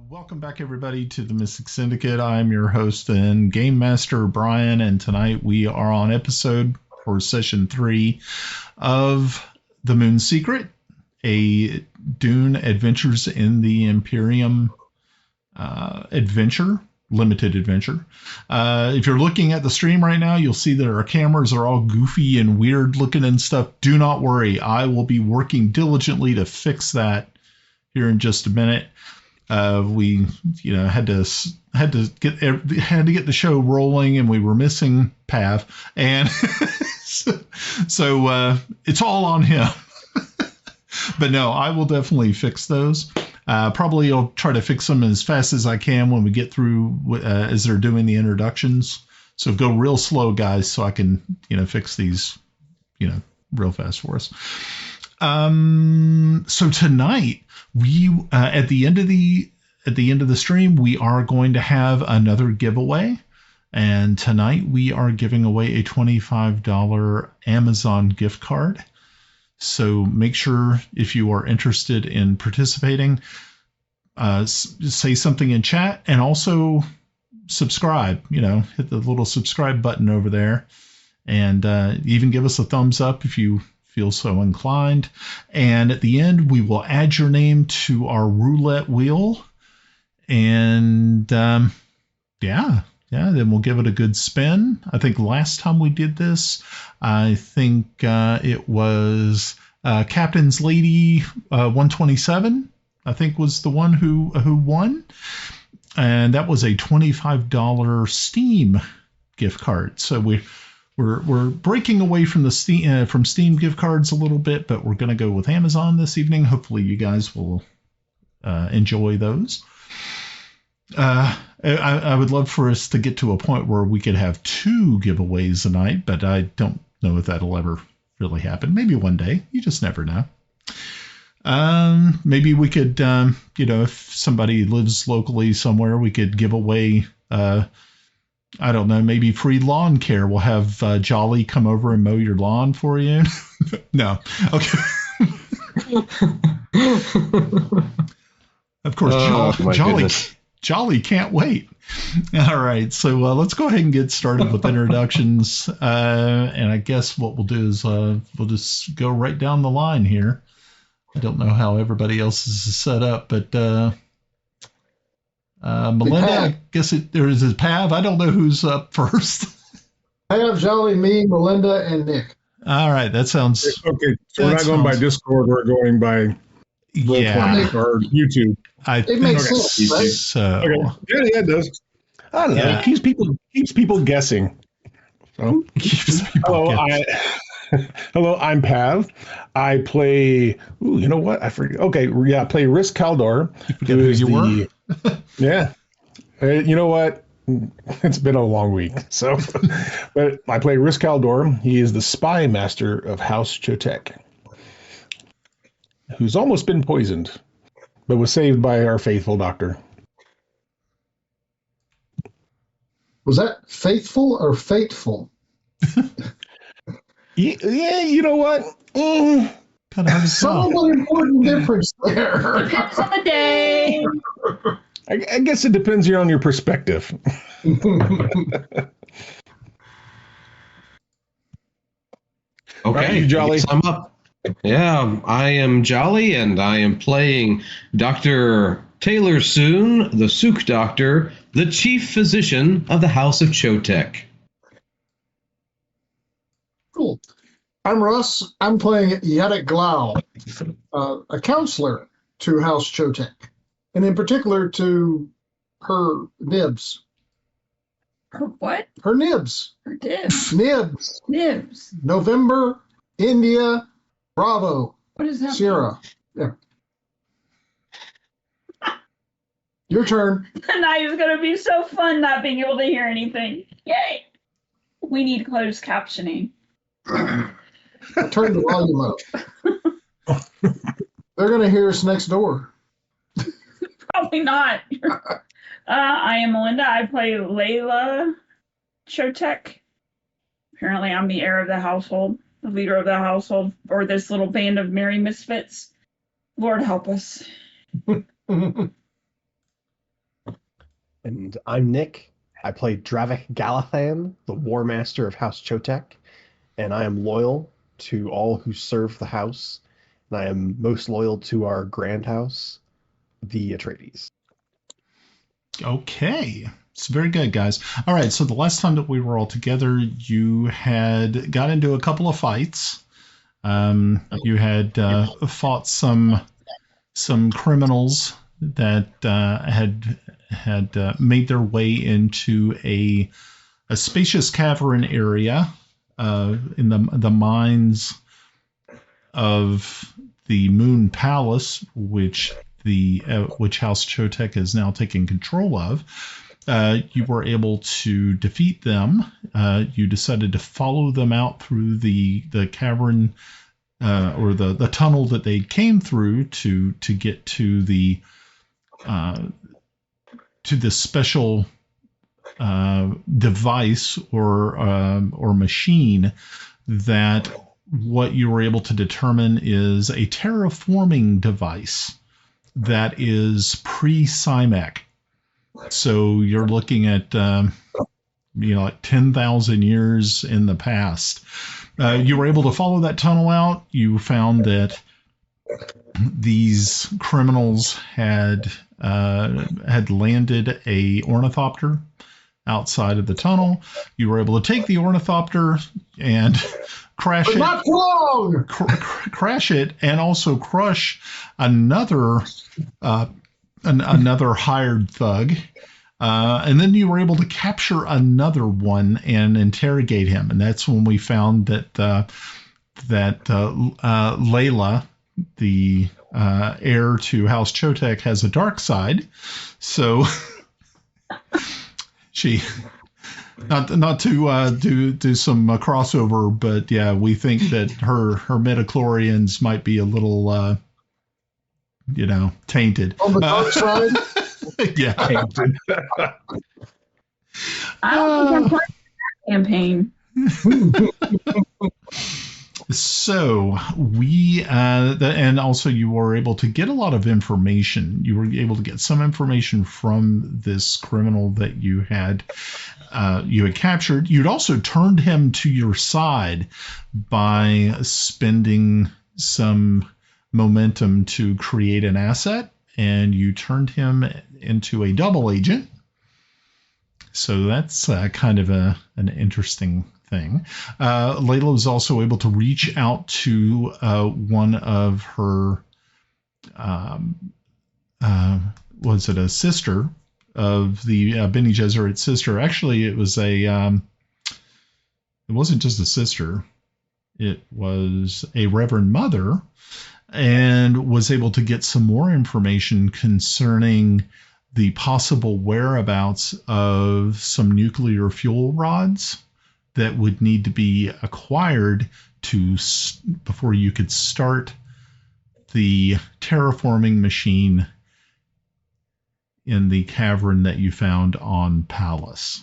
Welcome back, everybody, to the Mystic Syndicate. I'm your host and game master, Brian, and tonight we are on episode or session 3 of The Moon Secret, a Dune Adventures in the Imperium limited adventure. If you're looking at the stream right now, you'll see that our cameras are all goofy and weird looking and stuff. Do not worry. I will be working diligently to fix that here in just a minute. We, had to get the show rolling, and we were missing Pav, and so it's all on him. But no, I will definitely fix those. Probably I'll try to fix them as fast as I can when we get through as they're doing the introductions. So go real slow, guys, so I can fix these real fast for us. So tonight we at the end of the stream we are going to have another giveaway, and tonight we are giving away a $25 Amazon gift card. So make sure, if you are interested in participating, say something in chat, and also subscribe. Hit the little subscribe button over there, and even give us a thumbs up if you feel so inclined. And at the end, we will add your name to our roulette wheel. And then we'll give it a good spin. I think last time we did this, I think it was Captain's Lady 127, I think, was the one who won. And that was a $25 Steam gift card. So we're breaking away from the Steam gift cards a little bit, but we're going to go with Amazon this evening. Hopefully you guys will enjoy those. I would love for us to get to a point where we could have 2 giveaways a night, but I don't know if that'll ever really happen. Maybe one day. You just never know. Maybe we could, if somebody lives locally somewhere, we could give away, I don't know, maybe free lawn care. We'll have Jolly come over and mow your lawn for you. No. Okay. Of course, Jolly can't wait. All right, so let's go ahead and get started with introductions. And I guess what we'll do is we'll just go right down the line here. I don't know how everybody else is set up, but Malinda, I guess there is Pav. I don't know who's up first. Pav, Jolly, me, Malinda, and Nick. All right, that sounds... Okay, so we're not going by Discord, we're going by or YouTube. It makes sense, right? So, okay. Yeah, it does. I don't know. It keeps people guessing. So, hello, I'm Pav. I play. Ooh, you know what? I forget. Okay, yeah, I play Rhys Caldar. Who you were? Yeah. You know what? It's been a long week, so. But I play Rhys Caldar. He is the spy master of House Chotek, who's almost been poisoned, but was saved by our faithful doctor. Was that faithful or fateful? Yeah, you know what? Kind of hard to Some important difference there. Depends on the day. I guess it depends on your perspective. Okay, Jolly. I'm up. Yeah, I am Jolly, and I am playing Dr. Taylor Soon, the Sook Doctor, the chief physician of the House of Chotek. Cool. I'm Russ. I'm playing Yadek Glau, a counselor to House Chotek, and in particular to her nibs. Her what? Her nibs. Her dibs. Nibs. Nibs. November, India, Bravo. What is that? Sierra. Yeah. Your turn. Tonight is going to be so fun not being able to hear anything. Yay! We need closed captioning. Turn the volume up. They're going to hear us next door. Probably not. I am Malinda. I play Layla Chotek. Apparently, I'm the heir of the household, the leader of the household, or this little band of merry misfits. Lord help us. And I'm Nick. I play Dravek Galithan, the War Master of House Chotek, and I am loyal to all who serve the house, and I am most loyal to our grand house, the Atreides. Okay. It's very good, guys. All right, so the last time that we were all together, you had got into a couple of fights. You had fought some criminals that had made their way into a spacious cavern area in the mines of the Moon Palace, which House Chotek is now taking control of. You were able to defeat them. You decided to follow them out through the cavern or the tunnel that they came through to get to the special device or machine that what you were able to determine is a terraforming device that is pre-Cymek. So you're looking at like 10,000 years in the past. You were able to follow that tunnel out. You found that these criminals had landed a ornithopter outside of the tunnel. You were able to take the ornithopter and crash it. Not long. Crash it and also crush another hired thug. And then you were able to capture another one and interrogate him. And that's when we found that Layla, the heir to House Chotek, has a dark side. So she, not to do some crossover, but yeah, we think that her midichlorians might be a little tainted. On the dark side? Yeah. Tainted. I don't think I'm playing that campaign. So we, and also you were able to get a lot of information. You were able to get some information from this criminal that you had captured. You'd also turned him to your side by spending some momentum to create an asset, and you turned him into a double agent. So that's kind of an interesting thing. Layla was also able to reach out to one of her, was it a sister of the Bene Gesserit sister? Actually, it wasn't just a sister. It was a Reverend Mother, and was able to get some more information concerning the possible whereabouts of some nuclear fuel rods that would need to be acquired before you could start the terraforming machine in the cavern that you found on Palace.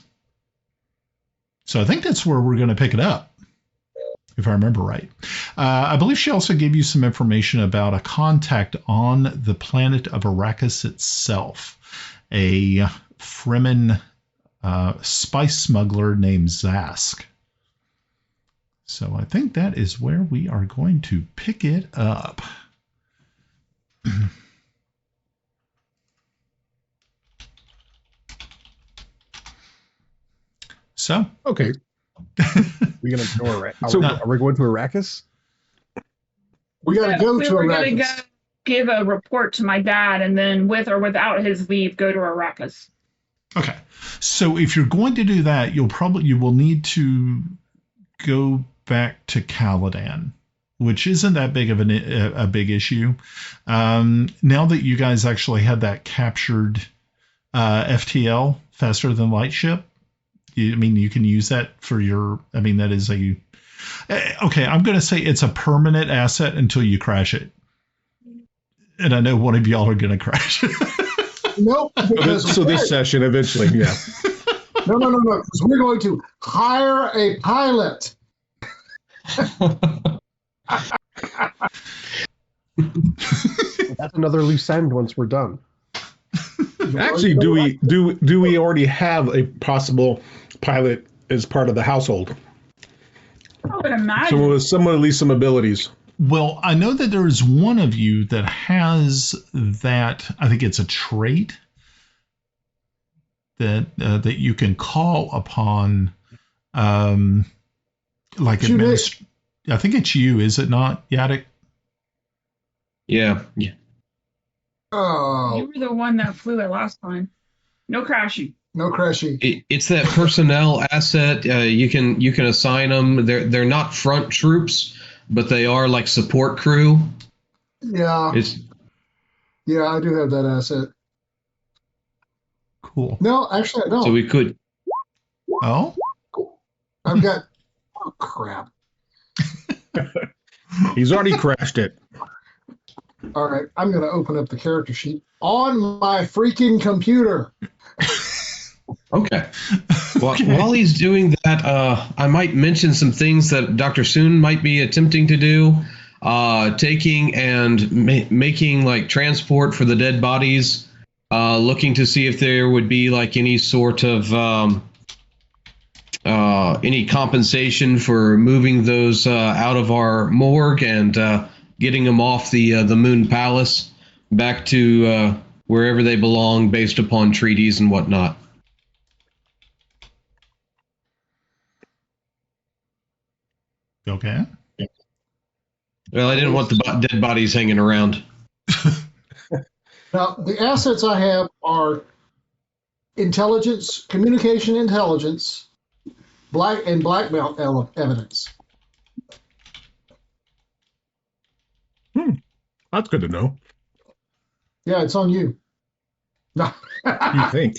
So I think that's where we're going to pick it up, if I remember right. I believe she also gave you some information about a contact on the planet of Arrakis itself, a Fremen spice smuggler named Zask. So I think that is where we are going to pick it up. So Okay. We're gonna go are we going to Arrakis? We got to go to We're going to Arrakis. go give a report to my dad, and then with or without his leave, go to Arrakis. okay, so if you're going to do that, you will need to go back to Caladan, which isn't that big of a big issue. Now that you guys actually had that captured FTL, faster than light ship, you can use that for your. That is a. Okay, I'm going to say it's a permanent asset until you crash it. And I know one of y'all are going to crash it. Nope. So this session eventually, yeah. No. Because we're going to hire a pilot. That's another loose end once we're done. Actually, do we already have a possible pilot as part of the household? I would imagine. With someone at least some abilities. Well, I know that there's one of you that has that. I think it's a trait that you can call upon, like I think it's you, is it not, Yadek? Yeah. Oh, You were the one that flew it last time. No crashing. no crashing. It's that personnel asset. You can assign them. They're not front troops, but they are like support crew. Yeah, yeah, I do have that asset. Cool. No, actually, I don't. So we could. Oh, I've got. Oh crap! He's already crashed it. All right, I'm going to open up the character sheet on my freaking computer. Okay. Well, while he's doing that, I might mention some things that Dr. Soon might be attempting to do. Taking and making like transport for the dead bodies. Looking to see if there would be like any sort of any compensation for moving those out of our morgue and getting them off the Moon Palace back to wherever they belong based upon treaties and whatnot. okay. Well, I didn't want the dead bodies hanging around. Now, the assets I have are intelligence, communication intelligence, blackmail evidence. That's good to know. Yeah, it's on you. No. You think?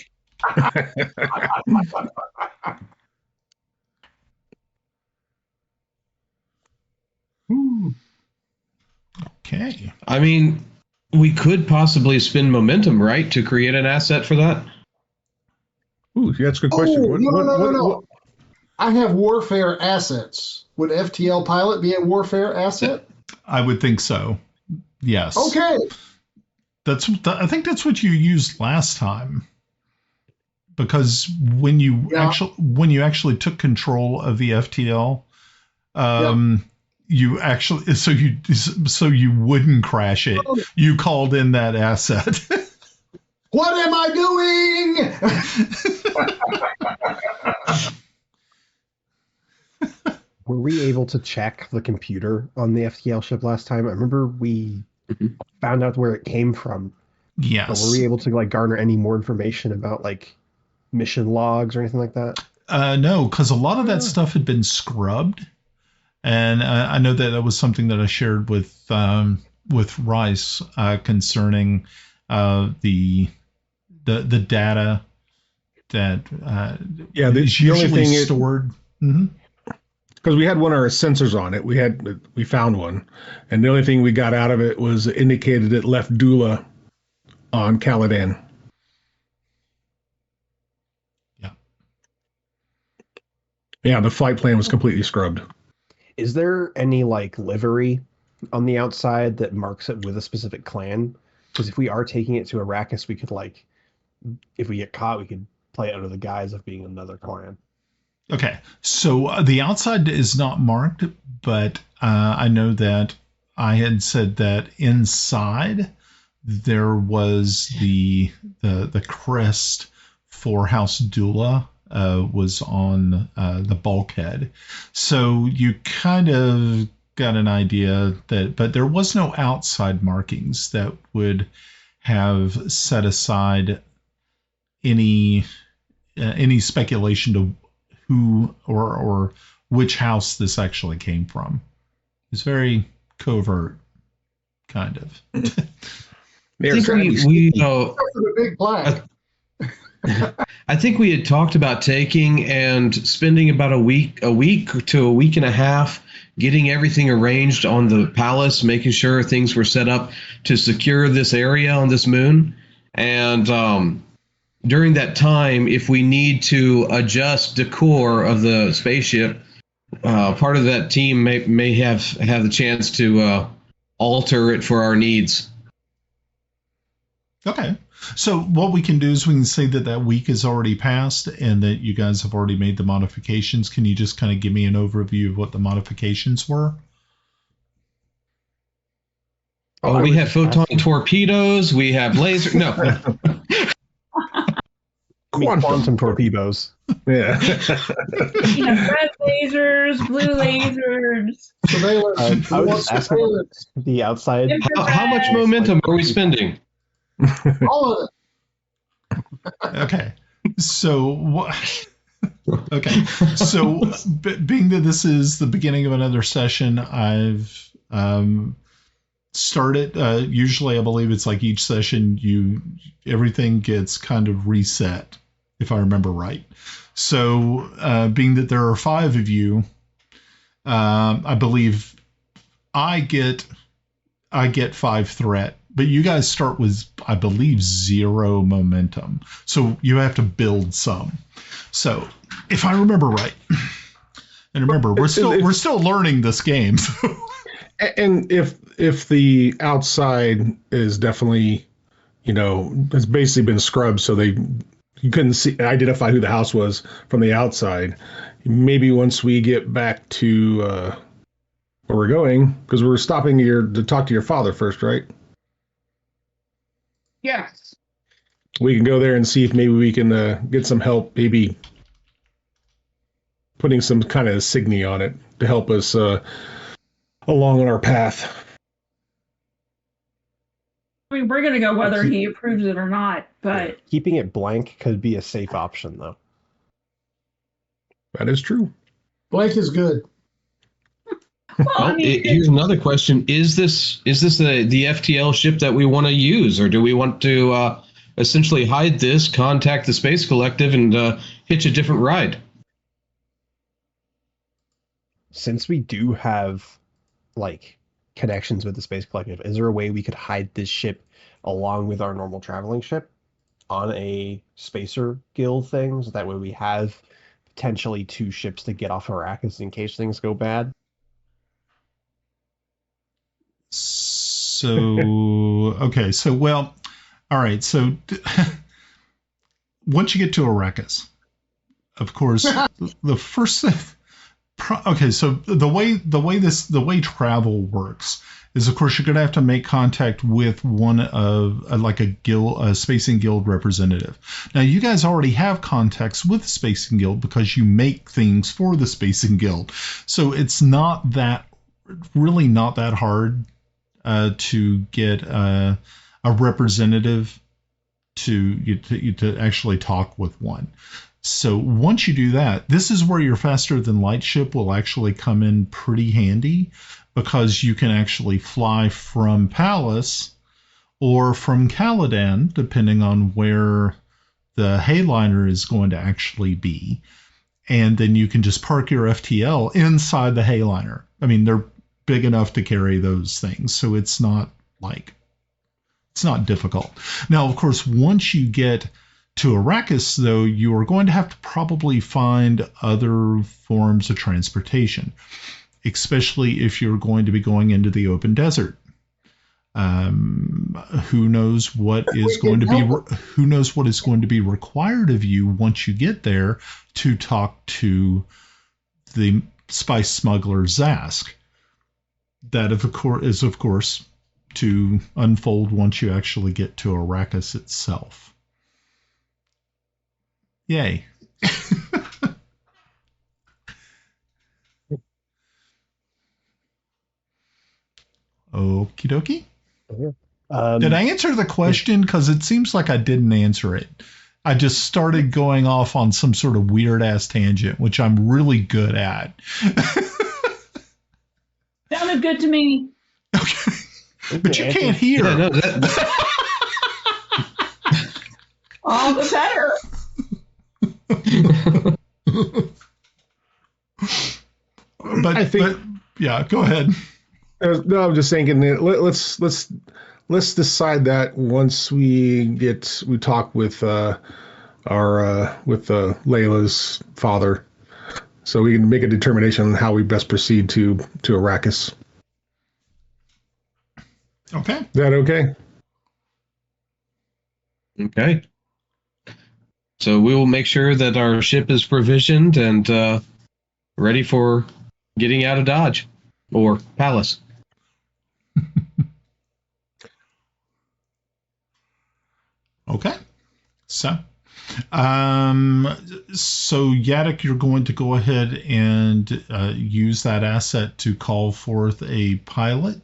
Okay. I mean, we could possibly spend momentum, right, to create an asset for that? Ooh, that's a good question. Oh, no. I have warfare assets. Would FTL pilot be a warfare asset? I would think so. Yes. Okay. I think that's what you used last time. Because when you actually took control of the FTL, you actually so you wouldn't crash it. You called in that asset. What am I doing? Were we able to check the computer on the FTL ship last time? I remember we found out where it came from. Yes. But were we able to like garner any more information about like mission logs or anything like that? No, because a lot of that stuff had been scrubbed, and I know that was something that I shared with Rhys concerning the data that is usually stored. Because we had one of our sensors on it, we found one, and the only thing we got out of it was indicated it left Dula on Caladan. Yeah, the flight plan was completely scrubbed. Is there any like livery on the outside that marks it with a specific clan? Because if we are taking it to Arrakis, we could like, if we get caught, we could play it under the guise of being another clan. Okay, so the outside is not marked, but I know that I had said that inside there was the crest for House Dula was on the bulkhead. So you kind of got an idea but there was no outside markings that would have set aside any speculation to who or which house this actually came from. It's very covert, kind of. I think we had talked about taking and spending about a week to a week and a half getting everything arranged on the palace, making sure things were set up to secure this area on this moon. And during that time, if we need to adjust decor of the spaceship, part of that team may have the chance to alter it for our needs. Okay. So what we can do is we can say that that week is already passed and that you guys have already made the modifications. Can you just kind of give me an overview of what the modifications were? Oh, we have photon torpedoes. We have laser. No. Quantum torpedoes. Yeah. You have red lasers, blue lasers. Surveillance. I was just asking the outside. How much momentum are we spending? All of it. Okay. So what? Okay. So being that this is the beginning of another session, I've started. Usually, I believe it's like each session, everything gets kind of reset, if I remember right. So, being that there are 5 of you, I believe I get 5 threat, but you guys start with, I believe, 0 momentum. So you have to build some. So if I remember right, and remember, we're still learning this game. So. And if the outside is definitely, it's basically been scrubbed, so you couldn't identify who the house was from the outside. Maybe once we get back to where we're going, because we're stopping to talk to your father first, right? Yes. We can go there and see if maybe we can get some help, maybe putting some kind of insignia on it to help us along on our path. I mean, we're going to go whether he approves it or not, but... Keeping it blank could be a safe option, though. That is true. Blank is good. Well, here's another question: Is this the FTL ship that we want to use, or do we want to essentially hide this, contact the Space Collective, and hitch a different ride? Since we do have connections with the Space Collective, is there a way we could hide this ship along with our normal traveling ship on a Spacer Guild thing, so that way we have potentially 2 ships to get off Arrakis in case things go bad? So, okay. So, well, all right. So once you get to Arrakis, of course, the first thing, okay. So the way travel works is, of course, you're going to have to make contact with one of a Spacing Guild representative. Now, you guys already have contacts with the Spacing Guild because you make things for the Spacing Guild. So it's really not that hard to get a representative to actually talk with one. So once you do that, this is where your faster than light ship will actually come in pretty handy, because you can actually fly from Palace or from Caladan, depending on where the Hayliner is going to actually be. And then you can just park your FTL inside the Hayliner. I mean, they're big enough to carry those things, so it's not difficult. Now, of course, once you get to Arrakis, though, you are going to have to probably find other forms of transportation, especially if you're going to be going into the open desert. Who knows what is going to be required of you once you get there to talk to the spice smuggler Zask. That, is, of course, to unfold once you actually get to Arrakis itself. Yay. Okie dokie. Did I answer the question? Because it seems like I didn't answer it. I just started going off on some sort of weird-ass tangent, which I'm really good at. Sounded good to me. Okay. But you can't hear. Yeah, no, All the better. But yeah, go ahead. No, I'm just thinking that let's decide that once we talk with Layla's father, so we can make a determination on how we best proceed to Arrakis. Okay. Is that okay? Okay. So we will make sure that our ship is provisioned and ready for getting out of Dodge or Palace. Okay. So Yadek, you're going to go ahead and use that asset to call forth a pilot.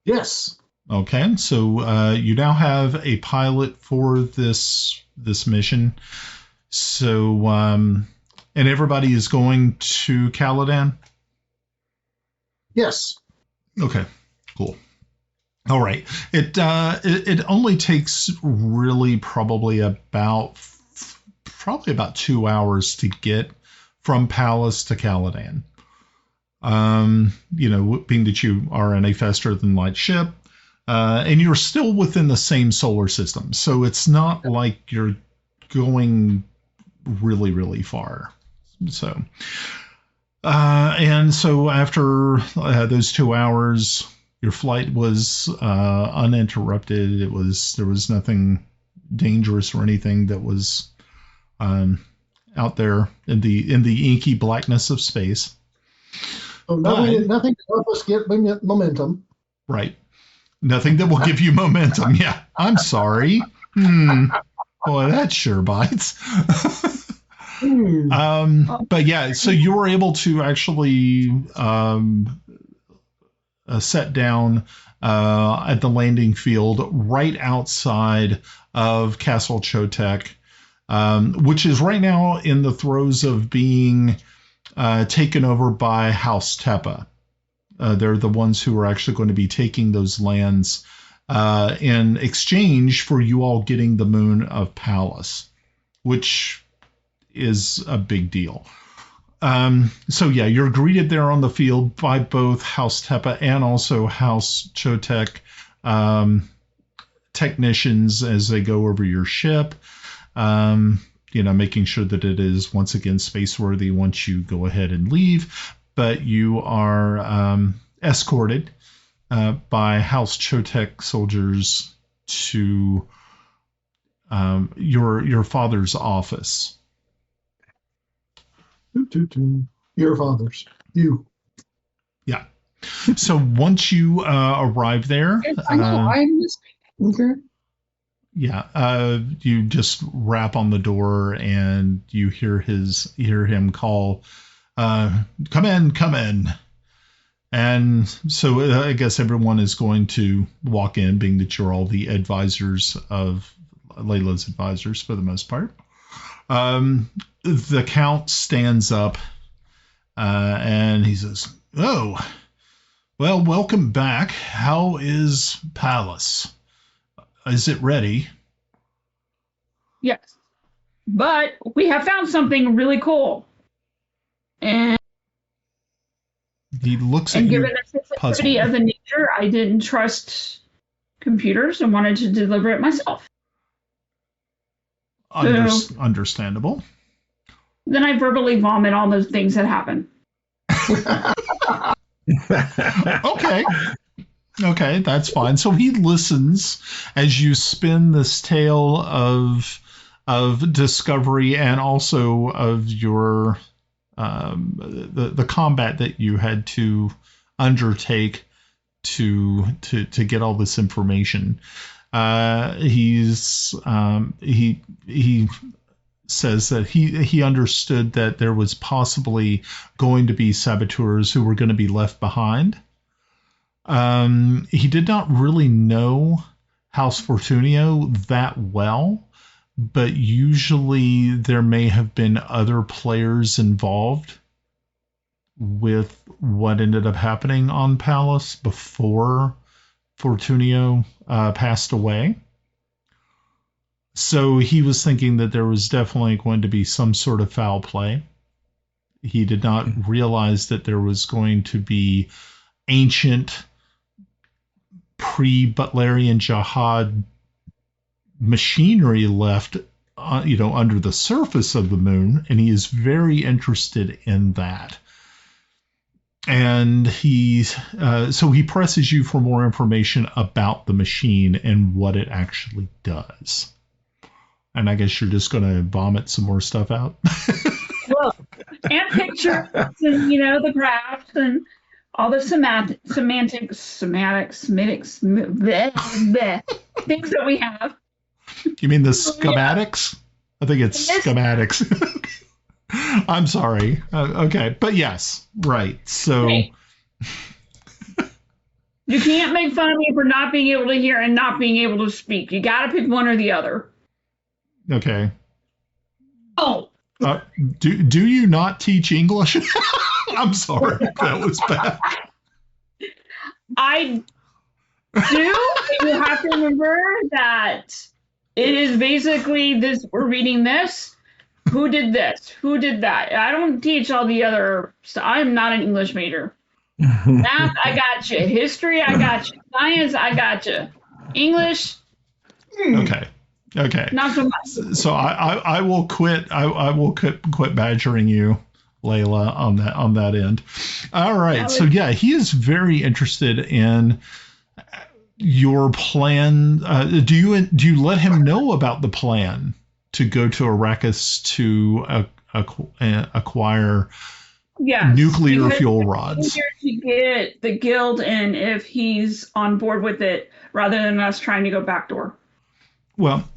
Yes. Okay, so you now have a pilot for this mission. So and everybody is going to Caladan? Yes. Okay, cool. All right. It only takes really probably about 2 hours to get from Palace to Caladan. Being that you are in a faster than light ship, and you're still within the same solar system, so it's not like you're going really, really far. So, and so after those 2 hours, your flight was uninterrupted. There was nothing dangerous or anything that was out there in the inky blackness of space. So nothing to help us get momentum. Right. Nothing that will give you momentum. Yeah. I'm sorry. Boy, that sure bites. But yeah, so you were able to actually set down at the landing field right outside of Castle Chotek, which is right now in the throes of being taken over by House Tepa. They're the ones who are actually going to be taking those lands in exchange for you all getting the Moon of Palace, which is a big deal. So yeah, you're greeted there on the field by both House Tepa and also House Chotek technicians as they go over your ship, making sure that it is once again space-worthy once you go ahead and leave. But you are escorted by House Chotek soldiers to your father's office. Your father's. You. Yeah. So once you arrive there, I know. I'm just okay. Yeah, you just rap on the door and you hear him call, "Come in." And so I guess everyone is going to walk in, being that you're all the advisors of Layla's advisors for the most part. The Count stands up and he says, "Oh, well, welcome back. How is Palace? Is it ready?" Yes. But we have found something really cool. And he looks at given you, the sensitivity of the nature, I didn't trust computers and wanted to deliver it myself. Understandable. Then I verbally vomit all those things that happen. Okay, that's fine. So he listens as you spin this tale of discovery and also of your the combat that you had to undertake to get all this information. He says that he understood that there was possibly going to be saboteurs who were going to be left behind. He did not really know House Fortunio that well, but usually there may have been other players involved with what ended up happening on Palace before Fortunio passed away. So he was thinking that there was definitely going to be some sort of foul play. He did not realize that there was going to be ancient pre-Butlerian Jihad machinery left under the surface of the moon, and he is very interested in that. And so he presses you for more information about the machine and what it actually does. And I guess you're just going to vomit some more stuff out. Well, and pictures and the crafts and all the semitics, things that we have. You mean the schematics? I think it's schematics. I'm sorry. Okay, but yes, right. So Hey. You can't make fun of me for not being able to hear and not being able to speak. You got to pick one or the other. okay. Oh, Do you not teach English? I'm sorry, that was bad. I do. But you have to remember that it is basically this. We're reading this. Who did this? Who did that? I don't teach all the other stuff. I'm not an English major. Math, I got you. History, I got you. Science, I got you. English, Okay. not so much. So I will quit. I will quit badgering you, Layla, on that end. All right. So yeah, he is very interested in your plan. Do you let him know about the plan to go to Arrakis to acquire nuclear fuel rods? To get the guild in if he's on board with it, rather than us trying to go backdoor. Well,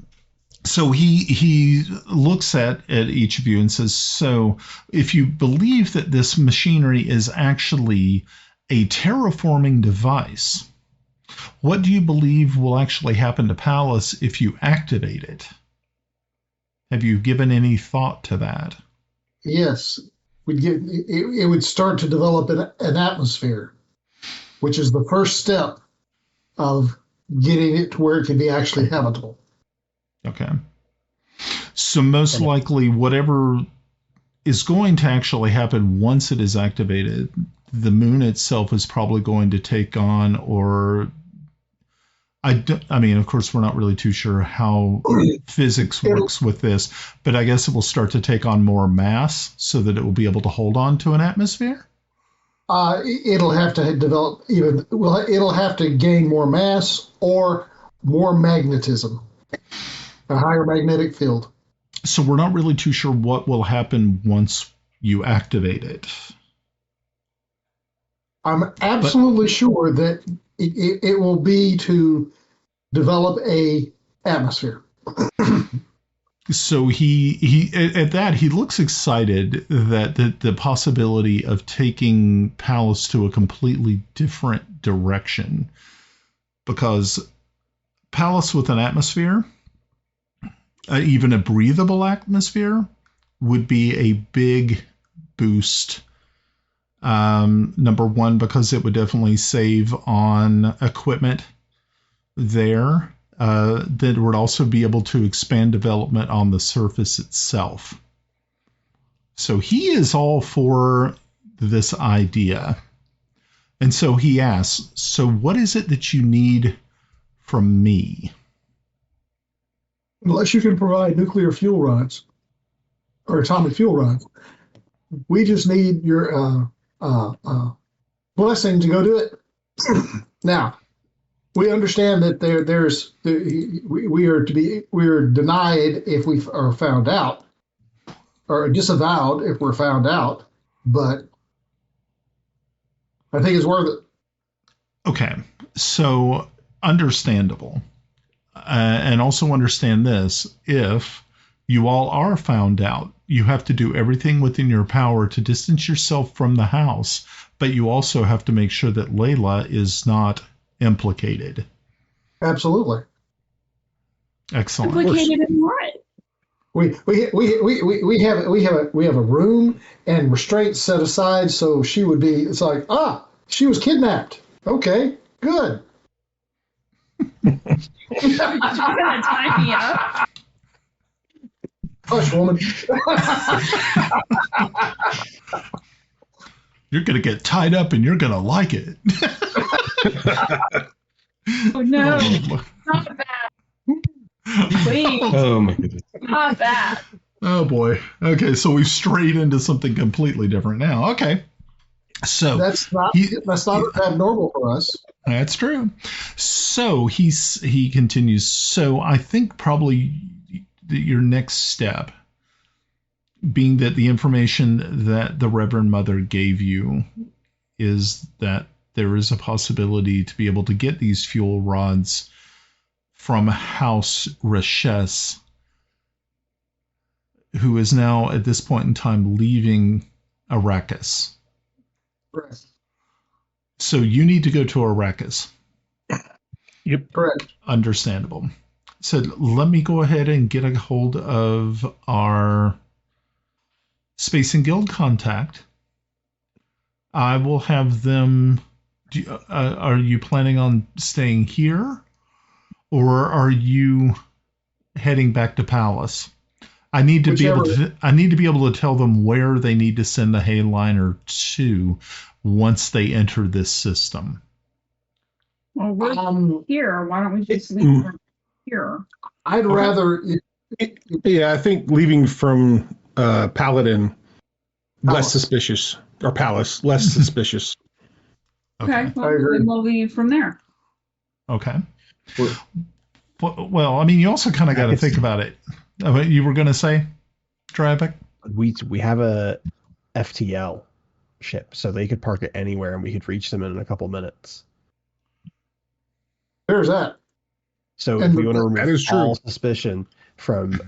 so he looks at each of you and says, so if you believe that this machinery is actually a terraforming device, what do you believe will actually happen to Palace if you activate it? Have you given any thought to that? Yes, it would start to develop an atmosphere, which is the first step of getting it to where it can be actually habitable. Okay. So most likely whatever is going to actually happen once it is activated, the moon itself is probably going to take on, or I mean, of course, we're not really too sure how physics works with this, but I guess it will start to take on more mass so that it will be able to hold on to an atmosphere. It'll have to develop it'll have to gain more mass or more magnetism, a higher magnetic field. So we're not really too sure what will happen once you activate it. I'm absolutely sure that it will be to develop a atmosphere. So he at that he looks excited that the possibility of taking Palace to a completely different direction, because Palace with an atmosphere, even a breathable atmosphere, would be a big boost. Number one, because it would definitely save on equipment there. That would also be able to expand development on the surface itself. So he is all for this idea. And so he asks, so what is it that you need from me? Unless you can provide nuclear fuel rods or atomic fuel rods, we just need your blessing to go do it. Now, we understand that we are denied if we are found out, or disavowed if we're found out, but I think it's worth it. Okay, so understandable. And also understand this, if you all are found out, you have to do everything within your power to distance yourself from the house, but you also have to make sure that Layla is not implicated. Absolutely. Excellent. Implicated in what? We have a room and restraints set aside, so she would be. It's like, she was kidnapped. Okay, good. You're gonna tie me up. Hush, woman. You're going to get tied up and you're going to like it. Oh no, not that. Please. Oh my goodness. Not that. Oh boy. Okay, so we've strayed into something completely different now. Okay. So that's not abnormal for us. That's true. So he continues. So I think probably your next step, being that the information that the Reverend Mother gave you is that there is a possibility to be able to get these fuel rods from House Rashes, who is now at this point in time leaving Arrakis. Correct. So you need to go to Arrakis. Yep. Correct. Understandable. So let me go ahead and get a hold of our Space and Guild contact. I will have them. Are you planning on staying here, or are you heading back to Palace? I need to be able to tell them where they need to send the Hayliner to once they enter this system. Well, we're here. Why don't we just leave from here? I'd rather. Yeah, I think leaving from Paladin less suspicious, or Palace less suspicious. Okay, well, I agree. then we'll leave from there. Okay. Well, I mean, you also kind of got to think about it. You were going to say, Dravek? We have a FTL ship, so they could park it anywhere, and we could reach them in a couple minutes. There's that. So if we want to remove all suspicion from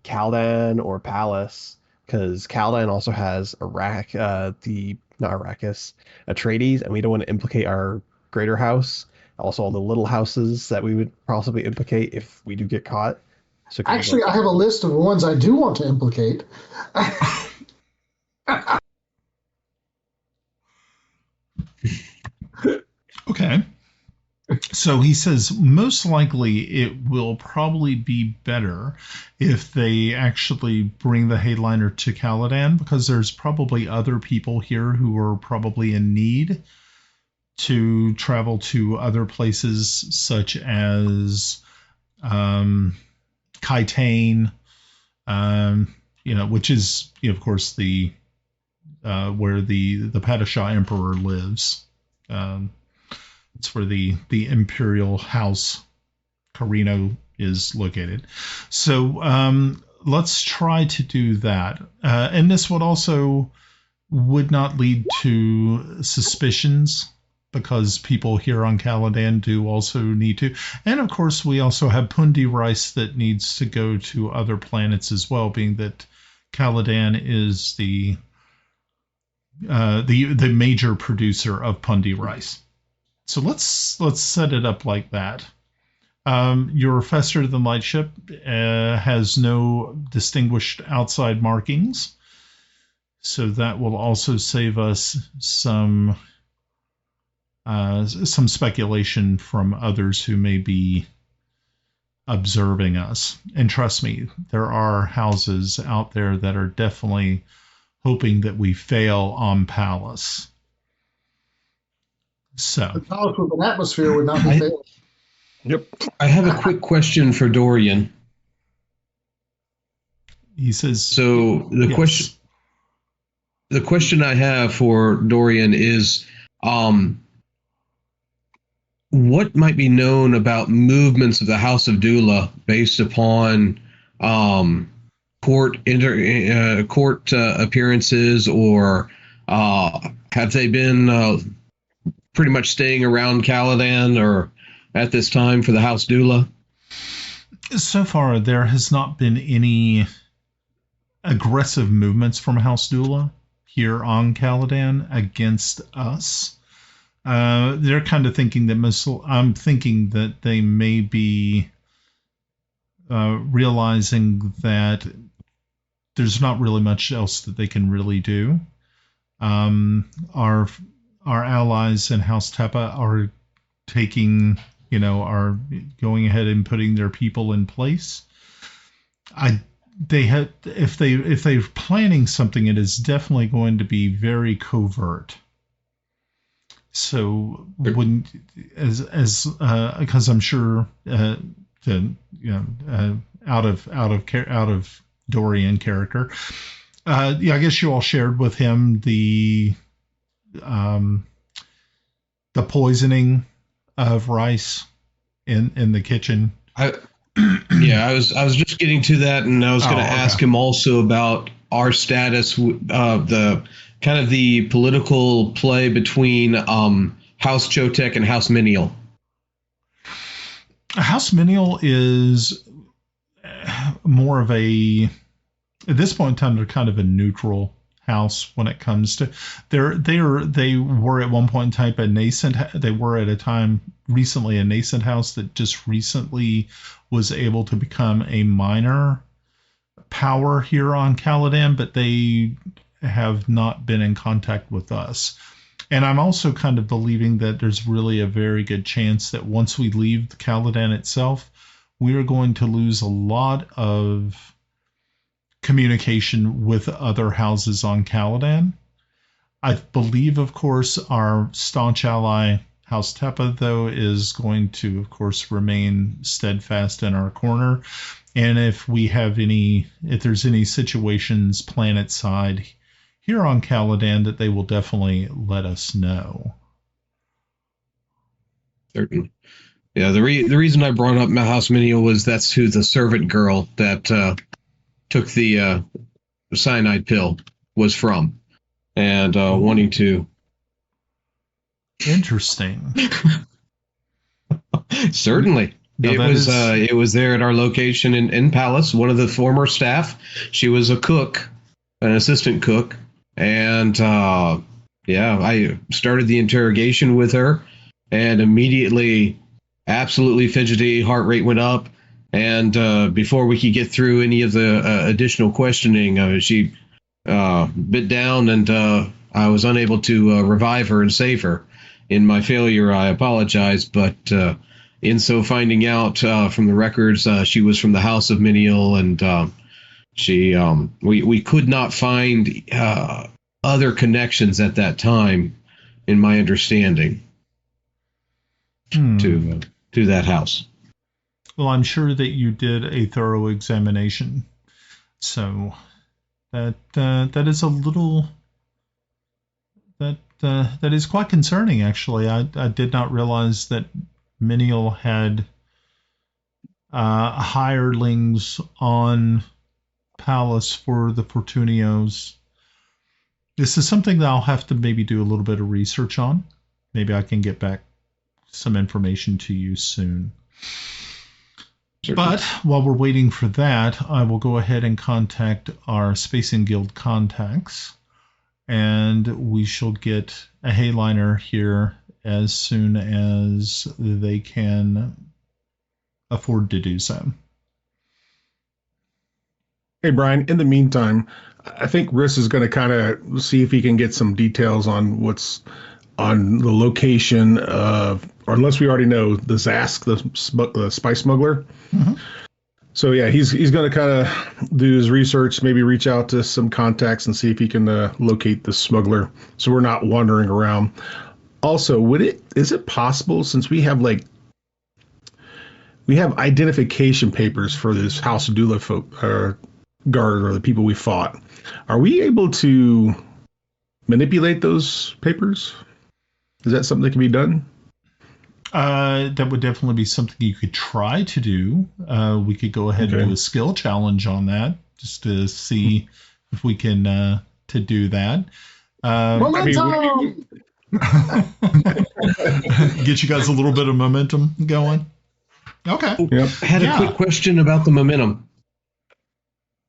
Caldar or Palace, because Caldar also has Atreides, and we don't want to implicate our greater house. Also, all the little houses that we would possibly implicate if we do get caught. So actually, I have a list of the ones I do want to implicate. Okay. So he says most likely it will probably be better if they actually bring the Hayliner to Caladan, because there's probably other people here who are probably in need to travel to other places such as Kaitane, which is, of course, the where the Padishah Emperor lives. It's where the Imperial House Carino is located. So let's try to do that. And this would not lead to suspicions, because people here on Caladan do also need to. And of course, we also have Pundi rice that needs to go to other planets as well, being that Caladan is the major producer of Pundi rice. So let's set it up like that. Your Faster Than Light ship has no distinguished outside markings, so that will also save us some speculation from others who may be observing us. And trust me, there are houses out there that are definitely hoping that we fail on Palace. So the Palace with an atmosphere would not be failing. Yep. I have a quick question for Dorian. He says. So the question I have for Dorian is, what might be known about movements of the House of Dula based upon court appearances, or have they been pretty much staying around Caladan or at this time for the House Dula? So far, there has not been any aggressive movements from House Dula here on Caladan against us. They're kind of thinking that I'm thinking that they may be realizing that there's not really much else that they can really do. Our allies in House Tepa are are going ahead and putting their people in place. If they're planning something, it is definitely going to be very covert. So wouldn't because I'm sure out of Dorian character. I guess you all shared with him the poisoning of rice in the kitchen. Yeah, I was just getting to that, and I was going to Oh, okay. ask him also about our status, the kind of the political play between House Chotek and House Menial. House Menial is more of a, at this point in time, they're kind of a neutral house when it comes to they were at one point in time a nascent, they were at a time recently a nascent house that just recently was able to become a minor power here on Caladan, but they have not been in contact with us. And I'm also kind of believing that there's really a very good chance that once we leave Caladan itself, we are going to lose a lot of communication with other houses on Caladan. I believe, of course, our staunch ally, House Tepa, though, is going to, of course, remain steadfast in our corner. And if there's any situations planet side here on Caladan, that they will definitely let us know. Certainly. Yeah, the reason I brought up House Menial was that's who the servant girl that took the cyanide pill was from, and wanting to. Interesting. Certainly. No, it was there at our location in Palace. One of the former staff. She was a cook, an assistant cook, and I started the interrogation with her, and immediately, absolutely fidgety, heart rate went up, and before we could get through any of the additional questioning, she bit down, and I was unable to revive her and save her. In my failure, I apologize, but in so finding out from the records, she was from the House of Menial, and we could not find other connections at that time, in my understanding, to that house. Well, I'm sure that you did a thorough examination, so that is a little that is quite concerning. Actually, I did not realize that Menial had hirelings on Palace for the Fortunios. This is something that I'll have to maybe do a little bit of research on. Maybe I can get back some information to you soon. But while we're waiting for that, I will go ahead and contact our Spacing Guild contacts, and we shall get a Hayliner here as soon as they can afford to do so. Hey, Brian, in the meantime, I think Rhys is going to kind of see if he can get some details on what's on the location of, or unless we already know, the Zask, the spice smuggler. Mm-hmm. So yeah, he's going to kind of do his research, maybe reach out to some contacts and see if he can locate the smuggler, so we're not wandering around. Also, is it possible, since we have identification papers for this House of Dula guard, or the people we fought, are we able to manipulate those papers? Is that something that can be done? That would definitely be something you could try to do. We could go ahead and do a skill challenge on that, just to see if we can to do that. Momentum! Get you guys a little bit of momentum going. Okay. Yep. I had a quick question about the momentum.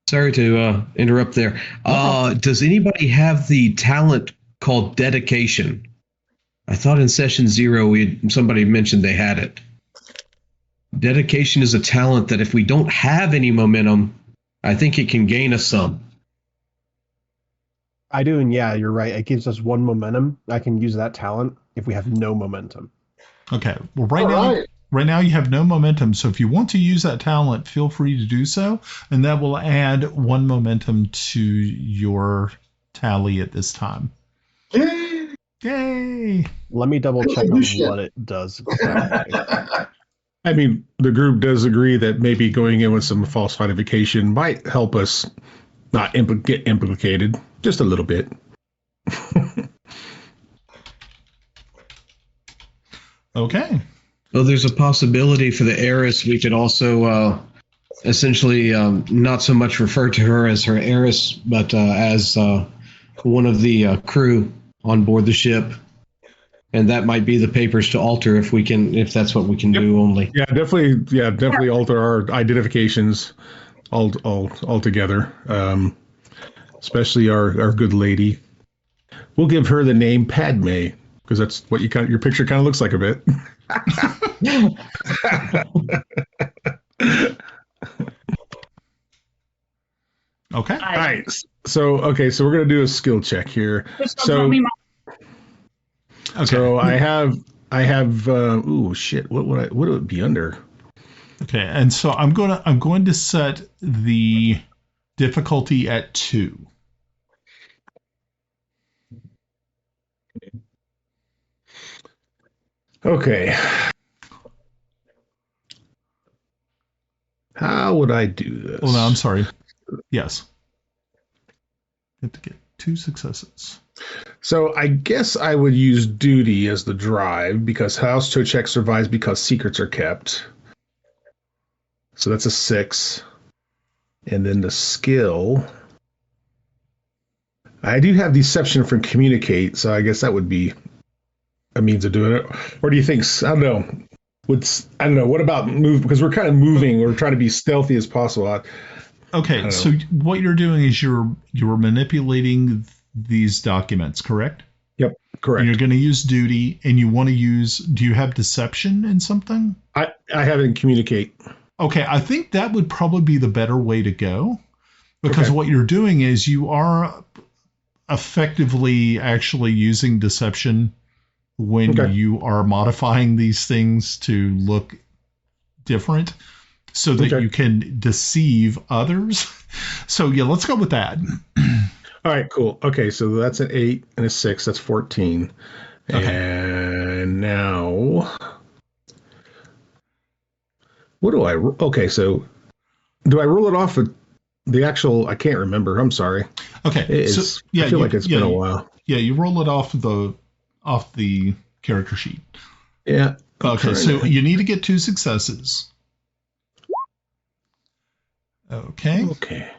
Sorry to interrupt there. Does anybody have the talent called dedication? I thought in session 0 somebody mentioned they had it. Dedication is a talent that if we don't have any momentum, I think it can gain us some. I do, and yeah, you're right. It gives us 1 momentum. I can use that talent if we have no momentum. Okay. Well, right now you have no momentum, so if you want to use that talent, feel free to do so, and that will add 1 momentum to your tally at this time. Yay! Let me double check on what it does exactly. I mean, the group does agree that maybe going in with some false identification might help us not get implicated just a little bit. Okay. Well, there's a possibility for the heiress. We could also essentially not so much refer to her as her heiress, but as one of the crew on board the ship. And that might be the papers to alter if that's what we can do only. Yeah, definitely alter our identifications all together. Especially our good lady. We'll give her the name Padme because that's what your picture kind of looks like a bit. Okay. All right. So we're gonna do a skill check here. Okay. So I have ooh shit. What would it be under? Okay, and so I'm going to set the difficulty at 2. Okay. How would I do this? Well, no, I'm sorry. Yes. You have to get 2 successes. So I guess I would use duty as the drive because House Chotek survives because secrets are kept. So that's a 6. And then the skill. I do have deception from communicate, so I guess that would be a means of doing it. Or do you think, I don't know. What about move? Because we're kind of moving. We're trying to be stealthy as possible. Okay, so what you're doing is you're manipulating these documents, correct? Yep, correct. And you're going to use duty, and you want to use. Do you have deception in something? I have it in communicate. Okay, I think that would probably be the better way to go, because what you're doing is you are effectively actually using deception when you are modifying these things to look different, so that you can deceive others. So yeah, let's go with that. All right, cool. Okay, so that's an 8 and a 6. That's 14. Okay. And now, what do I? Okay, so do I roll it off of the actual? I can't remember. I'm sorry. Okay. I feel like it's been a while. Yeah, you roll it off the character sheet. Yeah. Okay, so you need to get 2 successes. Okay. Okay.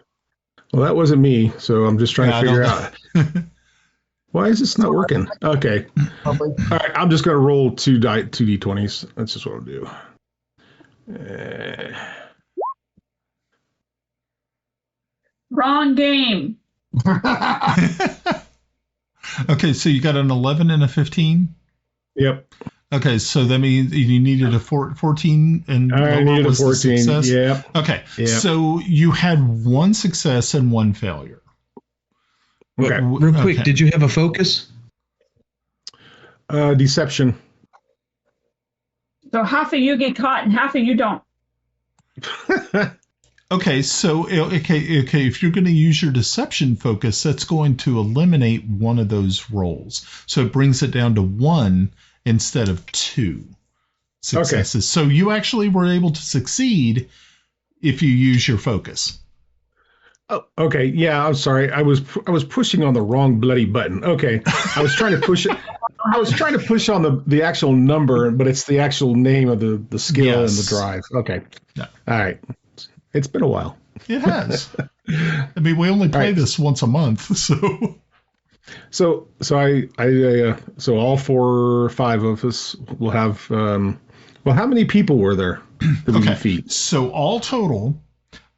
Well, that wasn't me, so I'm just trying to figure out. Why is this not working? Okay. All right, I'm just going to roll 2 d20s. That's just what I'll do. Wrong game. Okay, so you got an 11 and a 15? Yep. Okay, so that means you needed a 14 and I needed a 14. Yeah. Okay, so you had 1 success and 1 failure. Okay. Real quick, did you have a focus? Deception. So half of you get caught and half of you don't. Okay, so if you're going to use your deception focus, that's going to eliminate one of those rolls. So it brings it down to 1 instead of 2 successes. Okay. So you actually were able to succeed if you use your focus. Oh, okay. Yeah, I'm sorry. I was pushing on the wrong bloody button. Okay, I was trying to push it. I was trying to push on the actual number, but it's the actual name of the skill and the drive. Okay. Yeah. All right. It's been a while. It has. I mean, we only play this once a month, so. So all 4 or 5 of us will have. Well, how many people were there to defeat? So all total,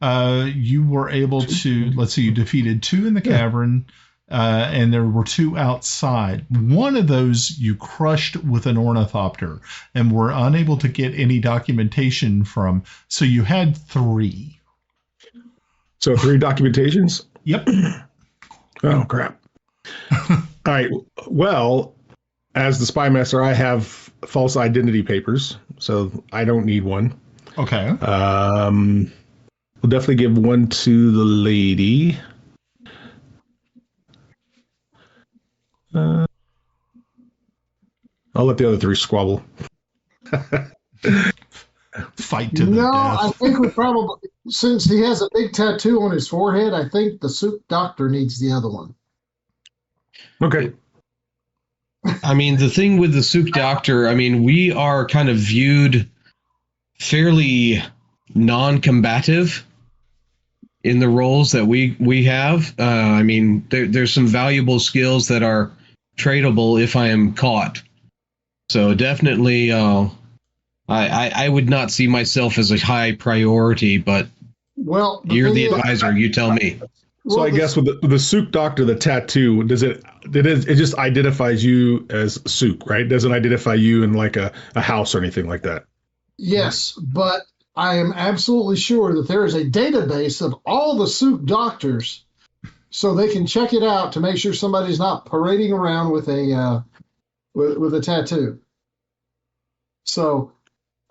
you were able to. Let's see, you defeated 2 in the cavern, and there were 2 outside. One of those you crushed with an ornithopter, and were unable to get any documentation from. So you had 3. So 3 documentations? Yep. Oh crap. All right. Well, as the spy master, I have false identity papers, so I don't need one. Okay. We'll definitely give 1 to the lady. I'll let the other 3 squabble. Fight to the death. I think we probably, since he has a big tattoo on his forehead, I think the soup doctor needs the other one. Okay. I mean, the thing with the Sook Doctor, I mean, we are kind of viewed fairly non-combative in the roles that we have. I mean, there's some valuable skills that are tradable if I am caught. So definitely, I would not see myself as a high priority, but Well, you're the advisor. You tell me. So I guess with the Sook Doctor, the tattoo, it just identifies you as Sook, right? It doesn't identify you in like a house or anything like that. Yes, but I am absolutely sure that there is a database of all the Sook doctors, so they can check it out to make sure somebody's not parading around with a with a tattoo. So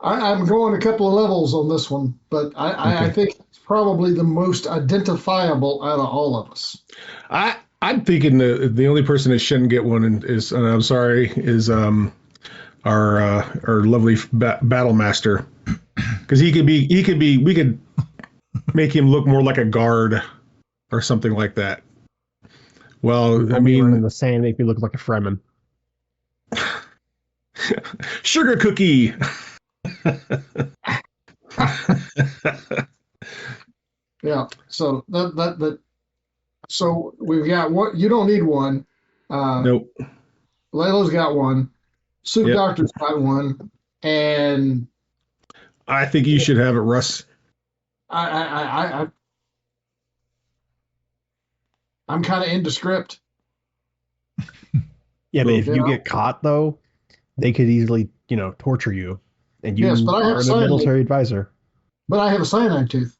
I'm going a couple of levels on this one, but I think it's probably the most identifiable out of all of us. I'm thinking the only person that shouldn't get one is, and I'm sorry, is our lovely battle master, because we could make him look more like a guard or something like that. Well, I mean, in the sand make me look like a Fremen. Sugar cookie. Yeah. So so we've got one. You don't need one. Nope. Layla's got one. Sook Yep. Doctor's got one, and I think you should have it, Russ. I'm kind of indescript. Yeah, but if Yeah. you get caught, though, they could easily, torture you. And you Yes, but I have are the cyanide. military advisor. But I have a cyanide tooth.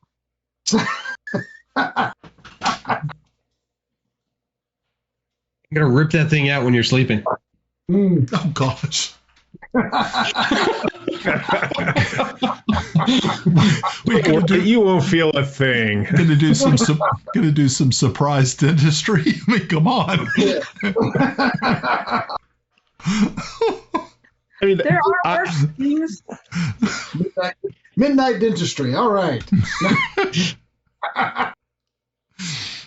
I'm gonna rip that thing out when you're sleeping. Mm. Oh gosh. You won't feel a thing. Gonna do some surprise dentistry. I mean, come on. I mean, There are worse things. Midnight dentistry. All right.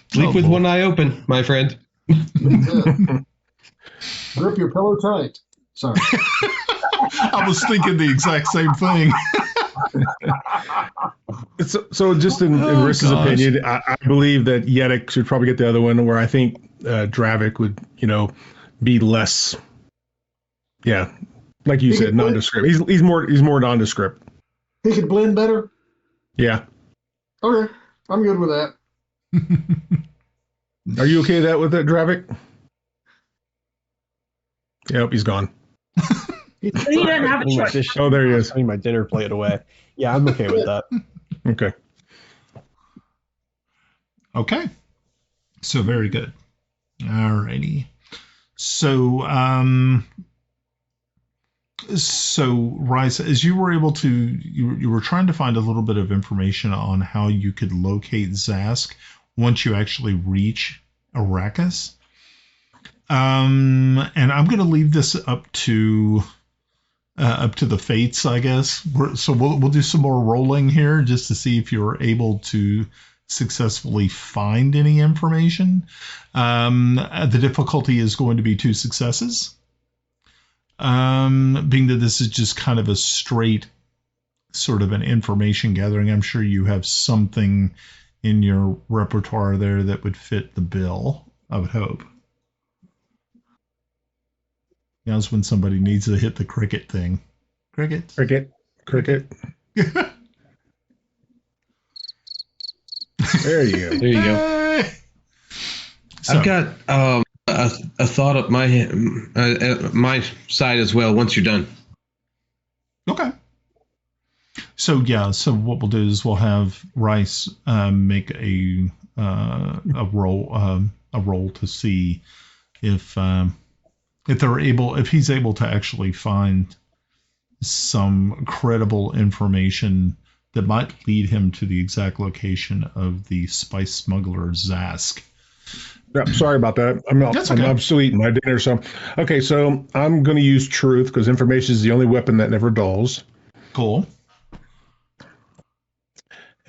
Sleep with one eye open, my friend. Grip your pillow tight. Sorry. I was thinking the exact same thing. So just in Riss's gosh. opinion, I believe that Yadek should probably get the other one, where I think Dravek would, be less. Yeah, like you said, nondescript. He's more nondescript. He could blend better. Yeah. Okay, I'm good with that. Are you okay with that, Dravek? Yep, he's gone. He doesn't have a Putting my choice. dish- Oh, there he is. Putting my dinner plate away. Yeah, I'm okay with that. Okay. Okay. So very good. Alrighty. So Rhys, as you were able to, you were trying to find a little bit of information on how you could locate Zask once you actually reach Arrakis. And I'm going to leave this up to the fates, I guess. So we'll do some more rolling here just to see if you're able to successfully find any information. The difficulty is going to be 2 successes. Being that this is just kind of a straight sort of an information gathering, I'm sure you have something in your repertoire there that would fit the bill, I would hope. Now's when somebody needs to hit the cricket thing. Cricket. Cricket. There you go. There you go. So, I've got a thought up my side as well. Once you're done, okay. So what we'll do is we'll have Rhys make a roll to see if he's able to actually find some credible information that might lead him to the exact location of the spice smuggler Zask. Yeah, sorry about that. I'm still eating my dinner. So I'm going to use truth because information is the only weapon that never dulls. Cool.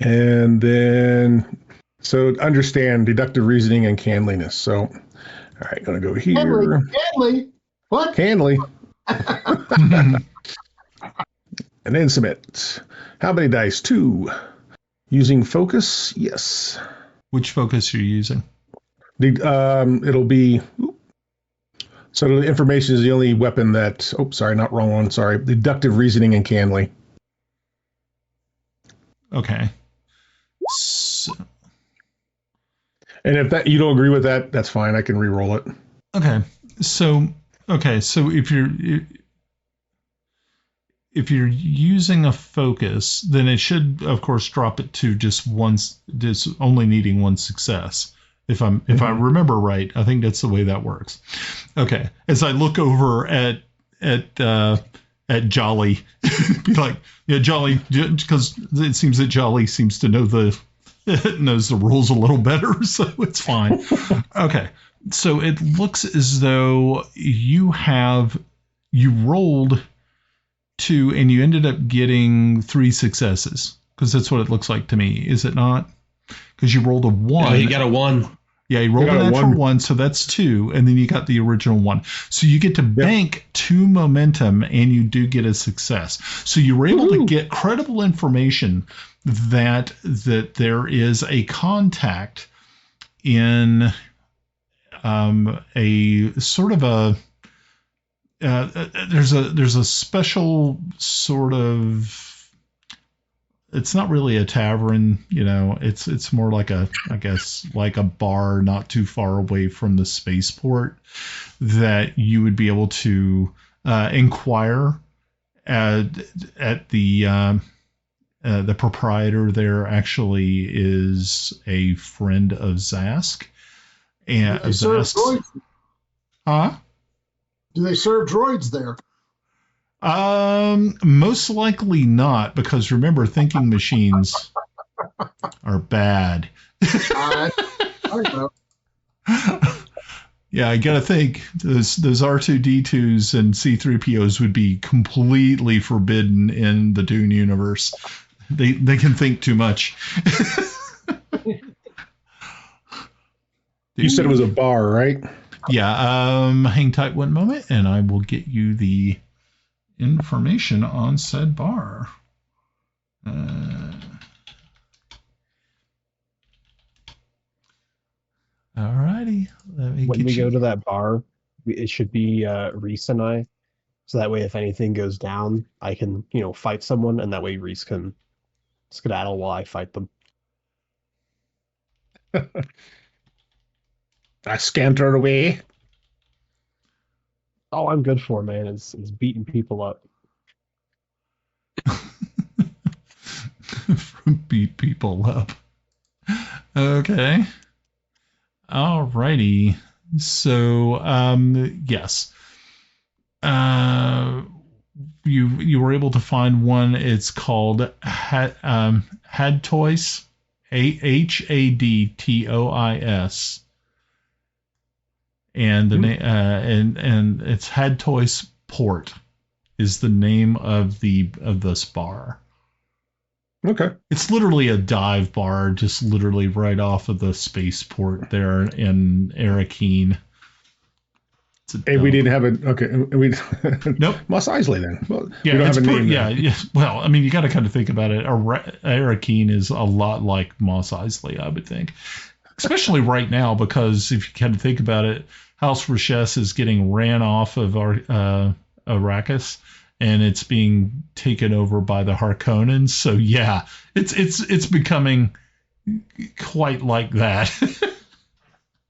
And then, understand deductive reasoning and canliness. So, all right, going to go here. Hanley. What? Canley. And then submit. How many dice? 2. Using focus? Yes. Which focus are you using? It'll be. So the information is the only weapon that. Oh, sorry, not wrong one. Sorry. Deductive reasoning and Canley. Okay. So, And if that you don't agree with that, that's fine. I can re-roll it. okay. So if you're using a focus, then it should, of course, drop it to just only needing one success. If I remember right, I think that's the way that works. Okay. As I look over at Jolly, be like, yeah, Jolly, because it seems that Jolly seems to know knows the rules a little better, so it's fine. Okay. So it looks as though you rolled 2 and you ended up getting 3 successes, because that's what it looks like to me. Is it not? Because you rolled a 1. Yeah, you got a 1. Yeah, you rolled a natural 1, so that's 2, and then you got the original 1. So you get to bank 2 momentum, and you do get a success. So you were able to get credible information that there is a contact in a sort of a there's a special sort of, it's not really a tavern, it's more like I guess like a bar not too far away from the spaceport, that you would be able to inquire at the proprietor there actually is a friend of Zask. And Do they serve droids? Huh? Do they serve droids there? Most likely not, because remember, thinking machines are bad. I know. Yeah, I gotta think those R2D2s and C3POs would be completely forbidden in the Dune universe. They can think too much. You said it was a bar, right? Yeah. Hang tight one moment, and I will get you the information on said bar. Alrighty. When we go to that bar, it should be Rhys and I. So that way, if anything goes down, I can, fight someone, and that way Rhys can skedaddle while I fight them. I scanter away. All I'm good for, man, is beating people up. Beat people up. Okay. Alrighty. So, yes. You were able to find one. It's called Hadtois, Hadtois, and the name and it's Hadtois Port is the name of this bar. Okay. It's literally a dive bar, just literally right off of the spaceport there in Arakeen. And we didn't have a Nope. Mos Eisley then. Well, Yeah, we don't have a name. yeah. Well, I mean, you got to kind of think about it. Arakeen is a lot like Mos Eisley, I would think, especially right now, because if you kind of think about it, House Rashes is getting ran off of Arrakis, and it's being taken over by the Harkonnens. So yeah, it's becoming quite like that.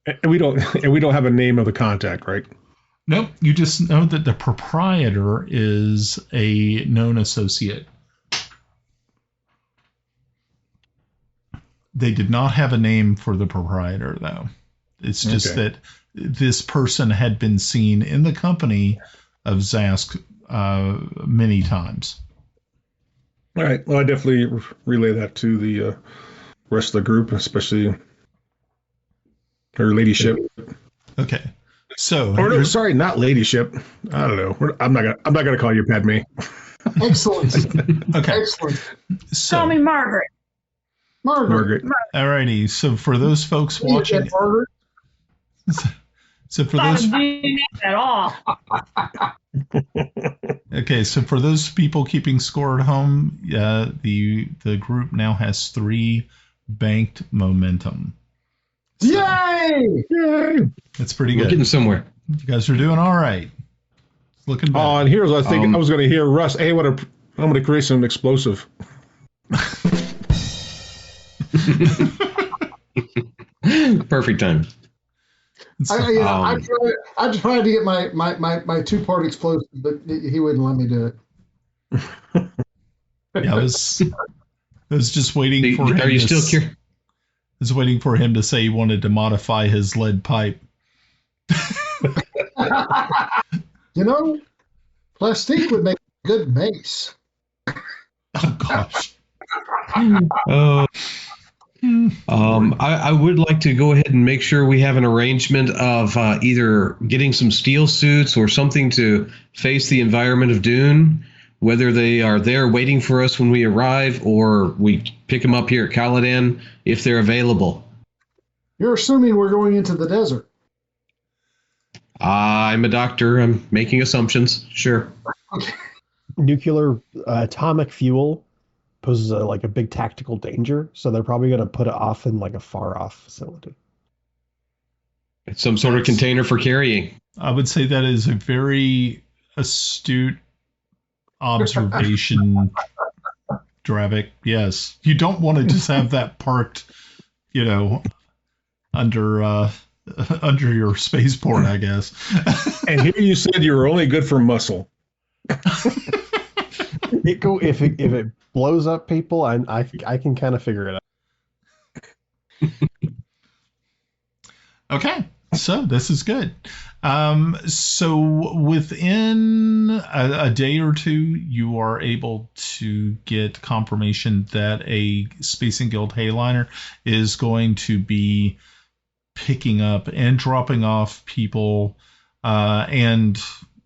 And we don't have a name of the contact, right? Nope. You just know that the proprietor is a known associate. They did not have a name for the proprietor, though. It's just that this person had been seen in the company of Zask many times. All right. Well, I definitely relay that to the rest of the group, especially her ladyship. Okay. So, or no, sorry, not ladyship. I don't know. I'm not gonna call you Padme. Excellent. Okay. Excellent. So, Call me Margaret. Margaret. alrighty. So for those folks watching, Margaret. So for Not those doing that at all. Okay, so for those people keeping score at home, the group now has 3 banked momentum. So, Yay! Yay! that's pretty We're good. getting somewhere. You guys are doing all right. It's looking Oh, better. and here's what I think. I was going to hear Russ. Hey, I'm going to create some explosive. Perfect time. I tried to get my 2-part explosive, but he wouldn't let me do it. Yeah, I was just waiting for him. Are you still curious? I was waiting for him to say he wanted to modify his lead pipe. Plastique would make a good mace. Oh gosh. I would like to go ahead and make sure we have an arrangement of either getting some steel suits or something to face the environment of Dune, whether they are there waiting for us when we arrive or we pick them up here at Caladan if they're available. You're assuming we're going into the desert. I'm a doctor. I'm making assumptions. Sure. Okay. Nuclear atomic fuel poses a big tactical danger, so they're probably going to put it off in a far off facility. It's some sort of container for carrying. I would say that is a very astute observation, Dravek. Yes. You don't want to just have that parked, under your spaceport, I guess. And here you said you were only good for muscle. If it blows up people, I can kind of figure it out. Okay, so this is good. So within a day or two, you are able to get confirmation that a Space and Guild Hayliner is going to be picking up and dropping off people and,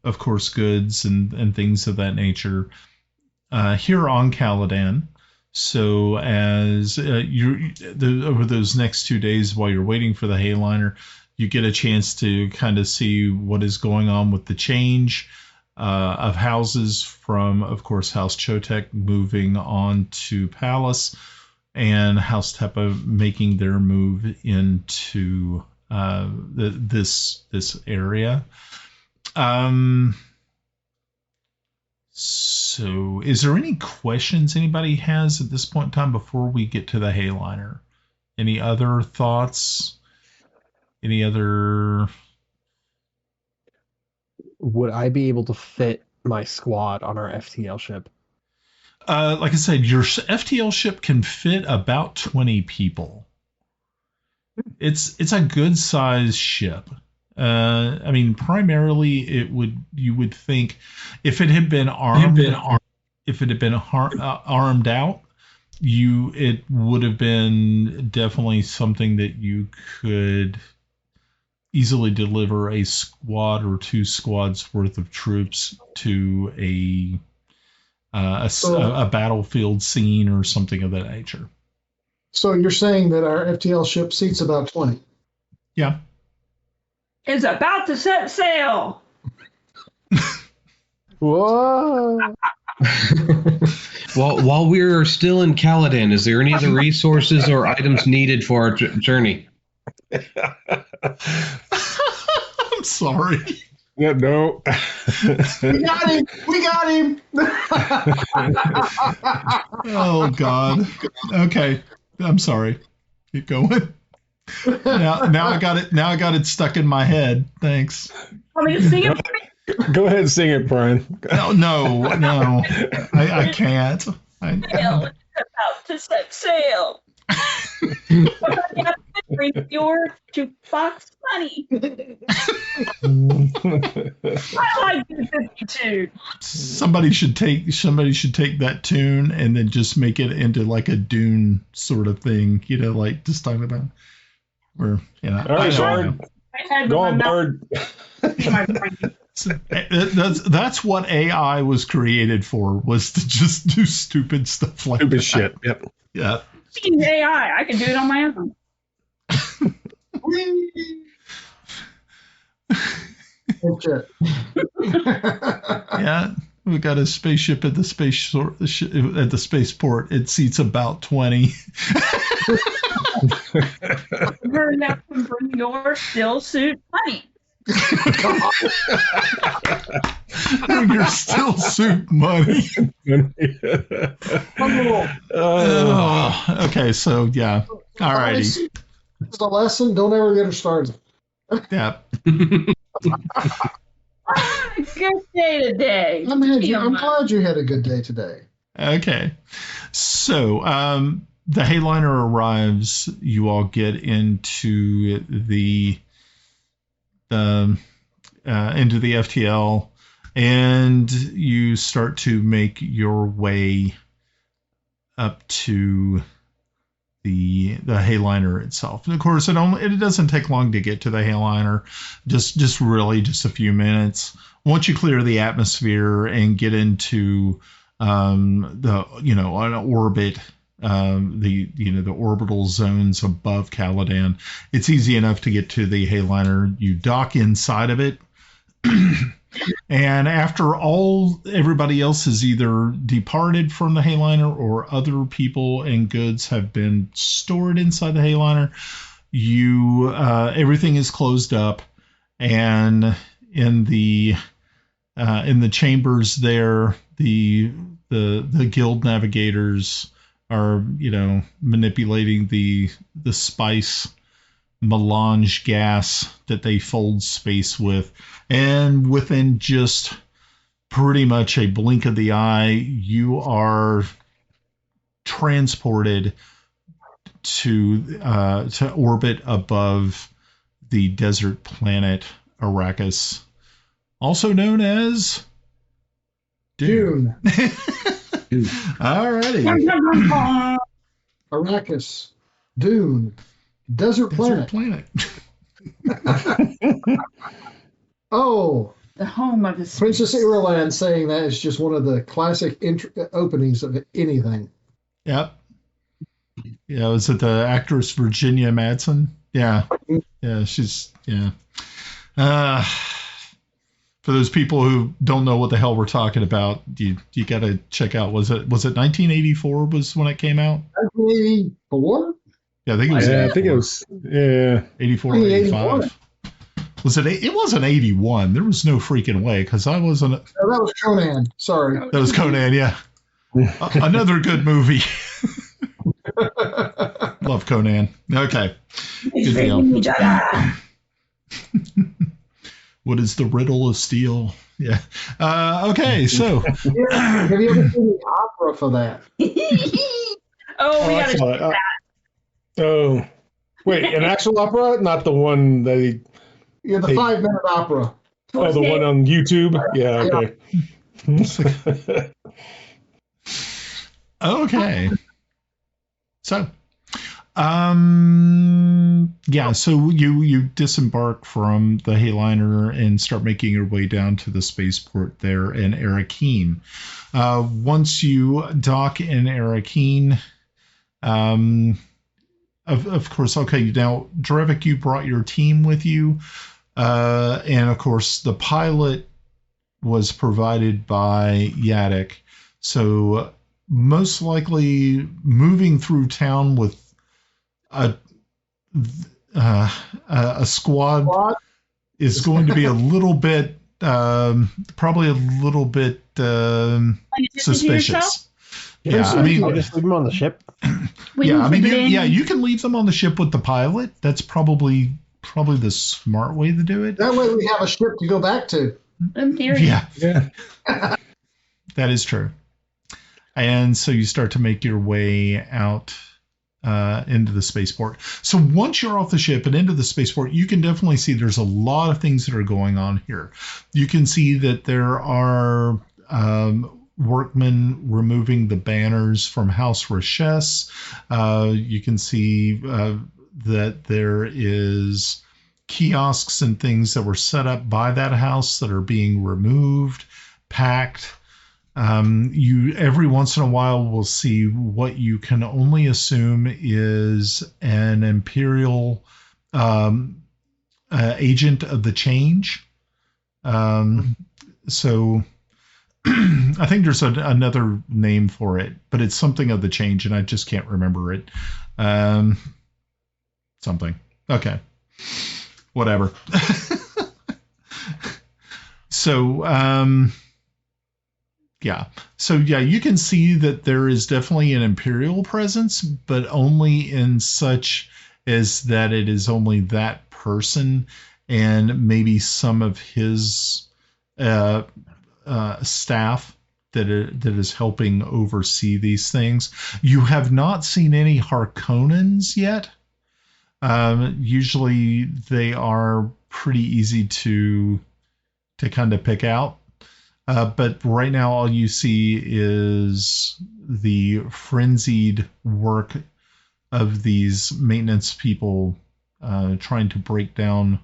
of course, goods and things of that nature here on Caladan. So as over those next 2 days while you're waiting for the Hayliner, you get a chance to kind of see what is going on with the change of houses from, of course, House Chotek moving on to Palace and House Tepa making their move into this area. So, is there any questions anybody has at this point in time before we get to the Hayliner? Any other thoughts? Any other? Would I be able to fit my squad on our FTL ship? Like I said, your FTL ship can fit about 20 people. It's a good sized ship. I mean, primarily you would think if it had been armed out, it would have been definitely something that you could easily deliver a squad or 2 squads worth of troops to a battlefield scene or something of that nature. So you're saying that our FTL ship seats about 20? Yeah. Is about to set sail. Whoa! While we're still in Caladan, is there any other resources or items needed for our journey? I'm sorry. Yeah, no. We got him! We got him! Oh God. Okay. I'm sorry. Keep going. Now I got it. Now I got it stuck in my head. Thanks. Want me to sing it? Go ahead and sing it, Brian. No. I can't. Sail is about to set sail. Bring your jukebox money. I like the 52. Somebody should take that tune and then just make it into like a Dune sort of thing. Like just talking about where All right, Bard. Go on, Bard. That's what AI was created for, was to just do stupid stuff like Stupid that. shit. Yep. Yeah. Speaking of AI, I can do it on my own. Oh, shit. Yeah, we got a spaceship at the at the spaceport. It seats about 20. You're gonna have to bring your still suit money. Your still suit money. Oh, okay, so yeah. All righty. It's a lesson. Don't ever get her started. Yeah. Good day today. I'm glad you had a good day today. Okay. So the Hayliner arrives. You all get into the FTL, and you start to make your way up to the Hayliner itself. And of course, it doesn't take long to get to the Hayliner. Just really just a few minutes. Once you clear the atmosphere and get into an orbit, the orbital zones above Caladan, it's easy enough to get to the Hayliner. You dock inside of it. And after everybody else has either departed from the Hayliner or other people and goods have been stored inside the Hayliner, everything is closed up, and in the chambers there, the guild navigators are manipulating the spice melange gas that they fold space with, and within just pretty much a blink of the eye, you are transported to orbit above the desert planet Arrakis, also known as Dune. Alrighty. Arrakis. Dune. Desert planet. Oh, The home of the Princess Irulan saying that is just one of the classic openings of anything. Yep. Yeah, was it the actress Virginia Madsen? Yeah. Yeah, she's, yeah. For those people who don't know what the hell we're talking about, you got to check out. Was it 1984 was when it came out? 1984? Yeah, I think it was. Yeah, I think it was. Yeah, 84, 85. Was it? It wasn't 81. There was no freaking way, because I wasn't. No, that was Conan. Sorry. That was Conan. Yeah. Another good movie. Love Conan. Okay. Good deal. What is the riddle of steel? Yeah. Okay, so. Have you ever seen the opera for that? Oh, we got to check that. Oh, wait, an actual opera? Not the one that Yeah, the 5-minute opera. Oh, the one on YouTube? Yeah, okay. Okay. So, so you disembark from the Hayliner and start making your way down to the spaceport there in Arrakeen. Once you dock in Arrakeen, of course, okay, now, Dravek, you brought your team with you, and of course, the pilot was provided by Yadek, so most likely moving through town with a squad is going to be a little bit, probably a little bit suspicious. Yeah, I mean, I'll just leave them on the ship. You can leave them on the ship with the pilot. That's probably the smart way to do it. That way we have a ship to go back to. Yeah. That is true. And so you start to make your way out into the spaceport. So once you're off the ship and into the spaceport, you can definitely see there's a lot of things that are going on here. You can see that there are workmen removing the banners from House Rashes. You can see that there is kiosks and things that were set up by that house that are being removed, packed. You every once in a while will see what you can only assume is an Imperial agent of the change. So I think there's another name for it, but it's something of the change, and I just can't remember it. Something. Okay. Whatever. So, yeah. So, yeah, you can see that there is definitely an Imperial presence, but only in such as that it is only that person and maybe some of his staff that is helping oversee these things. You have not seen any Harkonnens yet. Usually they are pretty easy to kind of pick out. But right now all you see is the frenzied work of these maintenance people trying to break down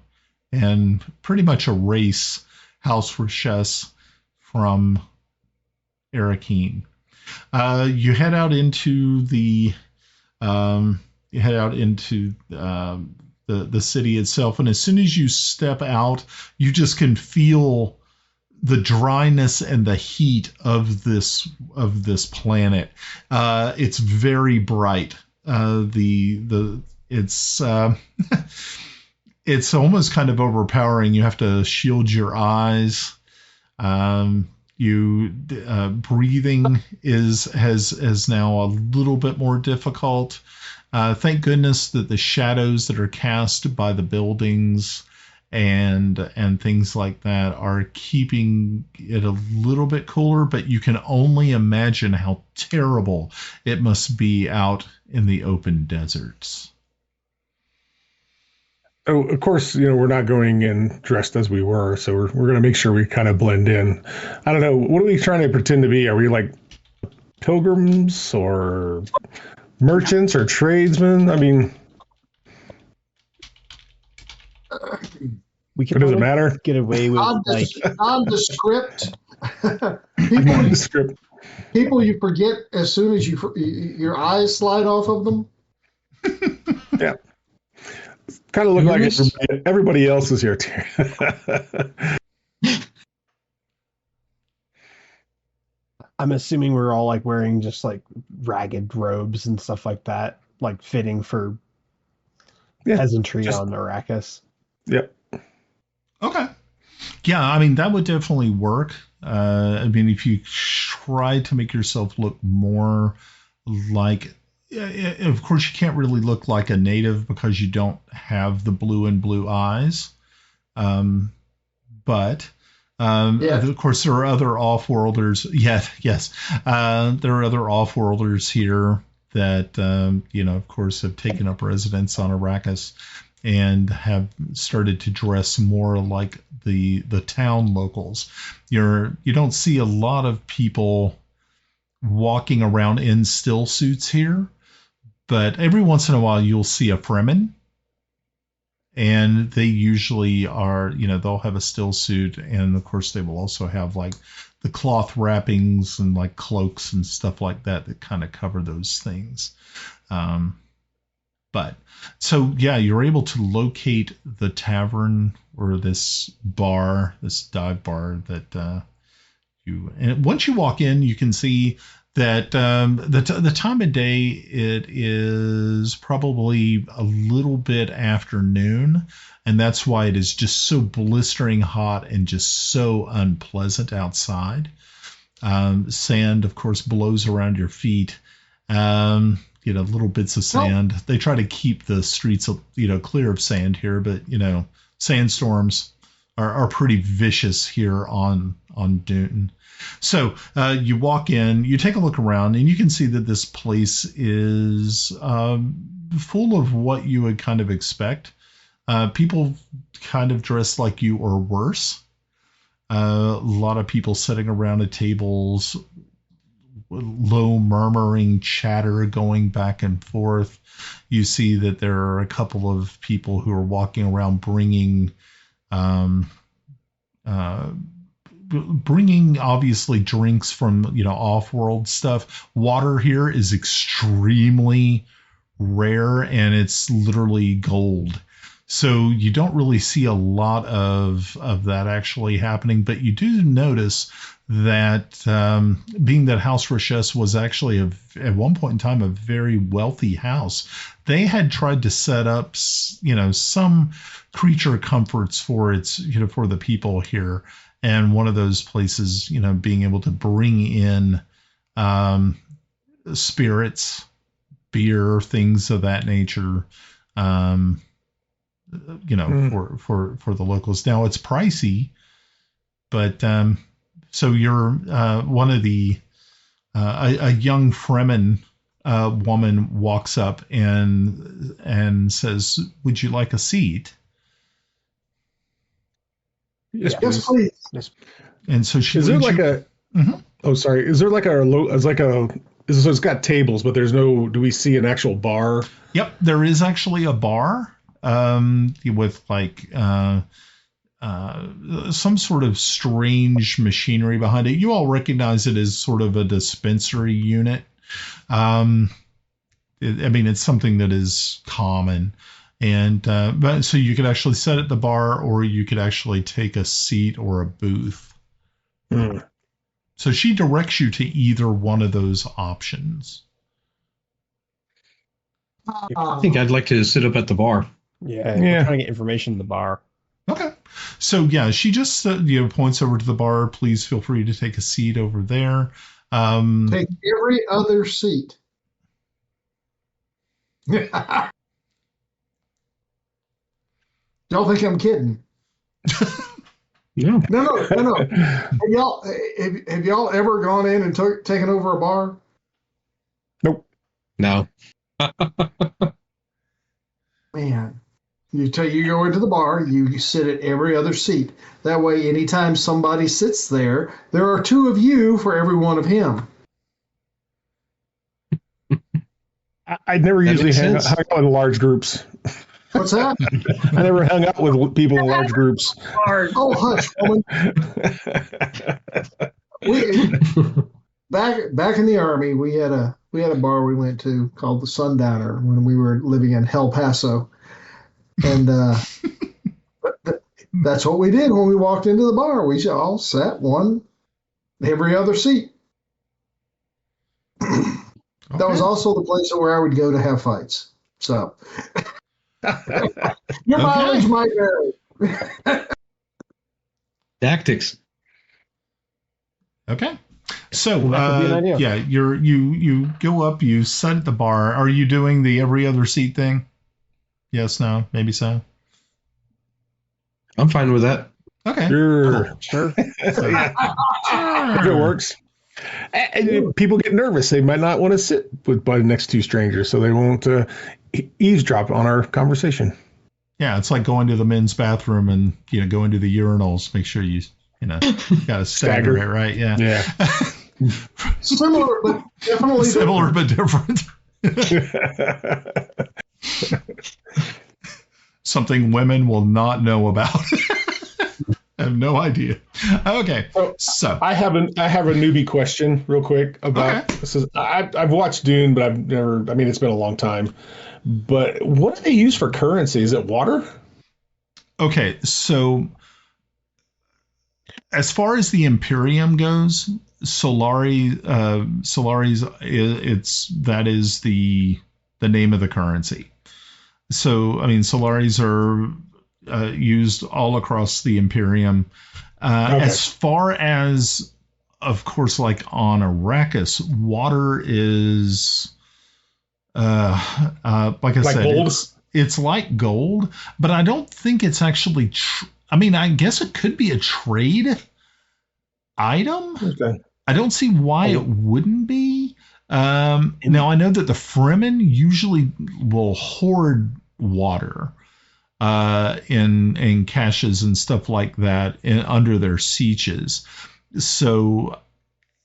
and pretty much erase House Richesse from Arakeen. You head out into the the city itself, and as soon as you step out, you just can feel the dryness and the heat of this planet. It's very bright. It's it's almost kind of overpowering. You have to shield your eyes. Breathing has now a little bit more difficult. Thank goodness that the shadows that are cast by the buildings and things like that are keeping it a little bit cooler, but you can only imagine how terrible it must be out in the open deserts. Oh, of course, we're not going in dressed as we were, so we're going to make sure we kind of blend in. I don't know. What are we trying to pretend to be? Are we like pilgrims or merchants or tradesmen? I mean, we can. Does it matter? Get away with nondescript. Nondescript. People you forget as soon as your eyes slide off of them. Yeah. Kind of look like everybody else is here too. I'm assuming we're all like wearing just like ragged robes and stuff like that, like fitting for peasantry on Arrakis. Yep. Okay. Yeah, I mean, that would definitely work. I mean, if you try to make yourself look more like, of course, you can't really look like a native because you don't have the blue eyes. But of course, there are other off-worlders. Yes. There are other off-worlders here that, of course, have taken up residence on Arrakis and have started to dress more like the town locals. You don't see a lot of people walking around in still suits here, but every once in a while you'll see a Fremen, and they usually are, they'll have a still suit, and of course they will also have like the cloth wrappings and like cloaks and stuff like that kind of cover those things. But so yeah, you're able to locate the tavern or this bar, this dive bar that and once you walk in, you can see that the time of day, it is probably a little bit afternoon, and that's why it is just so blistering hot and just so unpleasant outside. Sand, of course, blows around your feet. Little bits of sand. They try to keep the streets, clear of sand here, but sandstorms are pretty vicious here on Dune. So you walk in, you take a look around, and you can see that this place is full of what you would kind of expect. People kind of dressed like you or worse. A lot of people sitting around at tables, low murmuring chatter going back and forth. You see that there are a couple of people who are walking around bringing obviously drinks from off-world stuff. Water here is extremely rare, and it's literally gold. So you don't really see a lot of that actually happening, but you do notice that being that House Richesse was actually at one point in time a very wealthy house, they had tried to set up some creature comforts for for the people here, and one of those places being able to bring in spirits, beer, things of that nature. For the locals. Now it's pricey, but so you're one of the a young Fremen woman walks up and says, "Would you like a seat?" Yes, Yes, please. Yes. And so she Is there like a Oh, sorry. Is there like so it's got tables, but there's no. Do we see an actual bar? Yep, there is actually a bar with like some sort of strange machinery behind it. You all recognize it as sort of a dispensary unit. It's something that is common. And but so you could actually sit at the bar, or you could actually take a seat or a booth. Hmm. So she directs you to either one of those options. I think I'd like to sit up at the bar. Yeah, we're trying to get information in the bar. Okay. So yeah, she just points over to the bar. Please feel free to take a seat over there. Take every other seat. Don't think I'm kidding. No. No. Have y'all ever gone in and taken over a bar? Nope. No. Man, you go into the bar, you sit at every other seat. That way, anytime somebody sits there, there are two of you for every one of him. I'd never That usually makes hung sense. out in large groups. What's that? I never hung out with people in large groups. Hard. Oh, hush, woman. Back in the Army, we had a bar we went to called the Sundowner when we were living in El Paso, and that's what we did when we walked into the bar. We all sat every other seat. That was also the place where I would go to have fights. So your mileage might vary. Tactics. Okay. So That could be an idea. yeah, you go up, you sit at the bar. Are you doing the every other seat thing? Yes, no, maybe so. I'm fine with that. Okay. Sure. If So, it works. And people get nervous. They might not want to sit by next to strangers, so they won't eavesdrop on our conversation. yeah, it's like going to the men's bathroom and go into the urinals. Make sure you got to stagger it, right? Yeah. Yeah. Similar, but definitely Similar but different. Something women will not know about. I have no idea. Okay, so I have a newbie question, real quick about this. I've watched Dune, but I've never. I mean, it's been a long time. But what do they use for currency? Is it water? okay, so as far as the Imperium goes, Solaris that is the name of the currency. So I mean, Solaris are used all across the Imperium. As far as, of course, like on Arrakis, water is like I said, gold? it's like gold, but I don't think it's actually. I mean, I guess it could be a trade item. Okay. I don't see why it wouldn't be. Now I know that the Fremen usually will hoard water in caches and stuff like that under their sieges. So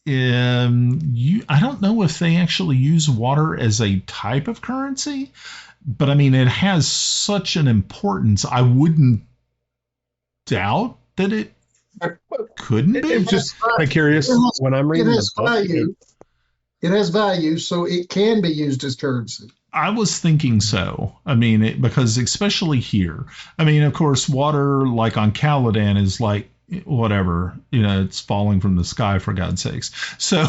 I don't know if they actually use water as a type of currency, but I mean it has such an importance. I wouldn't doubt that it couldn't be. I'm just kind of curious. When I'm reading It the has book, value. It has value, so it can be used as currency. I was thinking so. I mean, because especially here, I mean, of course, water like on Caladan is like whatever, it's falling from the sky for God's sakes. So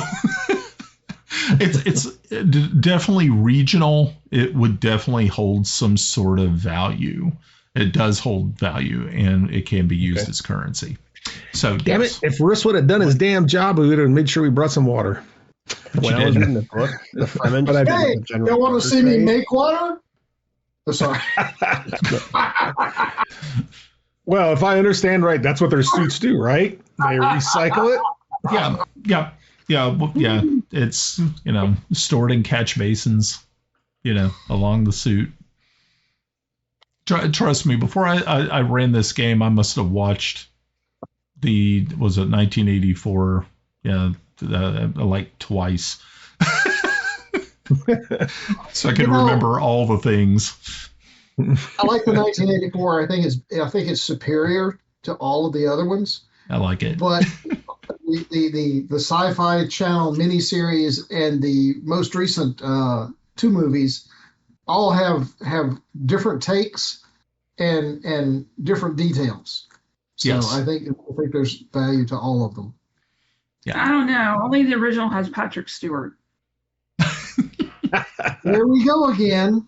it's definitely regional. It would definitely hold some sort of value. It does hold value, and it can be used as currency. So damn it! If Russ would have done his damn job, we would have made sure we brought some water. When I was reading the book, the Fremen just hey, you want to see me make water? Oh, sorry. Well, if I understand right, that's what their suits do, right? They recycle it. Yeah. It's stored in catch basins, along the suit. Trust me, before I ran this game, I must have watched was it 1984? Yeah, like twice. So I can remember all the things. I like the 1984. I think it's superior to all of the other ones. I like it. But the Sci-Fi Channel miniseries and the most recent 2 movies all have different takes and different details. So yes. I think there's value to all of them. Yeah. I don't know. Only the original has Patrick Stewart. There we go again.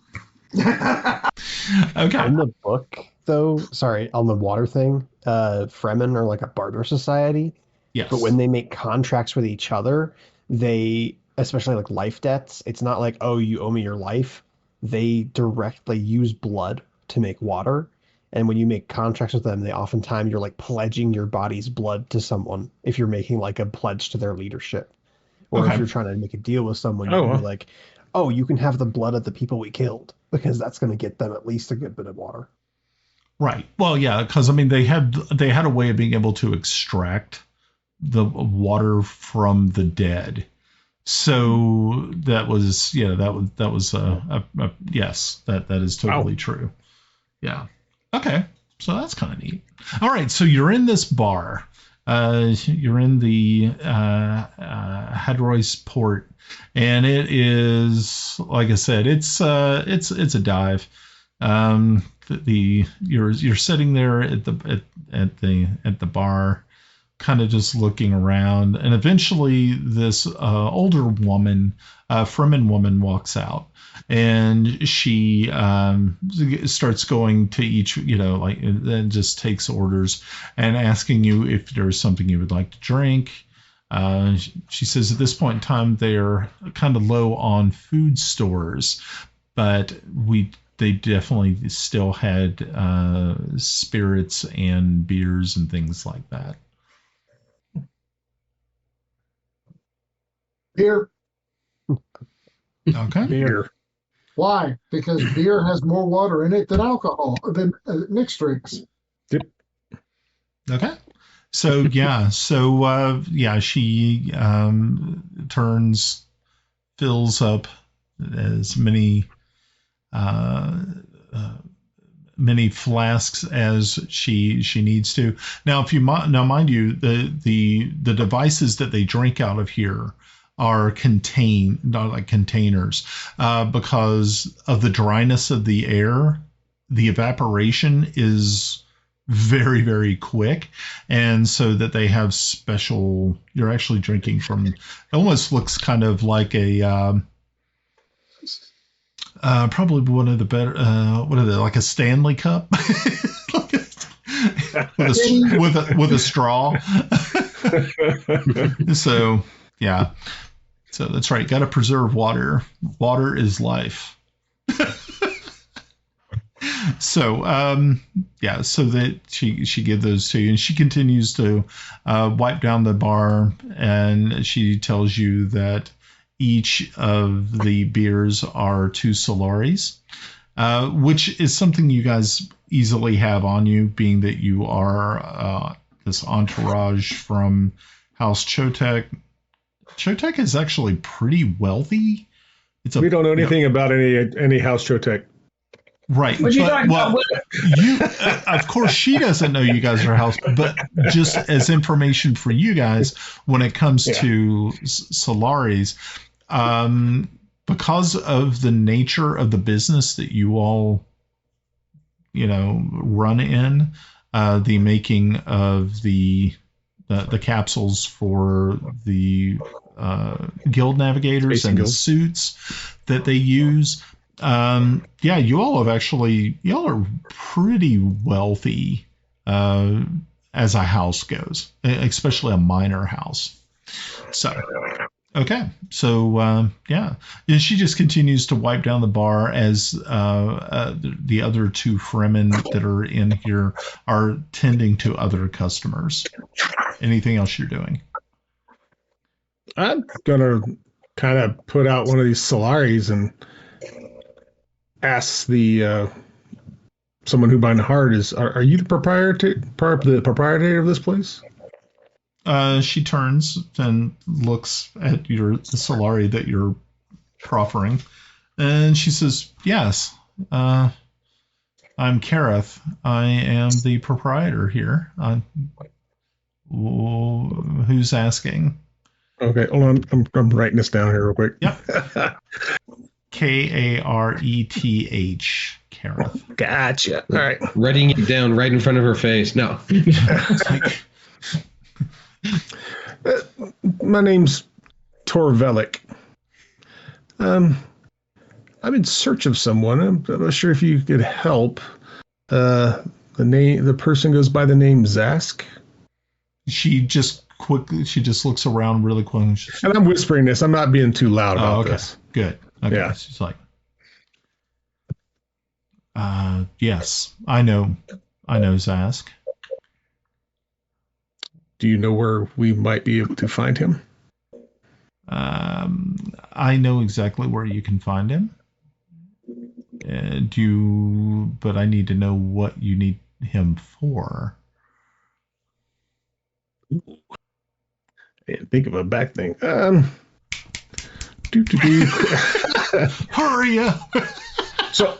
Okay. In the book, though, sorry, on the water thing, Fremen are like a barter society. Yes. But when they make contracts with each other, they, especially like life debts, it's not like, oh, you owe me your life. They directly use blood to make water. And when you make contracts with them, they oftentimes you're like pledging your body's blood to someone if you're making like a pledge to their leadership. Or if you're trying to make a deal with someone, you're like, oh, you can have the blood of the people we killed because that's going to get them at least a good bit of water. Right. Well, yeah, because I mean they had a way of being able to extract the water from the dead. So that was yes, that is totally true. Yeah. Okay. So that's kind of neat. All right. So you're in this bar. You're in the Hadroy's port, and it is, like I said, it's a dive. You're sitting there at the bar, kind of just looking around, and eventually this older woman, Fremen woman, walks out. And she starts going to each, and just takes orders and asking you if there's something you would like to drink. She says at this point in time they're kind of low on food stores, but they definitely still had spirits and beers and things like that. Beer. Okay. Beer. Why? Because beer has more water in it than alcohol, than mixed drinks. Okay. So, yeah. She fills up as many flasks as she needs to. Now, mind you, the devices that they drink out of here are not like containers, because of the dryness of the air. The evaporation is very, very quick, and so that they have special. You're actually drinking from. It almost looks kind of like a. Probably one of the better. What are they, like a Stanley cup? with a straw. So yeah. So that's right. Got to preserve water. Water is life. So so that she gives those to you, and she continues to wipe down the bar, and she tells you that each of the beers are 2 Solaris, which is something you guys easily have on you, being that you are this entourage from House Chotek. Chotek is actually pretty wealthy. We don't know anything about any House Chotek. Right. What you talking about? Of course, she doesn't know you guys are house, but just as information for you guys, when it comes to Solaris, because of the nature of the business that you all, run in, the making of the capsules for the guild navigators Space and the Guild. suits that they use. Y'all are pretty wealthy as a house goes, especially a minor house. So, okay. So, and she just continues to wipe down the bar as the other two Fremen that are in here are tending to other customers. Anything else you're doing? I'm gonna kind of put out one of these Solaris and ask the someone who buying hard are you the proprietor of this place? She turns and looks at the Solari that you're proffering, and she says, "Yes, I'm Kareth. I am the proprietor here. Who's asking?" Okay, hold on. I'm writing this down here real quick. Yep. Kareth. Kareth. Gotcha. All right. Writing it down right in front of her face. No. My name's Torvelik. I'm in search of someone. I'm not sure if you could help. The person goes by the name Zask. She just looks around really quick. And I'm whispering this. I'm not being too loud about this. Good. Okay. Yeah. She's like, yes, I know Zask. Do you know where we might be able to find him? I know exactly where you can find him. But I need to know what you need him for. I didn't think of a back thing. Hurry up! So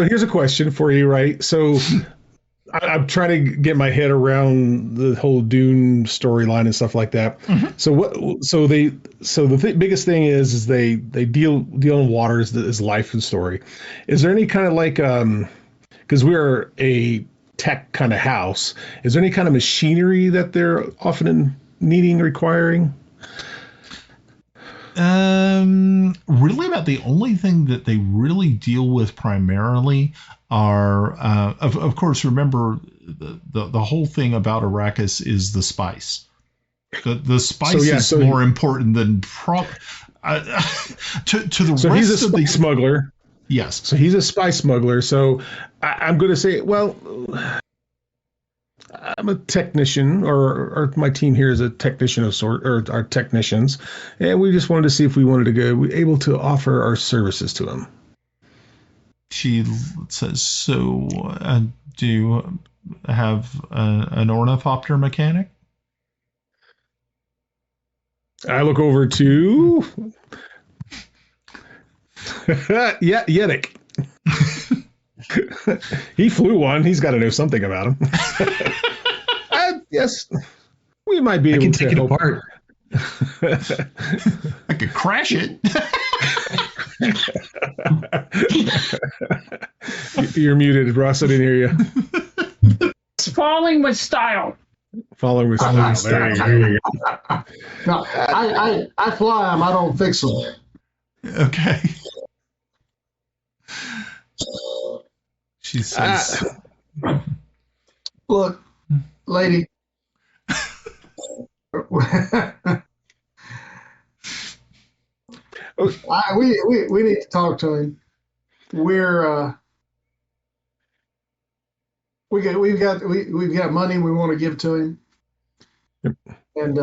here's a question for you, right? So I'm trying to get my head around the whole Dune storyline and stuff like that. Mm-hmm. So the biggest thing is they deal in water is life and story. Is there any kind of like because we're a tech kind of house, is there any kind of machinery that they're often requiring? Really about the only thing that they really deal with primarily are, of course, remember the whole thing about Arrakis is the spice. The spice is more important than to the so rest he's a of the smuggler. Yes. So he's a spice smuggler. So I'm going to say, well, I'm a technician, or my team here is a technician of sort, or our technicians, and we just wanted to see if we wanted to be able to offer our services to him. She says, "So, do you have an ornithopter mechanic?" I look over to Yadek. He flew one. He's got to know something about him. Yes, we might be able to take it apart. I could crash it. You're muted, Russ. I didn't hear you. It's falling with style. Falling with style. There you go. No, I fly them. I don't fix them. Okay. She says, "Look, lady." We need to talk to him. We've got money we want to give to him, and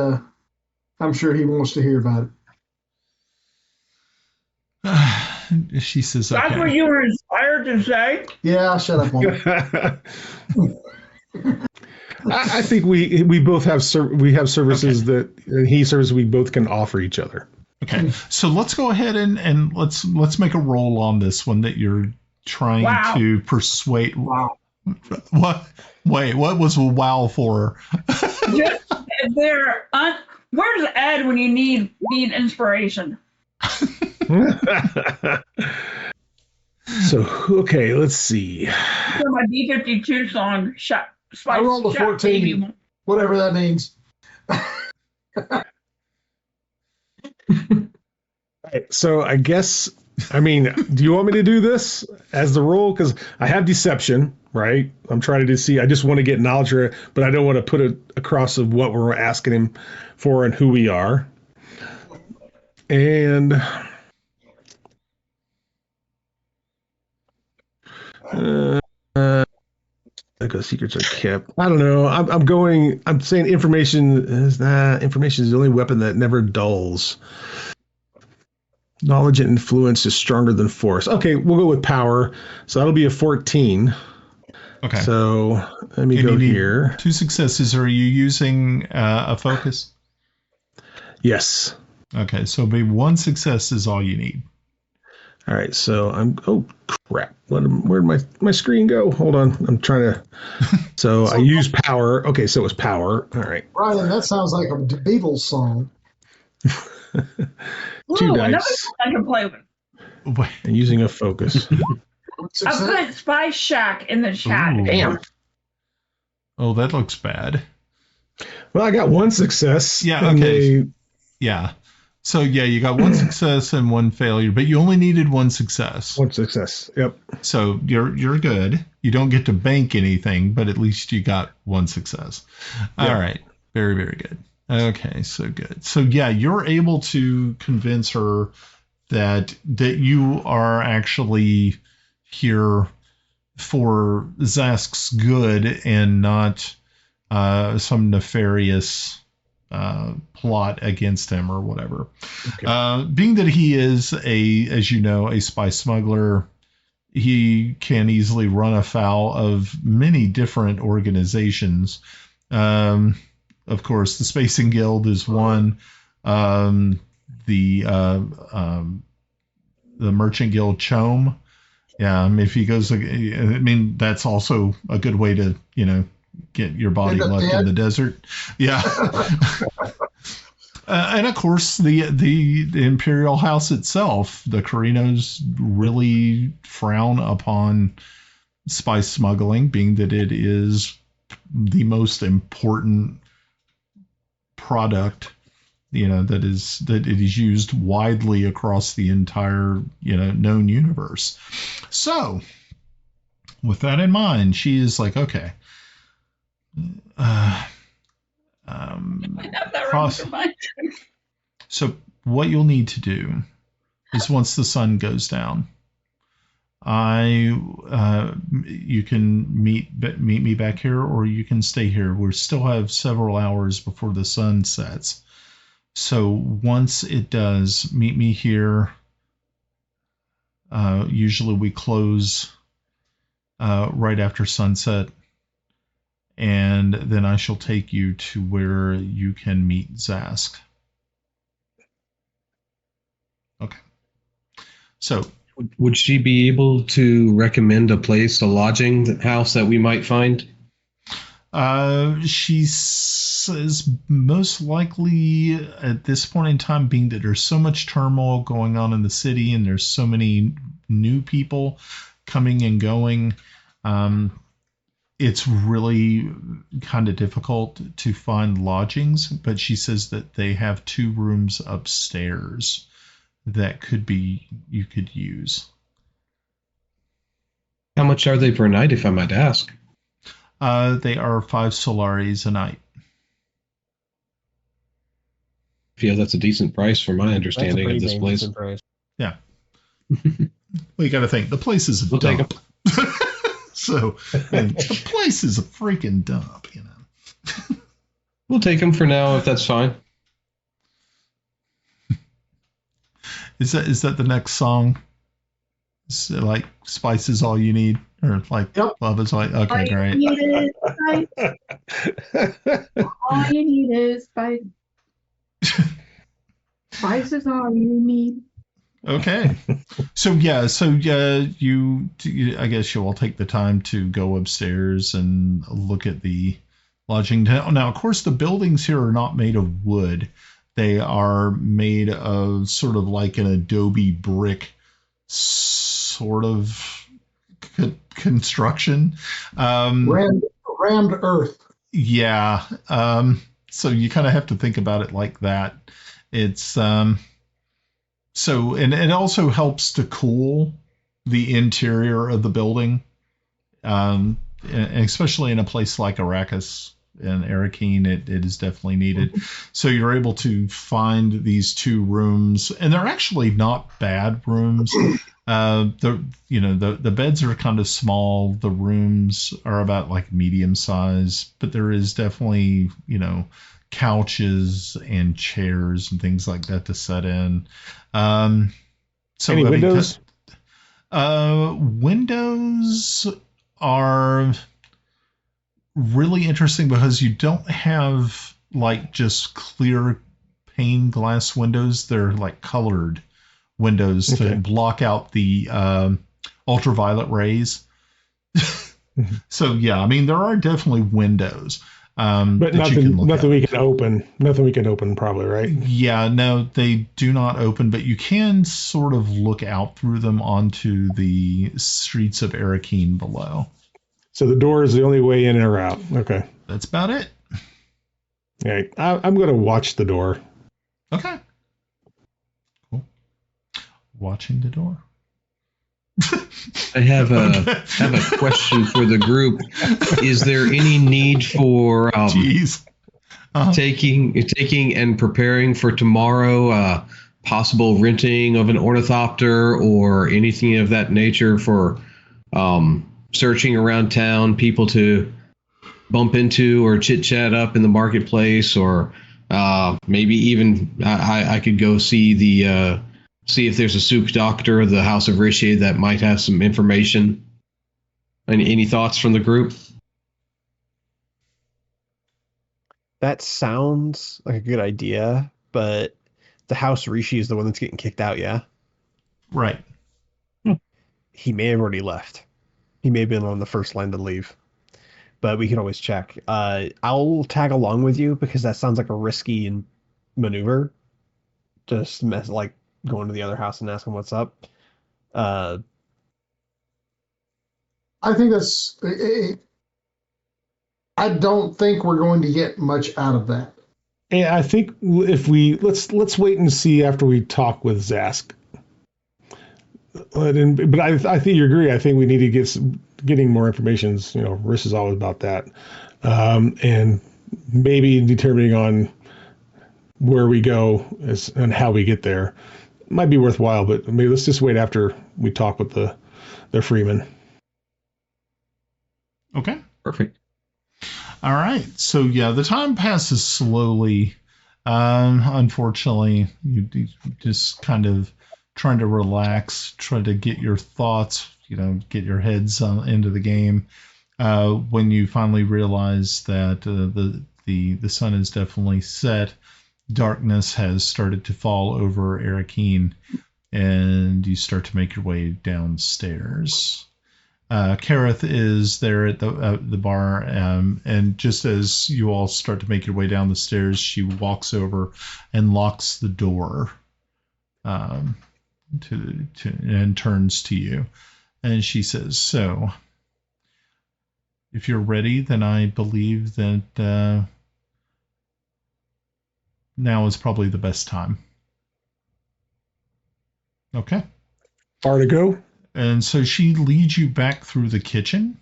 I'm sure he wants to hear about it. She says, "That's what you were inspired to say." Yeah, shut up, Mom. I think we both have services that he serves we both can offer each other. Okay, so let's go ahead and let's make a roll on this one that you're trying to persuade. Wow. What? Wait, what was wow for? Where's Ed when you need inspiration? So, okay, let's see. So my B-52 song, Spice I rolled a Shot 14. Baby. Whatever that means. Right, so I guess, do you want me to do this as the role? Because I have deception, right? I'm trying to see. I just want to get knowledge, but I don't want to put it across of what we're asking him for and who we are. And like secrets are kept. I don't know. I'm saying information is the only weapon that never dulls. Knowledge and influence is stronger than force. Okay, we'll go with power. So that'll be a 14. Okay. So let me go here. 2 successes. Are you using a focus? Yes. Okay, so maybe 1 success is all you need. All right, so oh crap. Where'd my screen go? Hold on. I'm trying to. So I use power. Okay, so it was power. All right. Ryan, that sounds like a Beatles song. 2 Another dice. song I can play with. And using a focus. I put Spice Shack in the chat. Ooh. Damn. Oh, that looks bad. Well, I got 1 success. Yeah, okay. Yeah. So, yeah, you got 1 success and 1 failure, but you only needed 1 success. 1 success. Yep. So you're good. You don't get to bank anything, but at least you got 1 success. All right. Very, very good. Okay, so good. So, yeah, you're able to convince her that you are actually here for Zask's good and not some nefarious plot against him or whatever. Okay. Being that he is as you know, a spice smuggler, he can easily run afoul of many different organizations. Of course, the Spacing Guild is one. The Merchant Guild Chome. Yeah, if he goes, that's also a good way to, get your body left in the desert. Yeah. And of course, the Imperial House itself, the Carinos really frown upon spice smuggling, being that it is the most important product, that it is used widely across the entire, known universe. So, with that in mind, she is like, okay. So what you'll need to do is once the sun goes down, you can meet me back here, or you can stay here. We still have several hours before the sun sets. So once it does, meet me here. Usually we close right after sunset. And then I shall take you to where you can meet Zask. Okay. So, would she be able to recommend a lodging house that we might find? She says most likely at this point in time, being that there's so much turmoil going on in the city and there's so many new people coming and going, it's really kind of difficult to find lodgings, but she says that they have 2 rooms upstairs that you could use. How much are they per night, if I might ask? They are 5 solaris a night. I feel that's a decent price for my understanding of this place. Yeah. Well, you got to think the place is a dump. So the place is a freaking dump, We'll take them for now if that's fine. Is that the next song? Is it like spice is all you need, or like love is all? Okay, great. All you need is spice. Spice is all you need. Okay. So I guess you will take the time to go upstairs and look at the lodging. Now, of course, the buildings here are not made of wood. They are made of sort of like an adobe brick sort of construction. Rammed earth. Yeah. So you kind of have to think about it like that. It's so, and it also helps to cool the interior of the building, and especially in a place like Arrakis and Arakeen, it is definitely needed. So you're able to find these two rooms, and they're actually not bad rooms. The beds are kind of small. The rooms are about like medium size, but there is definitely couches and chairs and things like that to set in. So Any windows? Windows are really interesting because you don't have like just clear pane glass windows. They're like colored windows to block out the ultraviolet rays. So yeah, I mean there are definitely windows. But nothing we can open. Nothing we can open, probably, right? Yeah, no, they do not open, but you can sort of look out through them onto the streets of Arakeen below. So the door is the only way in or out. Okay. That's about it. All right. I'm going to watch the door. Okay. Cool. Watching the door. I have a question for the group. Is there any need for taking and preparing for tomorrow? Possible renting of an ornithopter or anything of that nature for searching around town, people to bump into or chit chat up in the marketplace, or maybe even I could go see if there's a Souk doctor of the House of Rishi that might have some information. Any thoughts from the group? That sounds like a good idea, but the House Rishi is the one that's getting kicked out, yeah? Right. He may have already left. He may have been on the first line to leave. But we can always check. I'll tag along with you because that sounds like a risky maneuver. Just going to the other house and asking what's up. I think I don't think we're going to get much out of that. Yeah, I think if let's wait and see after we talk with Zask. But I think you agree. I think we need to getting more information. Rhys is always about that, and maybe determining on where we go and how we get there might be worthwhile. But maybe let's just wait after we talk with the freeman. Okay. Perfect. All right. So yeah, the time passes slowly. Unfortunately, you just kind of trying to relax, try to get your thoughts, get your heads into the game. When you finally realize that the sun is definitely set, darkness has started to fall over Arakeen, and you start to make your way downstairs. Kareth is there at the bar, and just as you all start to make your way down the stairs, she walks over and locks the door, and turns to you, and she says, "So, if you're ready, then I believe that now is probably the best time." Okay. Far to go? And so she leads you back through the kitchen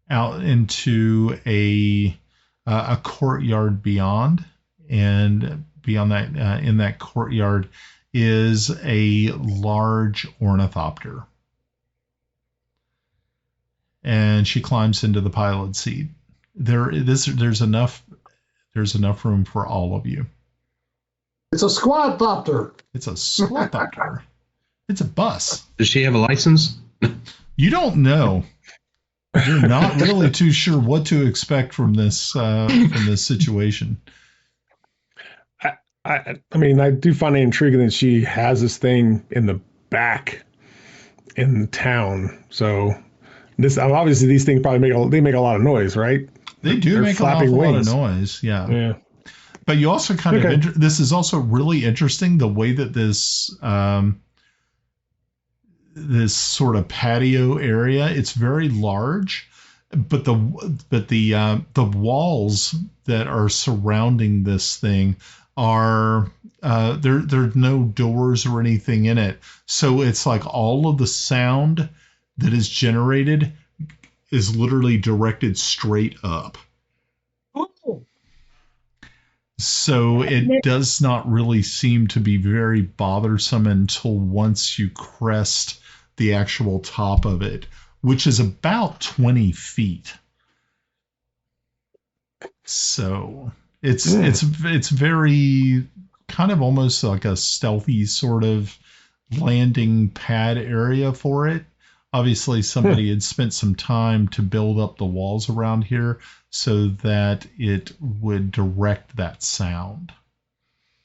out into a courtyard beyond, and beyond that, in that courtyard is a large ornithopter. And she climbs into the pilot seat. There's enough room for all of you. It's a squad-thopter. It's a squad-thopter. It's a bus. Does she have a license? You don't know. You're not really too sure what to expect from this situation. I mean, I do find it intriguing that she has this thing in the back in town. So this obviously these things probably make a lot of noise, right? They do make an awful lot of noise. Yeah. But you also kind of this is also really interesting the way that this sort of patio area, it's very large, but the walls that are surrounding this thing are there's no doors or anything in it, so it's like all of the sound that is generated is literally directed straight up. So it does not really seem to be very bothersome until once you crest the actual top of it, which is about 20 feet. So it's very kind of almost like a stealthy sort of landing pad area for it. Obviously, somebody had spent some time to build up the walls around here so that it would direct that sound.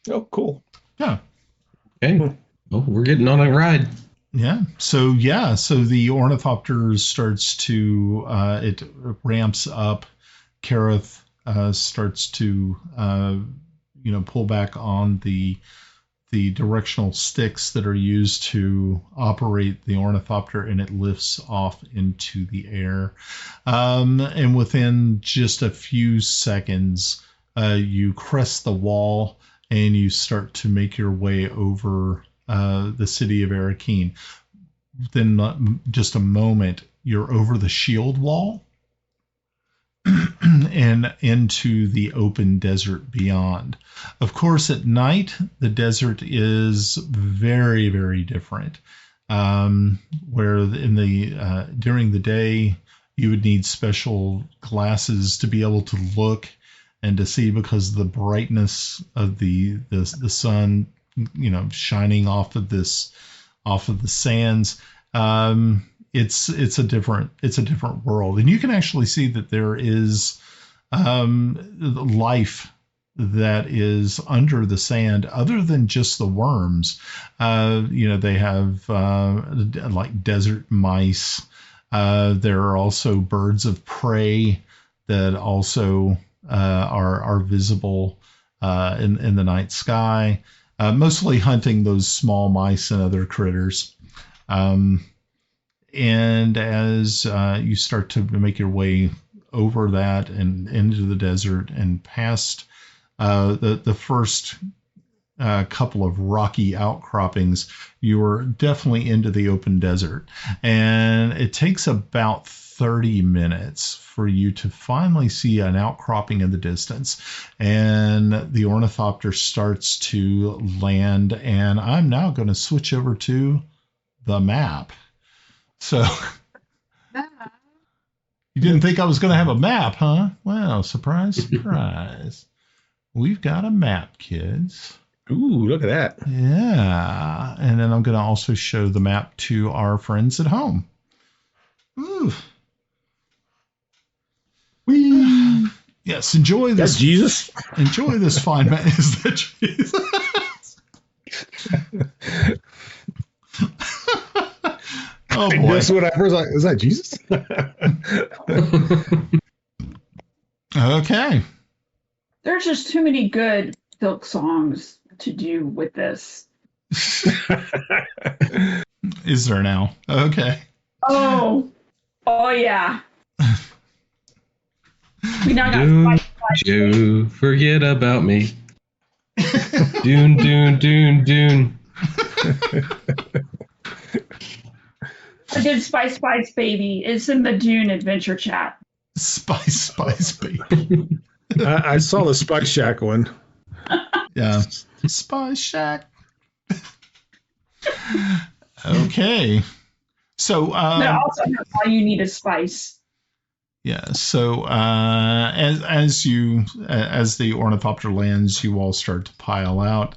Oh, cool. Yeah. Okay. Well, we're getting on a ride. Yeah. So the ornithopter starts to it ramps up. Kareth starts to pull back on the directional sticks that are used to operate the ornithopter, and it lifts off into the air. And within just a few seconds, you crest the wall and you start to make your way over the city of Arakeen. Then just a moment, you're over the shield wall and into the open desert beyond. Of course, at night, the desert is very, very different. Where during the day, you would need special glasses to be able to look and to see because of the brightness of the sun, shining off of the sands. It's a different world, and you can actually see that there is life that is under the sand other than just the worms. They have like desert mice. There are also birds of prey that also are visible in the night sky, mostly hunting those small mice and other critters. And as you start to make your way over that and into the desert and past the first couple of rocky outcroppings, you are definitely into the open desert. And it takes about 30 minutes for you to finally see an outcropping in the distance. And the ornithopter starts to land. And I'm now going to switch over to the map. So you didn't think I was going to have a map, huh? Well, surprise, surprise. We've got a map, kids. Ooh, look at that. Yeah. And then I'm going to also show the map to our friends at home. Ooh. Whee. Yes, enjoy this. That's Jesus. Enjoy this fine map. Is that Jesus? Oh boy! That's what I was like. Is that Jesus? Okay. There's just too many good folk songs to do with this. Is there now? Okay. Oh yeah. We now Don't you forget about me. Dune, Dune, Dune, Dune. I did Spice Spice Baby. It's in the Dune adventure chat. Spice Baby. I saw the Spice Shack one. Yeah. Spice Shack. Okay. So But also all you need is spice. yeah, so as the ornithopter lands, you all start to pile out.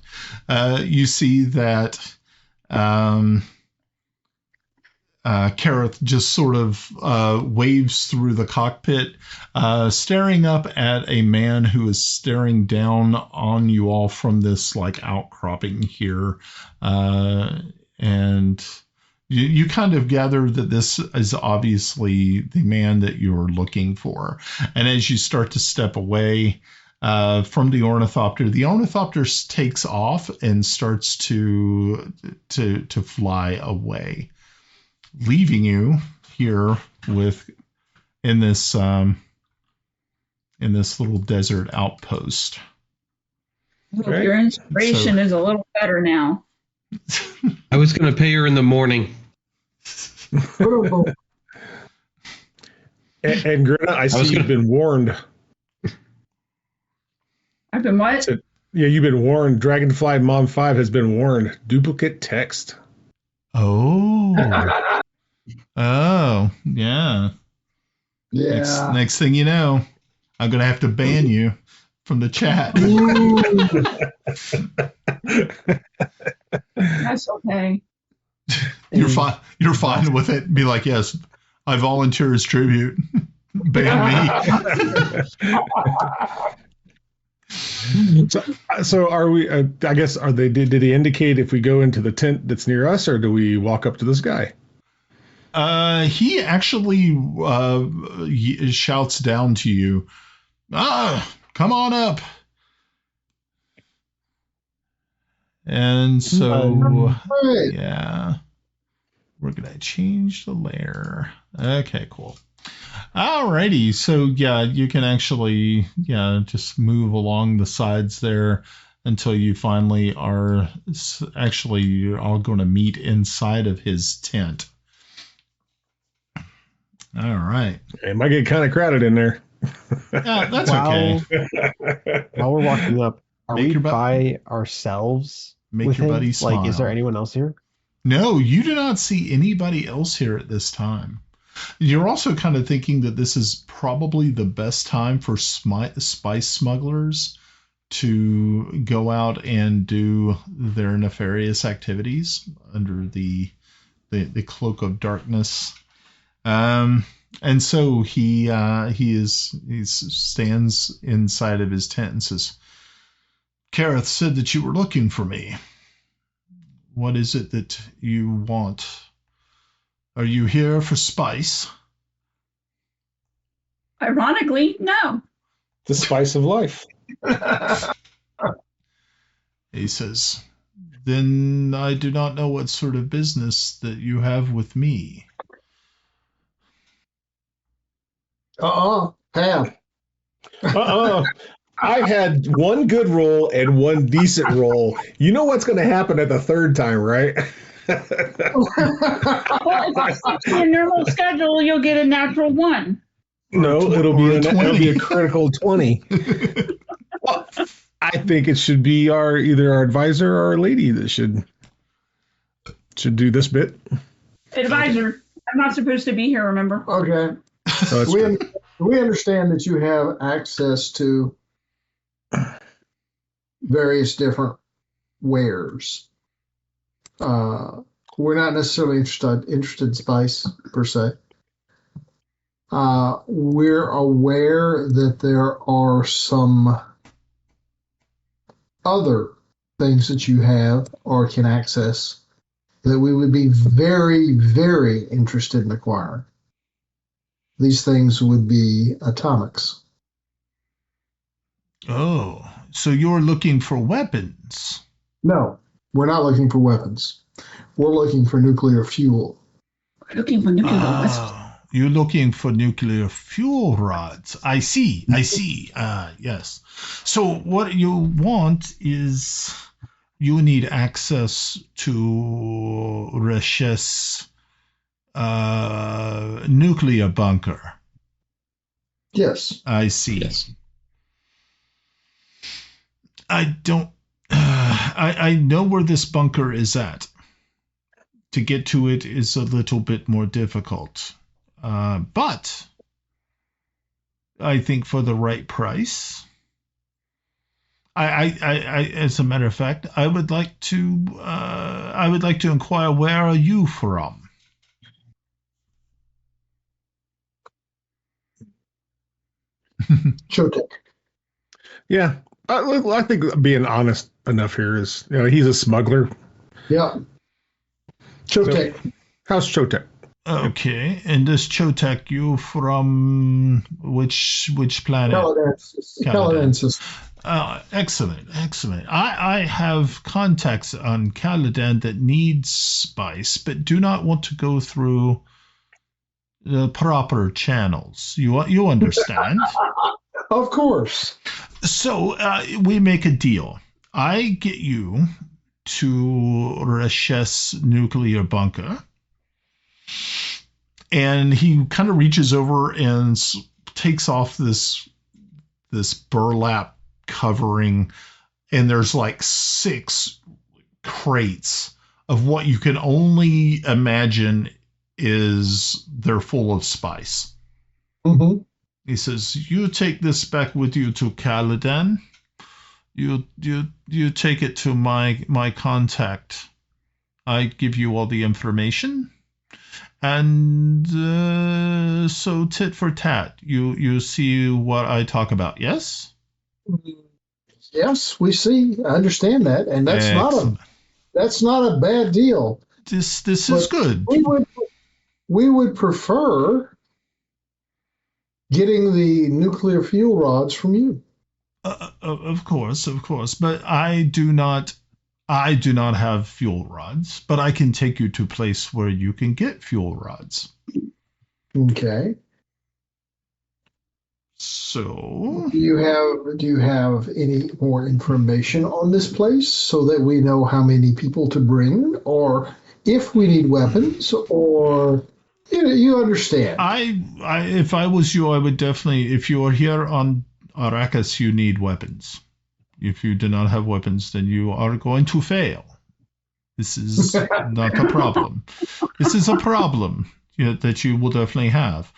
You see that Kareth just sort of waves through the cockpit, staring up at a man who is staring down on you all from this like outcropping here, and you kind of gather that this is obviously the man that you're looking for. And as you start to step away, from the ornithopter. The ornithopter takes off and starts to fly away, leaving you here with in this little desert outpost. Right. Your inspiration is a little better now. I was going to pay her in the morning. And Greta, I see you've been warned. I've been what? Yeah, you've been warned. Dragonfly Mom 5 has been warned. Duplicate text. Oh. Oh, yeah. Yeah. Next thing you know, I'm going to have to ban you from the chat. That's okay. You're fine with it. Be like, yes, I volunteer as tribute. Ban me. So are we? I guess are they? Did he indicate if we go into the tent that's near us, or do we walk up to this guy? He actually shouts down to you. Come on up. And so, yeah, we're going to change the layer. Okay, cool. Alrighty. So, yeah, you can actually, just move along the sides there until you finally are you're all going to meet inside of his tent. All right. It might get kind of crowded in there. Yeah, that's okay. While we're walking up, are we by ourselves? Make your buddy smile. Like, is there anyone else here? No, you do not see anybody else here at this time. You're also kind of thinking that this is probably the best time for spice smugglers to go out and do their nefarious activities under the cloak of darkness. And so he stands inside of his tent and says, Kareth said that you were looking for me. What is it that you want? Are you here for spice? Ironically, no. The spice of life. He says, then I do not know what sort of business that you have with me. Pam. I had one good roll and one decent roll. You know what's going to happen at the third time, right? Well, if I stick to your normal schedule, you'll get a natural 1. No, it'll be a critical 20. Well, I think it should be either our advisor or our lady that should do this bit. Advisor, I'm not supposed to be here, remember? Okay. We understand that you have access to various different wares. We're not necessarily interested in spice per se. We're aware that there are some other things that you have or can access that we would be very, very interested in acquiring. These things would be atomics. Oh, so you're looking for weapons? No, we're not looking for weapons. We're looking for nuclear fuel. We're looking for nuclear weapons. You're looking for nuclear fuel rods. I see. Yes. So what you want is you need access to Rish's nuclear bunker. Yes. I see. Yes. I don't. I know where this bunker is at. To get to it is a little bit more difficult. But I think for the right price, I as a matter of fact, I would like to inquire, where are you from? Chotek. Yeah, I think being honest enough here is, he's a smuggler. Yeah. Chotek. How's Chotek? Okay, and this Chotek, you from which planet? Caladan. Caladan. Excellent, excellent. I have contacts on Caladan that need spice, but do not want to go through the proper channels. You understand? Of course. So we make a deal. I get you to Resh's nuclear bunker. And he kind of reaches over and takes off this burlap covering, and there's like 6 crates of what you can only imagine is they're full of spice. Mm-hmm. He says, "You take this back with you to Caladan. You take it to my contact. I give you all the information." And so tit for tat, you see what I talk about, yes? Yes, we see. I understand that, and that's not a bad deal. This is good. We would prefer getting the nuclear fuel rods from you. Of course, but I do not have fuel rods, but I can take you to a place where you can get fuel rods. Okay. So, do you have any more information on this place so that we know how many people to bring, or if we need weapons, or you understand? If I was you, I would definitely. If you are here on Arrakis, you need weapons. If you do not have weapons, then you are going to fail. This is not a problem. This is a problem that you will definitely have.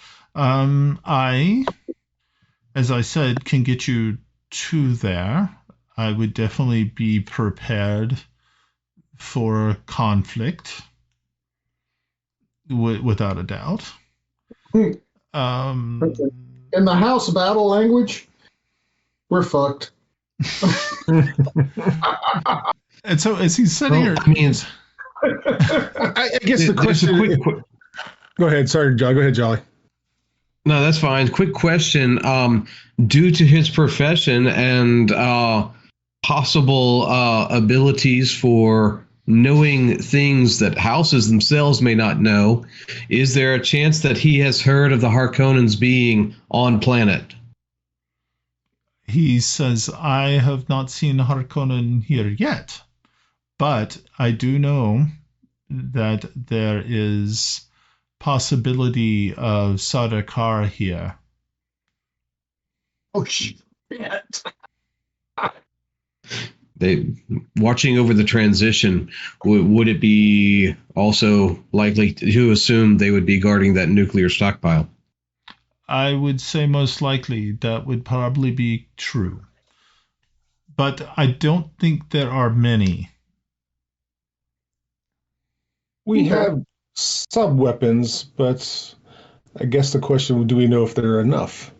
As I said, can get you to there. I would definitely be prepared for conflict, without a doubt. In the house battle language, we're fucked. And so as he's sitting here, I guess the question. Go ahead. Sorry, Jolly. Go ahead, Jolly. No, that's fine. Quick question. Due to his profession and possible abilities for knowing things that houses themselves may not know, is there a chance that he has heard of the Harkonnens being on planet? He says, I have not seen Harkonnen here yet, but I do know that there is possibility of Sardaukar here. Oh, shit. They watching over the transition. Would it be also likely to assume they would be guarding that nuclear stockpile? I would say most likely that would probably be true. But I don't think there are many. We have some weapons, but I guess the question, do we know if there are enough?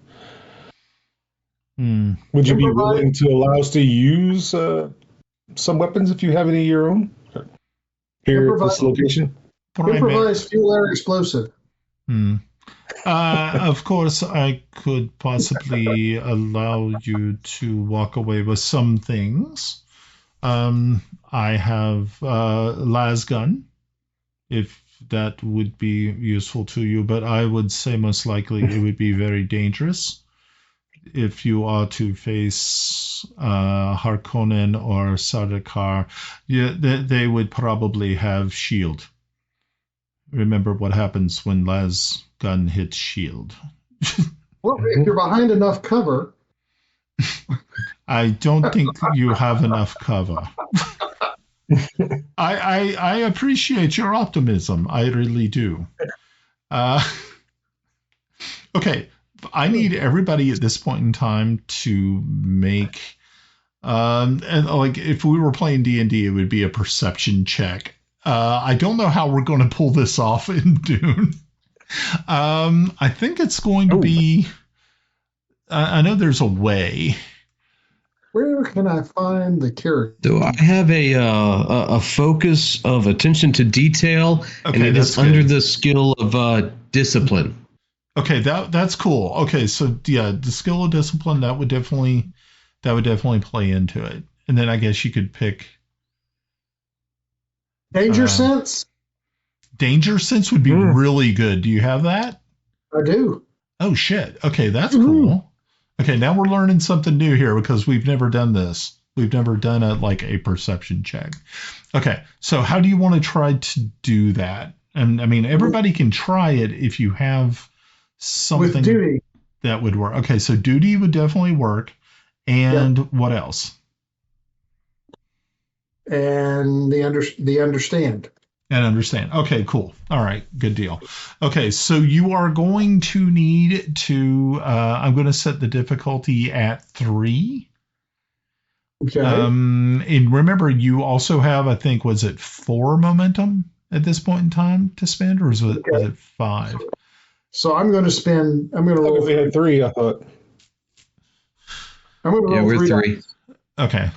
Would you be willing to allow us to use some weapons if you have any of your own here at this location? Improvised fuel air explosive. Of course, I could possibly allow you to walk away with some things. I have las gun, if that would be useful to you, but I would say most likely it would be very dangerous if you are to face Harkonnen or Sardaukar. Yeah, they would probably have shield. Remember what happens when las gun hits shield. Well, if you're behind enough cover. I don't think you have enough cover. I appreciate your optimism. I really do. Okay, I need everybody at this point in time to make, and like if we were playing D&D, it would be a perception check. I don't know how we're going to pull this off in Dune. I think it's going to be. I know there's a way. Where can I find the character? So I have a focus of attention to detail, and Okay, it is that's under good. the skill of discipline. Okay, that's cool. Okay, so yeah, the skill of discipline that would definitely play into it. And then I guess you could pick Danger uh, sense? danger sense would be really good. Do you have that? I do. Oh shit. Okay, that's Mhm. cool. Okay, now we're learning something new here because we've never done this. We've never done a perception check. Okay, so how do you want to try to do that? And I mean, everybody can try it if you have something With duty. that would work. Okay, so duty would definitely work. And what else? And the understand. And understand. Okay, cool. All right, good deal. Okay, so you are going to need to. I'm going to set the difficulty at 3. Okay. And remember, you also have, I think, was it 4 momentum at this point in time to spend, or was it 5? So I'm going to spend. I'm going to roll. We had 3, I thought. I'm going to roll we're 3. 3. Okay.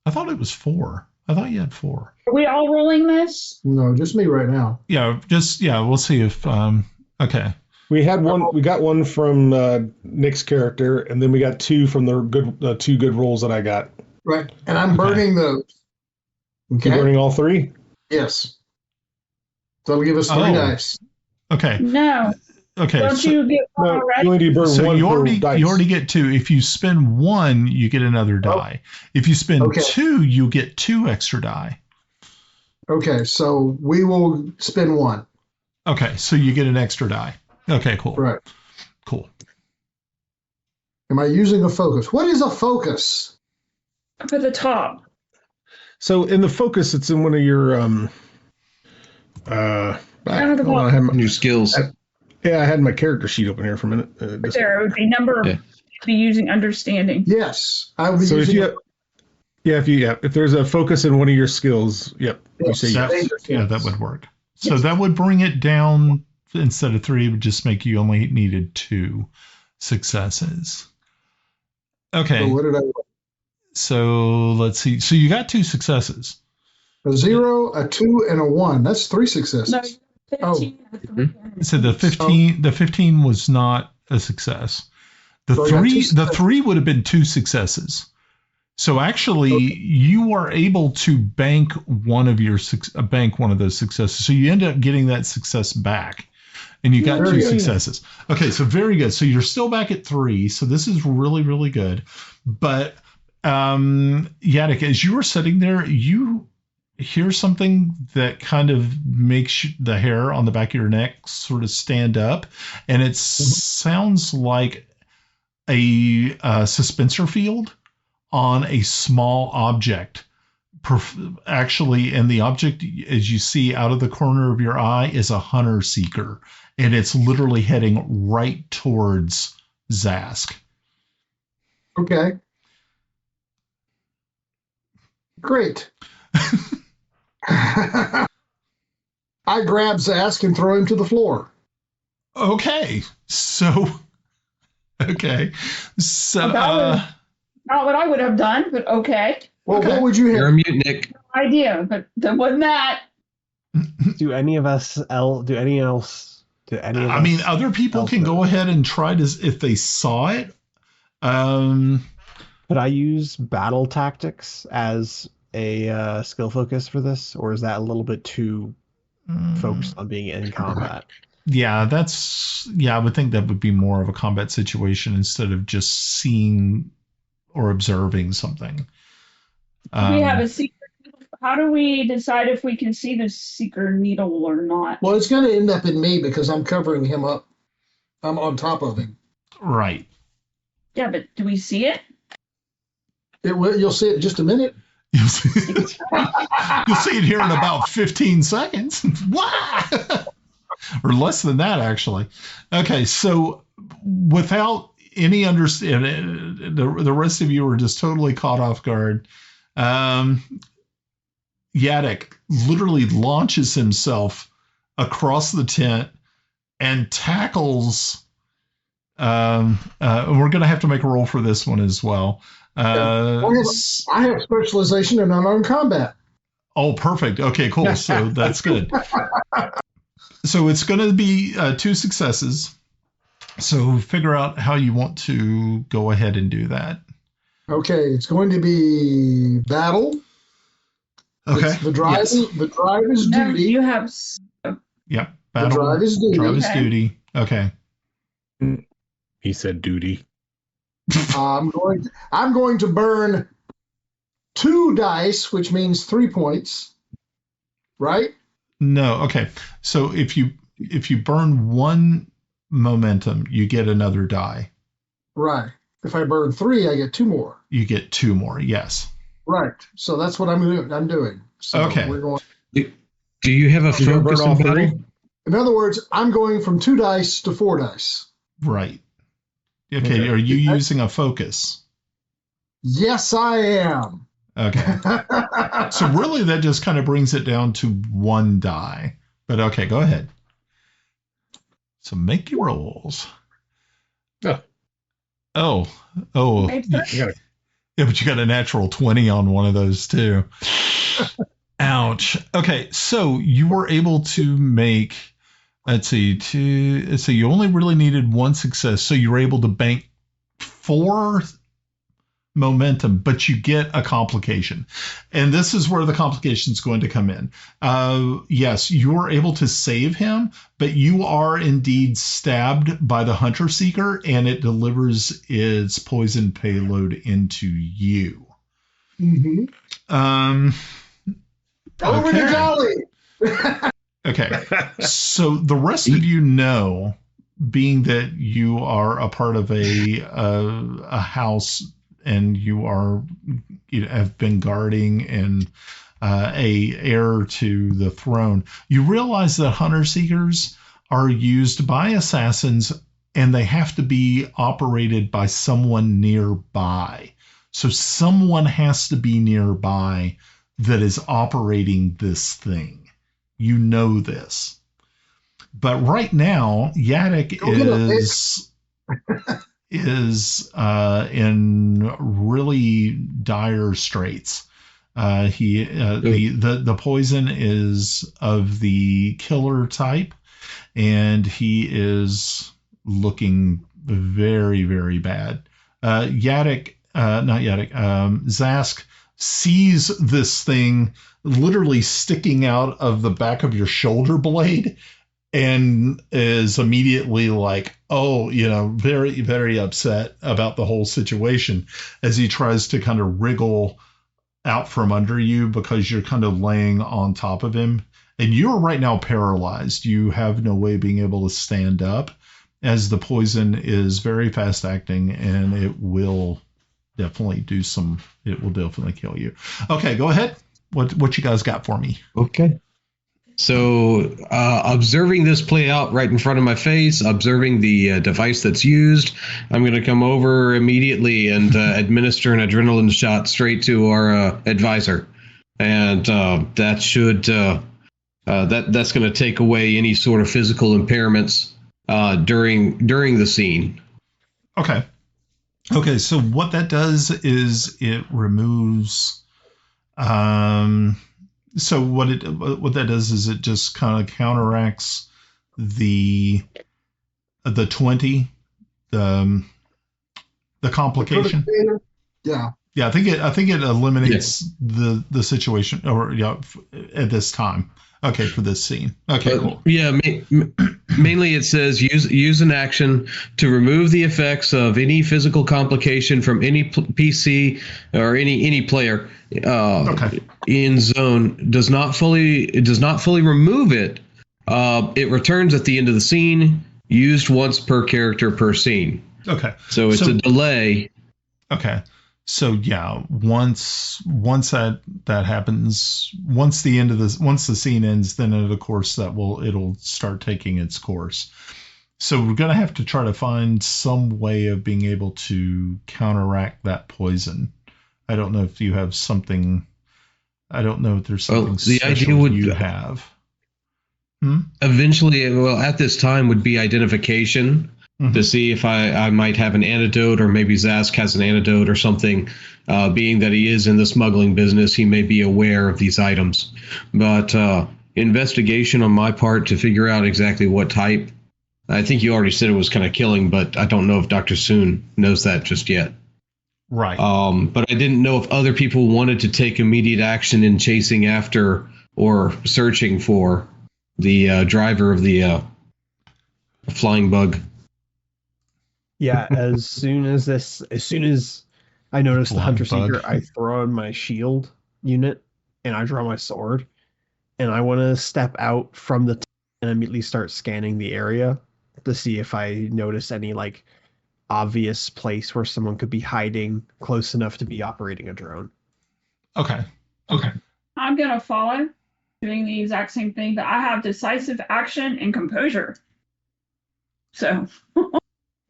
I thought it was 4. I thought you had 4. Are we all rolling this? No, just me right now. Yeah, we'll see if. Okay. We had one. We got one from Nick's character, and then we got 2 from the 2 good rolls that I got. Right, and I'm burning those. Okay. You burning all 3? Yes. So that'll give us 3 dice. Okay. No. Okay. Don't you get one No, already? you only do burn So one you per already dice. get 2. If you spend 1, you get another die. If you spend 2, you get 2 extra die. Okay, so we will spend 1. Okay, so you get an extra die. Okay, cool. Right. Cool. Am I using a focus? What is a focus? Up at the top. So in the focus, it's in one of your Down at the I had my, New skills. I had my character sheet open here for a minute. There, it would be number. Yeah. You'd be using understanding. Yes, I will be So using. if there's a focus in one of your skills, you say yes. That would work. So that would bring it down. Instead of 3, it would just make you only needed 2 successes. Okay. So what did I? So let's see. So you got 2 successes. A 0, a 2, and a 1. That's 3 successes. No, 15. So the 15 was not a success. The So I got 2 the 3 would have been 2 successes. So actually, you are able to bank one of those successes. So you end up getting that success back, and you got 2 successes. Okay, so very good. So you're still back at 3. So this is really, really good. But Yadek, as you were sitting there, you hear something that kind of makes the hair on the back of your neck sort of stand up, and it sounds like a suspensor field on a small object. Actually, and the object, as you see out of the corner of your eye, is a hunter seeker, and it's literally heading right towards Zask. Okay. Great. I grab Zask and throw him to the floor. Okay, so Not what I would have done, but okay. Well, Okay. what would you You're have? a mute, Nick. No idea, but that wasn't that. Do any of us? I mean, other people can go ahead and try to, if they saw it. Could I use battle tactics as a skill focus for this, or is that a little bit too focused on being in combat? Yeah, I would think that would be more of a combat situation instead of just seeing or observing something. We have a secret. How do we decide if we can see the seeker needle or not? Well, it's going to end up in me because I'm covering him up. I'm on top of him. Right. Yeah, but do we see it? You'll see it in just a minute. You'll see it here in about 15 seconds. What? Or less than that, actually. Okay, so without any understanding, the rest of you are just totally caught off guard. Yadek literally launches himself across the tent and tackles We're going to have to make a roll for this one as well. I have specialization in unarmed combat. Oh, perfect. Okay, cool. So that's good. So it's going to be 2 successes. So figure out how you want to go ahead and do that. Okay, it's going to be battle. Okay. The drive is No, duty. you have. Yep. Battle. The drive is duty. Drive is Okay. duty. Okay. He said duty. I'm going to burn 2 dice, which means 3 points. Right? No. Okay. So if you burn 1 momentum, you get another die. Right. If I burn 3, I get 2 more. You get 2 more. Yes. Right. So that's what I'm doing. So Okay. we're going. Do you have a You gonna focus burn all in three? battle? In other words, I'm going from 2 dice to 4 dice. Right. Okay. Okay. Are you using a focus? Yes, I am. Okay. So really, that just kind of brings it down to 1 die. But okay, go ahead. So make your rolls. Oh. Oh. Made Yeah, You gotta, but you got a natural 20 on one of those too. Ouch. Okay, so you were able to make, let's see, so you only really needed 1 success. So you were able to bank 4 momentum, but you get a complication. And this is where the complication is going to come in. Yes, you are able to save him, but you are indeed stabbed by the Hunter Seeker, and it delivers its poison payload into you. Mm-hmm. Over to Okay. Golly. Okay. So the rest of you know, being that you are a part of a house and you have been guarding and a heir to the throne, you realize that hunter seekers are used by assassins and they have to be operated by someone nearby. So someone has to be nearby that is operating this thing. You know this. But right now, Yadek is in really dire straits. The poison is of the killer type, and he is looking very, very bad. Zask sees this thing literally sticking out of the back of your shoulder blade and is immediately like, oh, very, very upset about the whole situation as he tries to kind of wriggle out from under you because you're kind of laying on top of him. And you're right now paralyzed. You have no way of being able to stand up as the poison is very fast acting and it will definitely kill you. Okay, go ahead. What you guys got for me? Okay. So, observing this play out right in front of my face, observing the device that's used, I'm going to come over immediately and administer an adrenaline shot straight to our advisor, and that should that's going to take away any sort of physical impairments during the scene. Okay. Okay, so what that does is it removes. So what that does is it just kind of counteracts the 20, the complication. Yeah. Yeah, I think it eliminates the situation at this time. Okay, for this scene. Okay, cool. Yeah, mainly it says use an action to remove the effects of any physical complication from any PC or any player in zone. Does not fully remove it. It returns at the end of the scene. Used once per character per scene. Okay. So it's a delay. Okay. So yeah, once that happens, once the scene ends, then of course it'll start taking its course. So we're gonna have to try to find some way of being able to counteract that poison. I don't know if you have something. I don't know if there's something special you have. Eventually, at this time would be identification. to see if I might have an antidote, or maybe Zask has an antidote or something. Being that he is in the smuggling business, he may be aware of these items. But investigation on my part to figure out exactly what type. I think you already said it was kind of killing, but I don't know if Dr. Soon knows that just yet. Right. But I didn't know if other people wanted to take immediate action in chasing after or searching for the driver of the flying bug. Yeah, as soon as I notice the hunter Flying bug. seeker, I throw on my shield unit and I draw my sword, and I want to step out from the and immediately start scanning the area to see if I notice any like obvious place where someone could be hiding close enough to be operating a drone. Okay. I'm gonna follow, doing the exact same thing, but I have decisive action and composure. So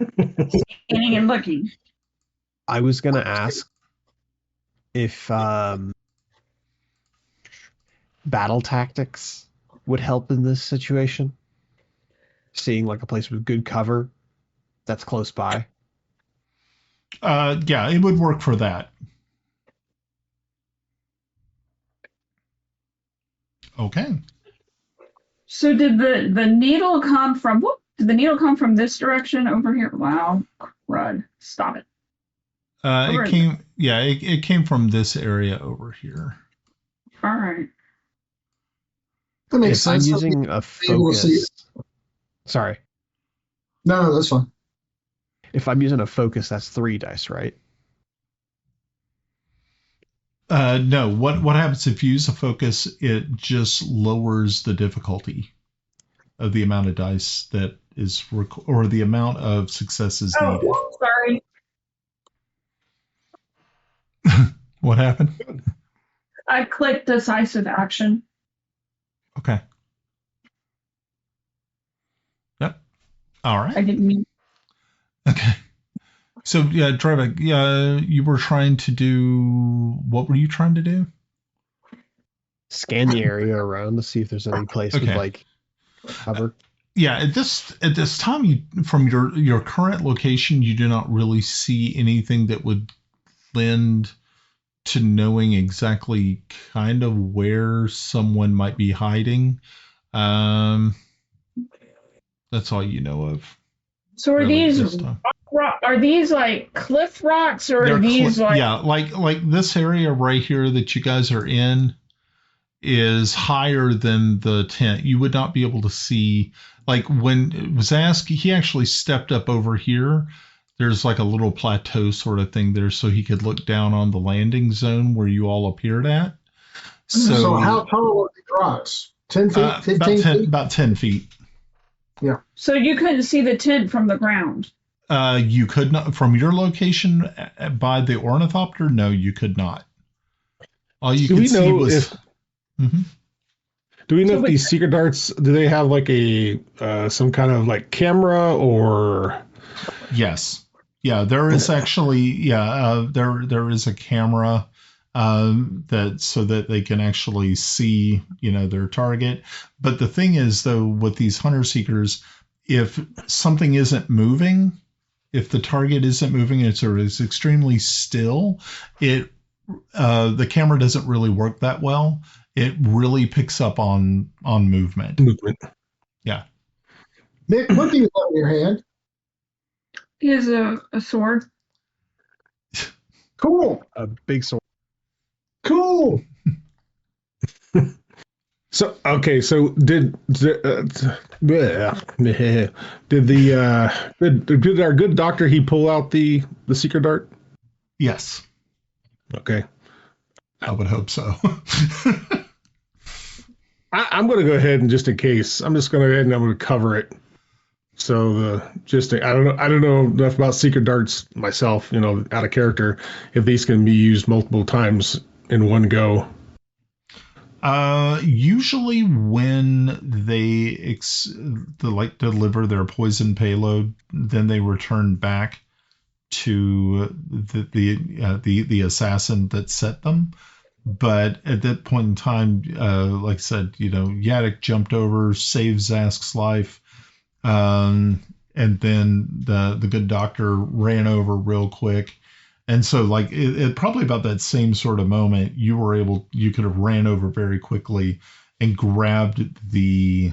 scanning and looking. I was gonna ask if battle tactics would help in this situation. Seeing like a place with good cover that's close by. Yeah, it would work for that. Okay. So did the needle come from did the needle come from this direction over here? Wow, crud. Stop it. It came from this area over here. All right. That makes If sense. I'm using a able to see focus. Sorry. No, that's fine. If I'm using a focus, that's 3 dice, right? No, what happens if you use a focus? It just lowers the difficulty of the amount of dice that is or the amount of successes needed. Sorry. What happened? I clicked decisive action. Okay. Yep. All right. I didn't mean. Okay. So yeah, Dravek, you were trying to do. What were you trying to do? Scan the area around to see if there's any place with like cover. Yeah, at this time, from your current location, you do not really see anything that would lend to knowing exactly kind of where someone might be hiding. That's all you know of. So are really, these are these like cliff rocks, or are these like like this area right here that you guys are in is higher than the tent. You would not be able to see, like when it was asked, he actually stepped up over here. There's like a little plateau sort of thing there, so he could look down on the landing zone where you all appeared at. So how tall are these rocks? 10 feet, 15 feet? About 10 feet. Yeah. So you couldn't see the tent from the ground? You could not, from your location by the ornithopter. No, you could not. All you could see was. Do we know if these secret darts, do they have like a some kind of like camera or? Yes. Yeah, there is actually there is a camera that so that they can actually see their target. But the thing is though, with these hunter seekers, if something isn't moving, if the target isn't moving, it's extremely still, the camera doesn't really work that well. It really picks up on movement. Yeah. Nick, what do you have in your hand? He has a sword. Cool. A big sword. Cool. So okay, so did our good doctor he pull out the secret dart? Yes. Okay. I would hope so. I'm going to go ahead and just in case, I'm just going to go ahead and I'm going to cover it. So I don't know enough about secret darts myself, out of character, if these can be used multiple times in one go. Usually when they deliver their poison payload, then they return back to the assassin that set them. But at that point in time, like I said, Yadek jumped over, saved Zask's life, and and then the good doctor ran over real quick. And so, like, it probably about that same sort of moment, you could have ran over very quickly and grabbed the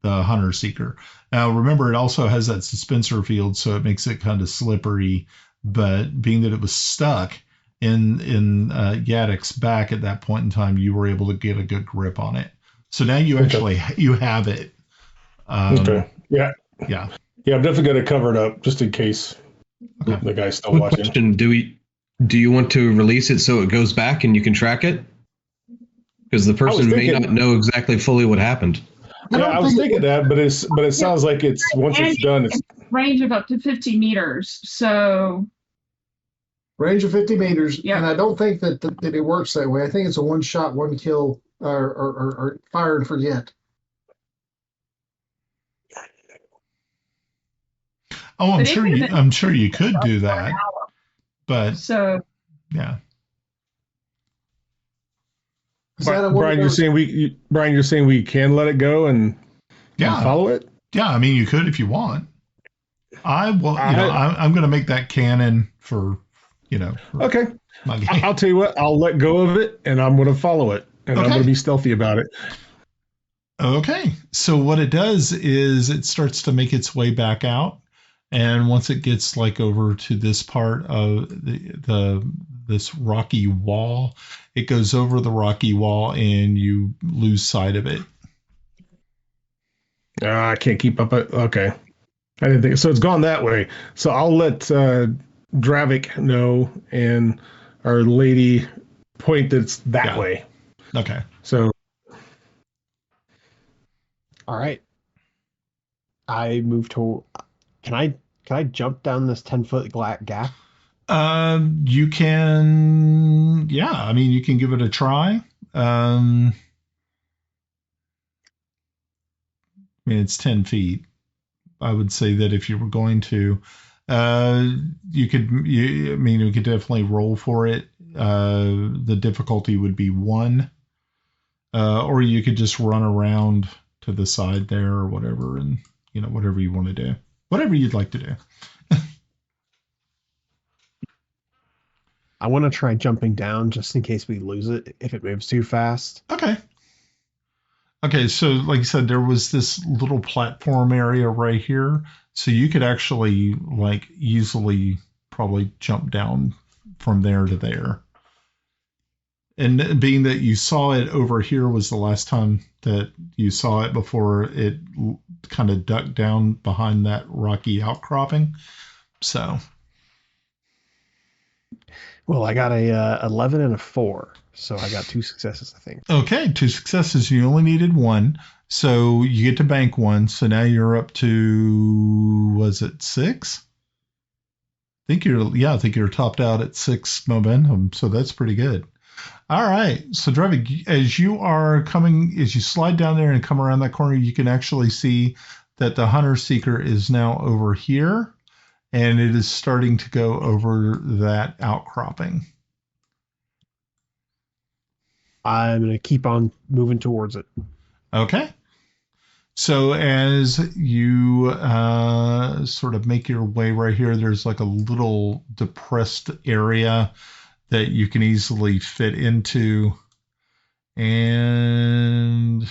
hunter seeker. Now, remember, it also has that suspensor field, so it makes it kind of slippery. But being that it was stuck in Yadek's back at that point in time, you were able to get a good grip on it. So now you actually you have it. Okay. Yeah. Yeah. Yeah, I'm definitely going to cover it up just in case the guy's still Quick watching. question: do you want to release it so it goes back and you can track it? Because the person may not know exactly fully what happened. Yeah, I was thinking that, but it sounds like it's once it's done, it's range of up to 50 meters. So range of 50 meters. Yeah. And I don't think that it works that way. I think it's a one shot, one kill, or fire and forget. Oh, I'm sure you could do that. But so yeah. Brian, you're saying we can let it go and follow it? Yeah, I mean, you could if you want. I'm going to make that canon for okay. my game. I'll tell you what, I'll let go of it and I'm going to follow it and I'm going to be stealthy about it. Okay. So what it does is it starts to make its way back out. And once it gets like over to this part of this rocky wall, it goes over the rocky wall and you lose sight of it. I can't keep up. Okay. I didn't think so. It's gone that way. So I'll let Dravek know and our lady point that's that way. Okay. So. All right. I move to. Can I jump down this 10-foot gap? You can. Yeah. I mean, you can give it a try. I mean, it's 10 feet. I would say that if you were going to, you could definitely roll for it. The difficulty would be 1, or you could just run around to the side there or whatever, and whatever you want to do, whatever you'd like to do. I want to try jumping down just in case we lose it if it moves too fast. Okay, so like I said, there was this little platform area right here. So you could actually like easily probably jump down from there to there. And being that you saw it over here was the last time that you saw it before it kind of ducked down behind that rocky outcropping. So. Well, I got a 11 and a 4. So I got 2 successes, I think. Okay, 2 successes. You only needed 1. So you get to bank 1. So now you're up to, was it 6? I think you're topped out at 6 momentum. So that's pretty good. All right. So Dravek, as you slide down there and come around that corner, you can actually see that the hunter seeker is now over here and it is starting to go over that outcropping. I'm going to keep on moving towards it. Okay. So as you sort of make your way right here, there's like a little depressed area that you can easily fit into. And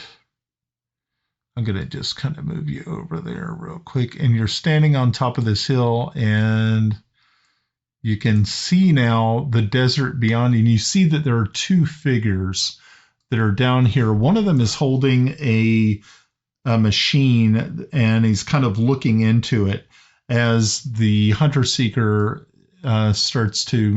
I'm going to just kind of move you over there real quick. And you're standing on top of this hill and you can see now the desert beyond, and you see that there are 2 figures that are down here. One of them is holding a machine, and he's kind of looking into it as the hunter seeker starts to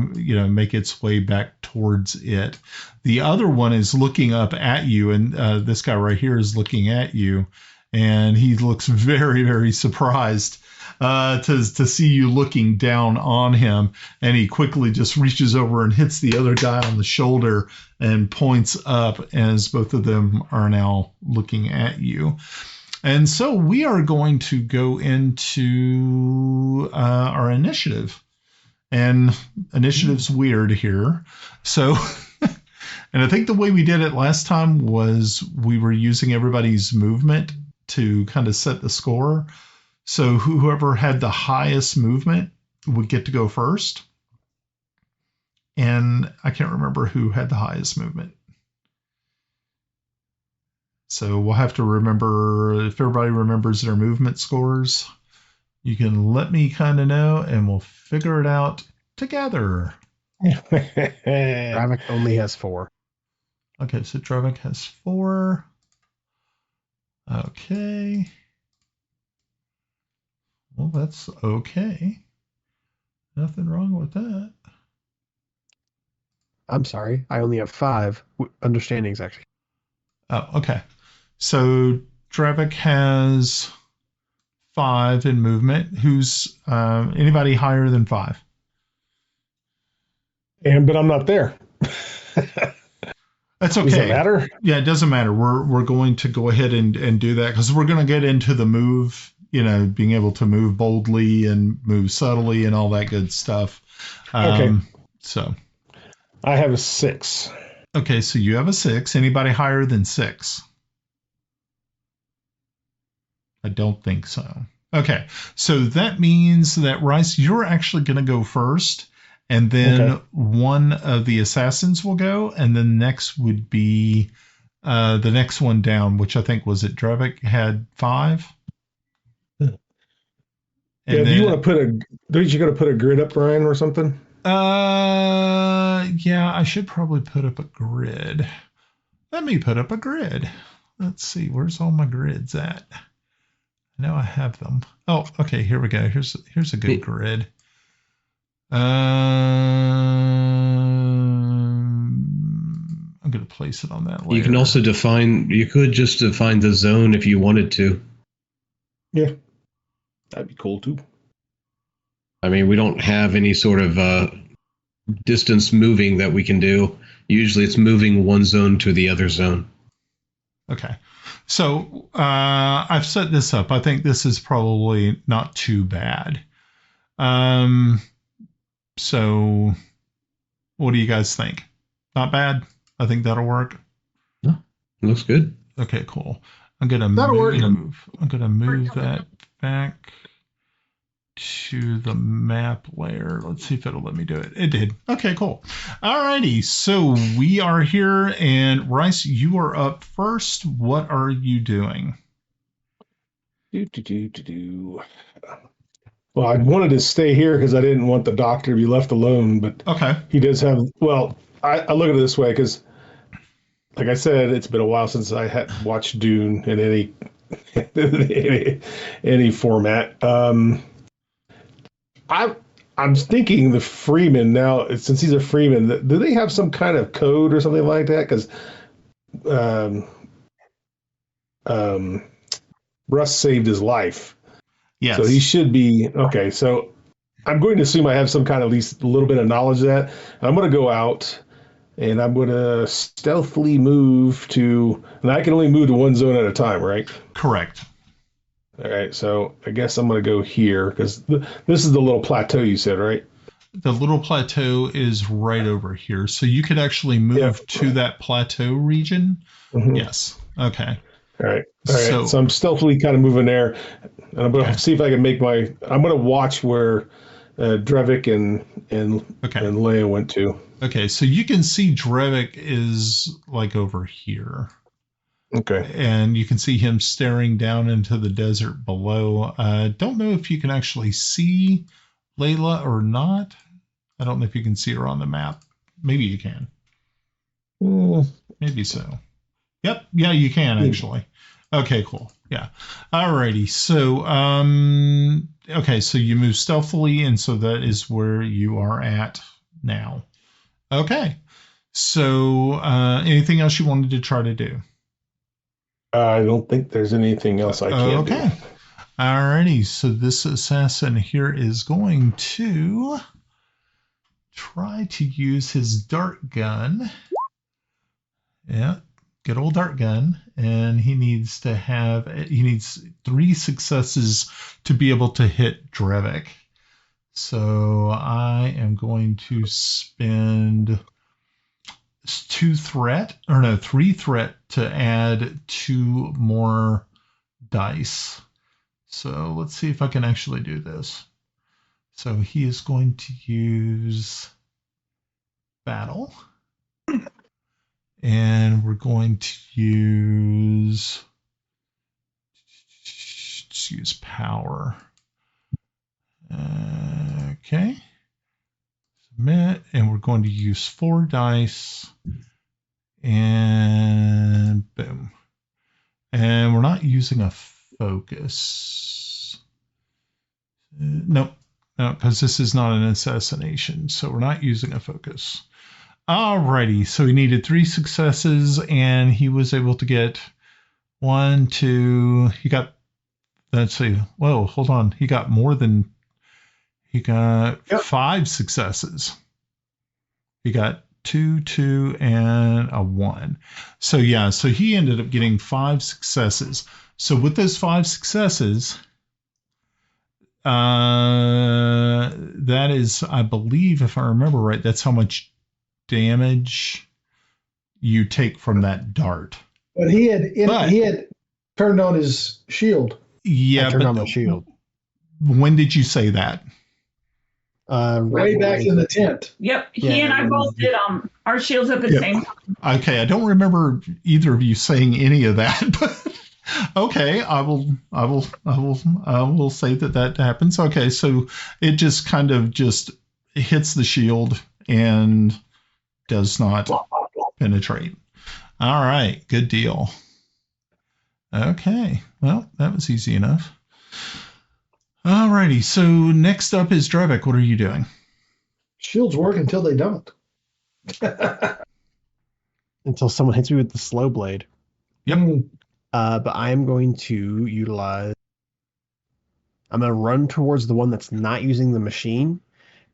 make its way back towards it. The other one is looking up at you, and this guy right here is looking at you, and he looks very, very surprised to see you looking down on him, and he quickly just reaches over and hits the other guy on the shoulder and points up as both of them are now looking at you. And so we are going to go into our initiative. And initiative's weird here. So, and I think the way we did it last time was we were using everybody's movement to kind of set the score. So whoever had the highest movement would get to go first. And I can't remember who had the highest movement. So we'll have to remember, if everybody remembers their movement scores, you can let me kind of know and we'll figure it out together. Dravek only has 4. Okay, so Dravek has 4. Okay. Well, that's okay. Nothing wrong with that. I'm sorry, I only have 5. Understandings, actually. Oh, okay. So Dravek has 5 in movement. Who's anybody higher than 5? But I'm not there. That's okay. Does it matter? Yeah, it doesn't matter. We're going to go ahead and do that because we're going to get into the move, being able to move boldly and move subtly and all that good stuff. Okay. So I have a 6. Okay, so you have a 6. Anybody higher than 6? I don't think so. Okay, so that means that, Rhys, you're actually going to go first, and then one of the assassins will go, and then next would be the next one down, which I think was it Dravek had 5. And then, do you want to don't you got to put a grid up, Brian, or something? Yeah, I should probably put up a grid. Let me put up a grid. Let's see, where's all my grids at? I know I have them. Oh, okay, here we go. Here's a good grid. I'm going to place it on that later. You can also you could just define the zone if you wanted to. Yeah, that'd be cool too. I mean, we don't have any sort of distance moving that we can do. Usually it's moving one zone to the other zone. Okay. So I've set this up. I think this is probably not too bad. So what do you guys think? Not bad? I think that'll work. No, looks good. Okay, cool. I'm going to move that back to the map layer. Let's see if it'll let me do it. It did. Okay, cool. Alrighty, so we are here, and Rhys, you are up first. What are you doing? Well, I wanted to stay here because I didn't want the doctor to be left alone, but he does have. Well, I look at it this way because, like I said, it's been a while since I had watched Dune in any format. I'm thinking the Freeman now, since he's a Freeman, do they have some kind of code or something like that? Because Russ saved his life. Yes. So he should be okay. So I'm going to assume I have some kind of, at least a little bit of knowledge of that. I'm going to go out and I'm going to stealthily move to, and I can only move to one zone at a time, right? Correct. All right, so I guess I'm going to go here because this is the little plateau you said, right? The little plateau is right over here. So you could actually move to that plateau region. Mm-hmm. Yes. Okay. All right. So I'm stealthily kind of moving there. And I'm going to see if I can I'm going to watch where Dravek and Layla went to. Okay, so you can see Dravek is like over here. Okay. And you can see him staring down into the desert below. Don't know if you can actually see Layla or not. I don't know if you can see her on the map. Maybe you can. Maybe so. Yep. Yeah, you can actually. Okay, cool. Yeah. Alrighty. So, okay, so you move stealthily, and so that is where you are at now. Okay. So, anything else you wanted to try to do? I don't think there's anything else I can do. Alrighty, so this assassin here is going to try to use his dart gun. Yeah, good old dart gun. And he needs 3 successes to be able to hit Dravek. So I am going to spend 3 threat to add 2 more dice. So let's see if I can actually do this. So he is going to use battle. And we're going to use power. Okay. Submit. And we're going to use 4 dice. And boom. And we're not using a focus. Nope. No, because this is not an assassination. So we're not using a focus. Alrighty. So he needed 3 successes and he was able to get 1, 2. He got, let's see. Whoa, hold on. He got more than, he got 5 successes. He got 2, 2, and a 1. So yeah, so he ended up getting 5 successes. So with those 5 successes, that is, I believe, if I remember right, that's how much damage you take from that dart. But he had turned on his shield. Yeah, I turned on my shield. When did you say that? Way back in the tent. Yep, he and I both did our shields at the same time. Okay, I don't remember either of you saying any of that, but okay, I will say that happens. Okay, so it just kind of just hits the shield and does not penetrate. All right, good deal. Okay, well, that was easy enough. Alrighty, so next up is Dravek. What are you doing? Shields work until they don't. Until someone hits me with the slow blade. Yep. But I am going to utilize. I'm going to run towards the one that's not using the machine,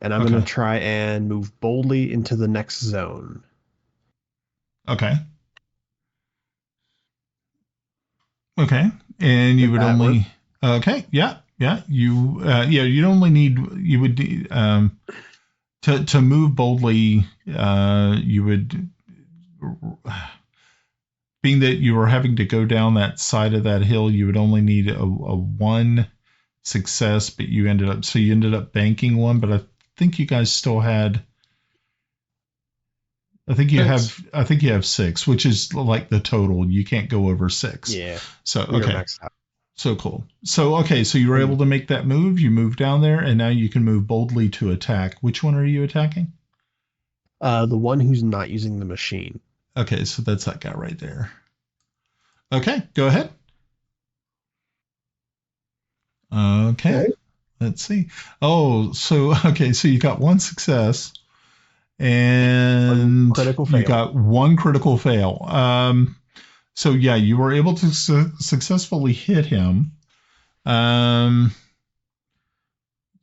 and I'm going to try and move boldly into the next zone. Okay. Okay, and you would only. Okay, yeah. You'd only need, you would to move boldly. You would, being that you were having to go down that side of that hill, you would only need a 1 success, but you ended up banking 1. But I think you guys still had. I think you have 6, which is like the total. You can't go over 6. Yeah. So okay. So cool. So okay, so you were able to make that move. You moved down there, and now you can move boldly to attack. Which one are you attacking? The one who's not using the machine. Okay, so that's that guy right there. Okay, go ahead. Okay. Let's see. Oh, so okay, so you got 1 success, and critical fail. You got 1 critical fail. So yeah, you were able to successfully hit him. Well,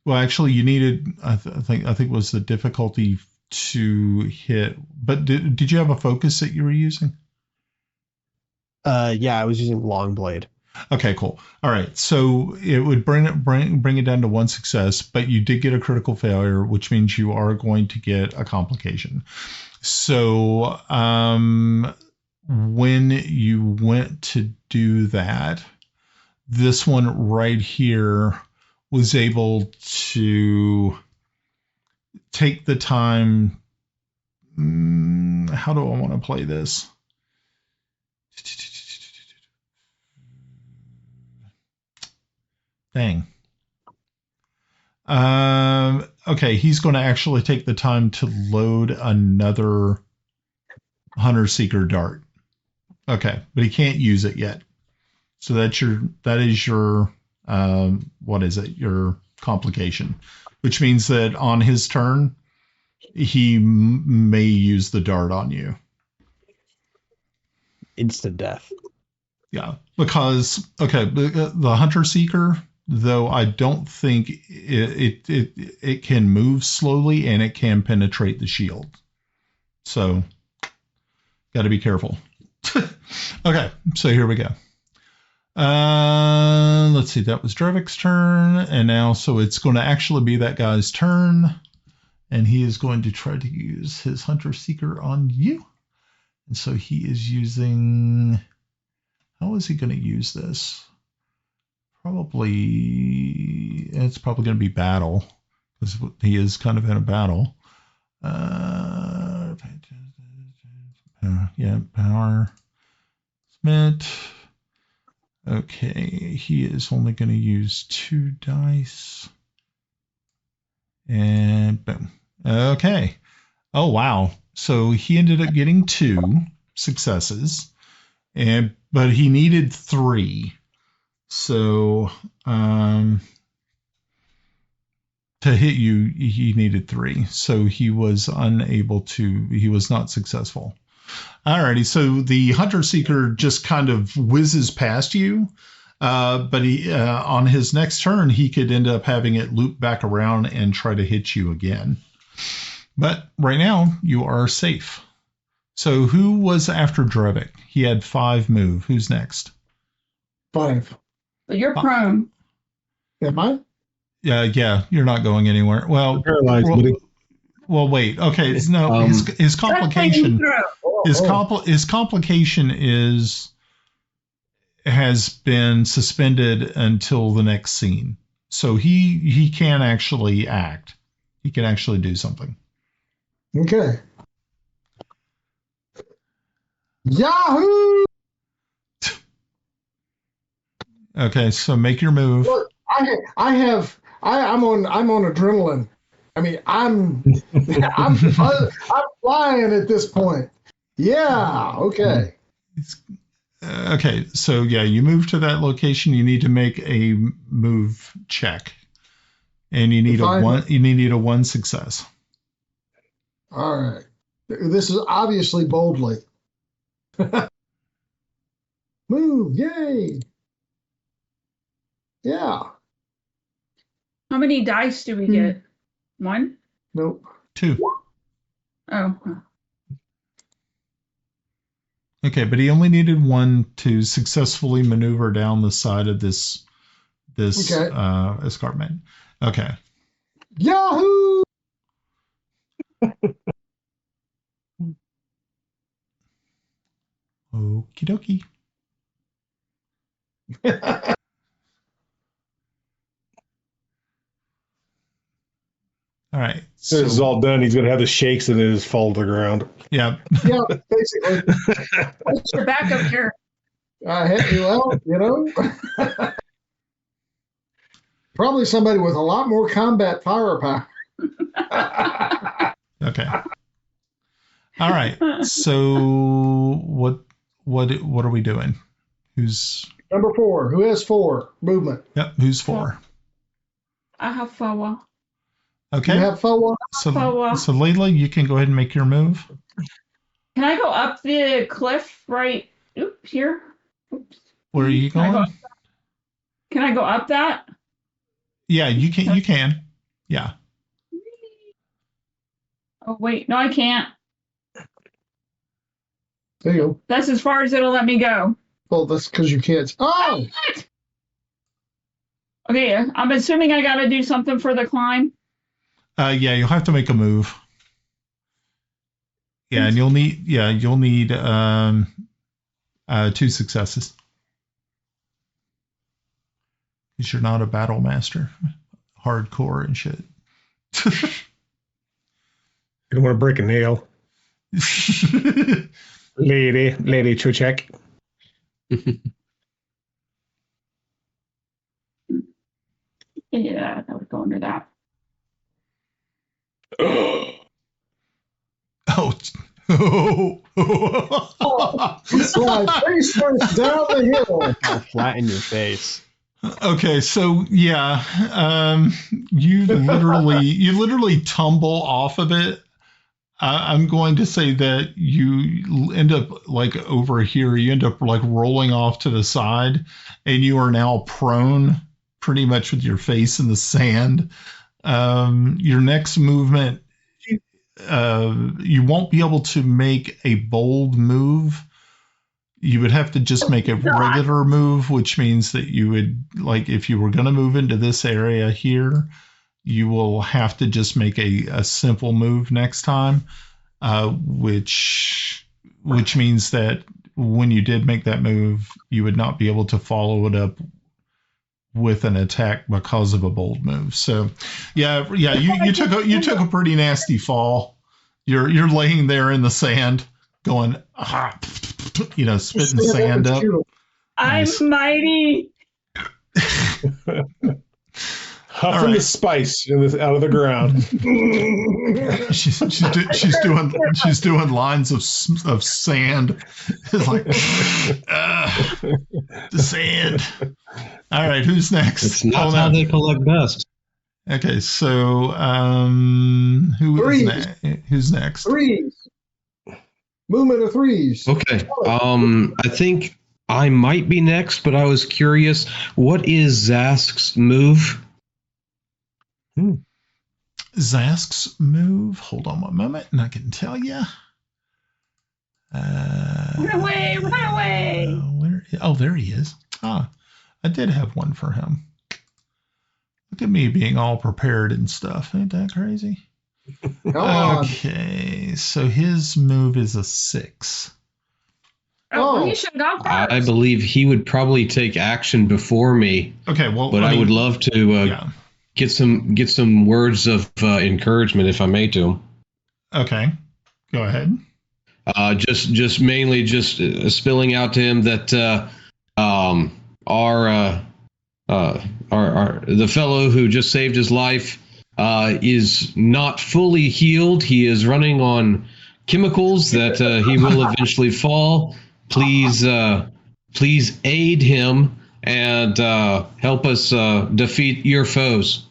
actually, you needed. I think was the difficulty to hit. But did you have a focus that you were using? Yeah, I was using long blade. Okay, cool. All right, so it would bring it down to 1 success, but you did get a critical failure, which means you are going to get a complication. So when you went to do that, this one right here was able to take the time. How do I want to play this? Dang. Okay, he's going to actually take the time to load another Hunter Seeker dart. Okay, but he can't use it yet. So that is your what is it? Your complication, which means that on his turn, he may use the dart on you. Instant death. Yeah, because the Hunter Seeker, though, I don't think it can move slowly and it can penetrate the shield. So, got to be careful. Okay, so here we go. Let's see, that was Dravek's turn, and now so it's going to actually be that guy's turn, and he is going to try to use his Hunter Seeker on you. And so he is using. How is he going to use this? it's probably going to be battle because he is kind of in a battle. Yeah, power. Smith. Okay, he is only going to use 2 dice. And boom. Okay. Oh, wow. So he ended up getting 2 successes, but he needed 3. So to hit you, he needed 3. So he was he was not successful. Alrighty, so the Hunter Seeker just kind of whizzes past you, but he on his next turn, he could end up having it loop back around and try to hit you again. But right now, you are safe. So who was after Dravek? He had 5 move. Who's next? 5. But you're prone. Am I? Yeah, you're not going anywhere. Well, Paralyzed, buddy. Well, wait. Okay, no, his complication. His complication has been suspended until the next scene, so he can actually act. He can actually do something. Okay. Yahoo! Okay, so make your move. Look, I'm on adrenaline. I mean, I'm flying at this point. Yeah. Okay. Okay, so yeah, you move to that location. You need to make a move check, and you need a 1 success. All right. This is obviously boldly. Move! Yay! Yeah. How many dice do we get? 1? Nope. 2. Oh. Okay, but he only needed 1 to successfully maneuver down the side of this escarpment. Okay. Yahoo! Okie dokie. All right. So this is all done. He's going to have the shakes and it just fall to the ground. Yeah. Yeah, basically. What's your backup here? Well, probably somebody with a lot more combat firepower. Okay. All right. So what are we doing? Who's Number 4? Who has 4 movement? Yep. Who's 4? I have 4. Okay. You have 4. So Layla, you can go ahead and make your move. Can I go up the cliff right here? Oops. Where are you going? Can I go up that? Yeah, you can. You can. Yeah. Oh wait, no, I can't. There you go. That's as far as it'll let me go. Well, that's because you can't. Oh! Okay, I'm assuming I got to do something for the climb. Yeah, you'll have to make a move. Yeah, and you'll need 2 successes. Because you're not a battle master. Hardcore and shit. You don't want to break a nail. Lady Chotek. Yeah, that would go under that. Oh. So my face first down the hill. I'll flatten your face. Okay, so yeah, you literally tumble off of it. I'm going to say that you end up like over here. You end up like rolling off to the side, and you are now prone, pretty much with your face in the sand. Your next movement, you won't be able to make a bold move. You would have to just make a regular move, which means that you would, like, if you were going to move into this area here, you will have to just make a simple move next time, which means that when you did make that move, you would not be able to follow it up with an attack because of a bold move. So, yeah, you took a pretty nasty fall. You're laying there in the sand, going, spitting sand up. I'm mighty. Huffing the spice out of the ground. she's doing lines of sand. It's like the sand. All right, who's next? It's not how they collect dust. Okay, so who's next? Threes. Movement of threes. Okay. I think I might be next, but I was curious. What is Zask's move? Zask's move. Hold on one moment, and I can tell you. Run away! Run away! There he is. I did have one for him. Look at me being all prepared and stuff. Ain't that crazy? Okay, so his move is a 6. You should go first. I believe he would probably take action before me. Okay, well, but I would love to get some words of encouragement, if I may, to him. Okay, go ahead. Just mainly spilling out to him that the fellow who just saved his life is not fully healed. He is running on chemicals that he will eventually fall. Please aid him and help us defeat your foes.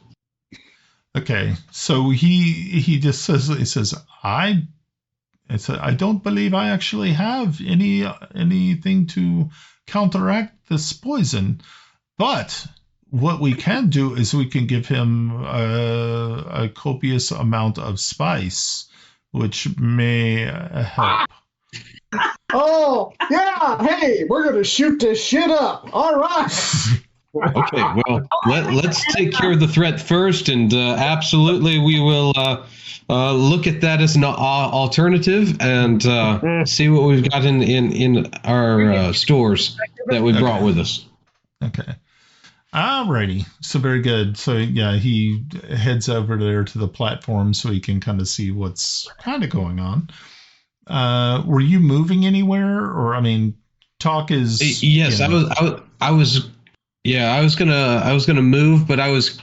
Okay, so he just says I don't believe I actually have anything to counteract this poison, but what we can do is we can give him a copious amount of spice, which may help. Oh, yeah. Hey, we're going to shoot this shit up. All right. Okay, well, let's take care of the threat first, and absolutely we will look at that as an alternative and see what we've got in our stores that we brought with us. Okay. Alrighty. So very good. So yeah, he heads over there to the platform so he can kind of see what's kind of going on. Were you moving anywhere, or I mean, talk is yes. I was gonna move, but I was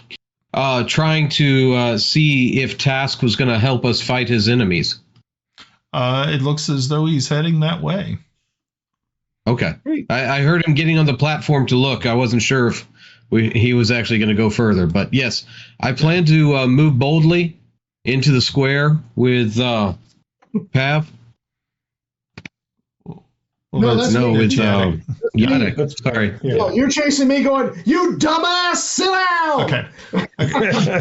trying to see if Task was gonna help us fight his enemies. It looks as though he's heading that way. Okay, I heard him getting on the platform to look. I wasn't sure if he was actually going to go further, but yes, I plan to move boldly into the square with Pav. With Yadek. Sorry. Yeah. Oh, you're chasing me going, you dumbass, sit down! Okay.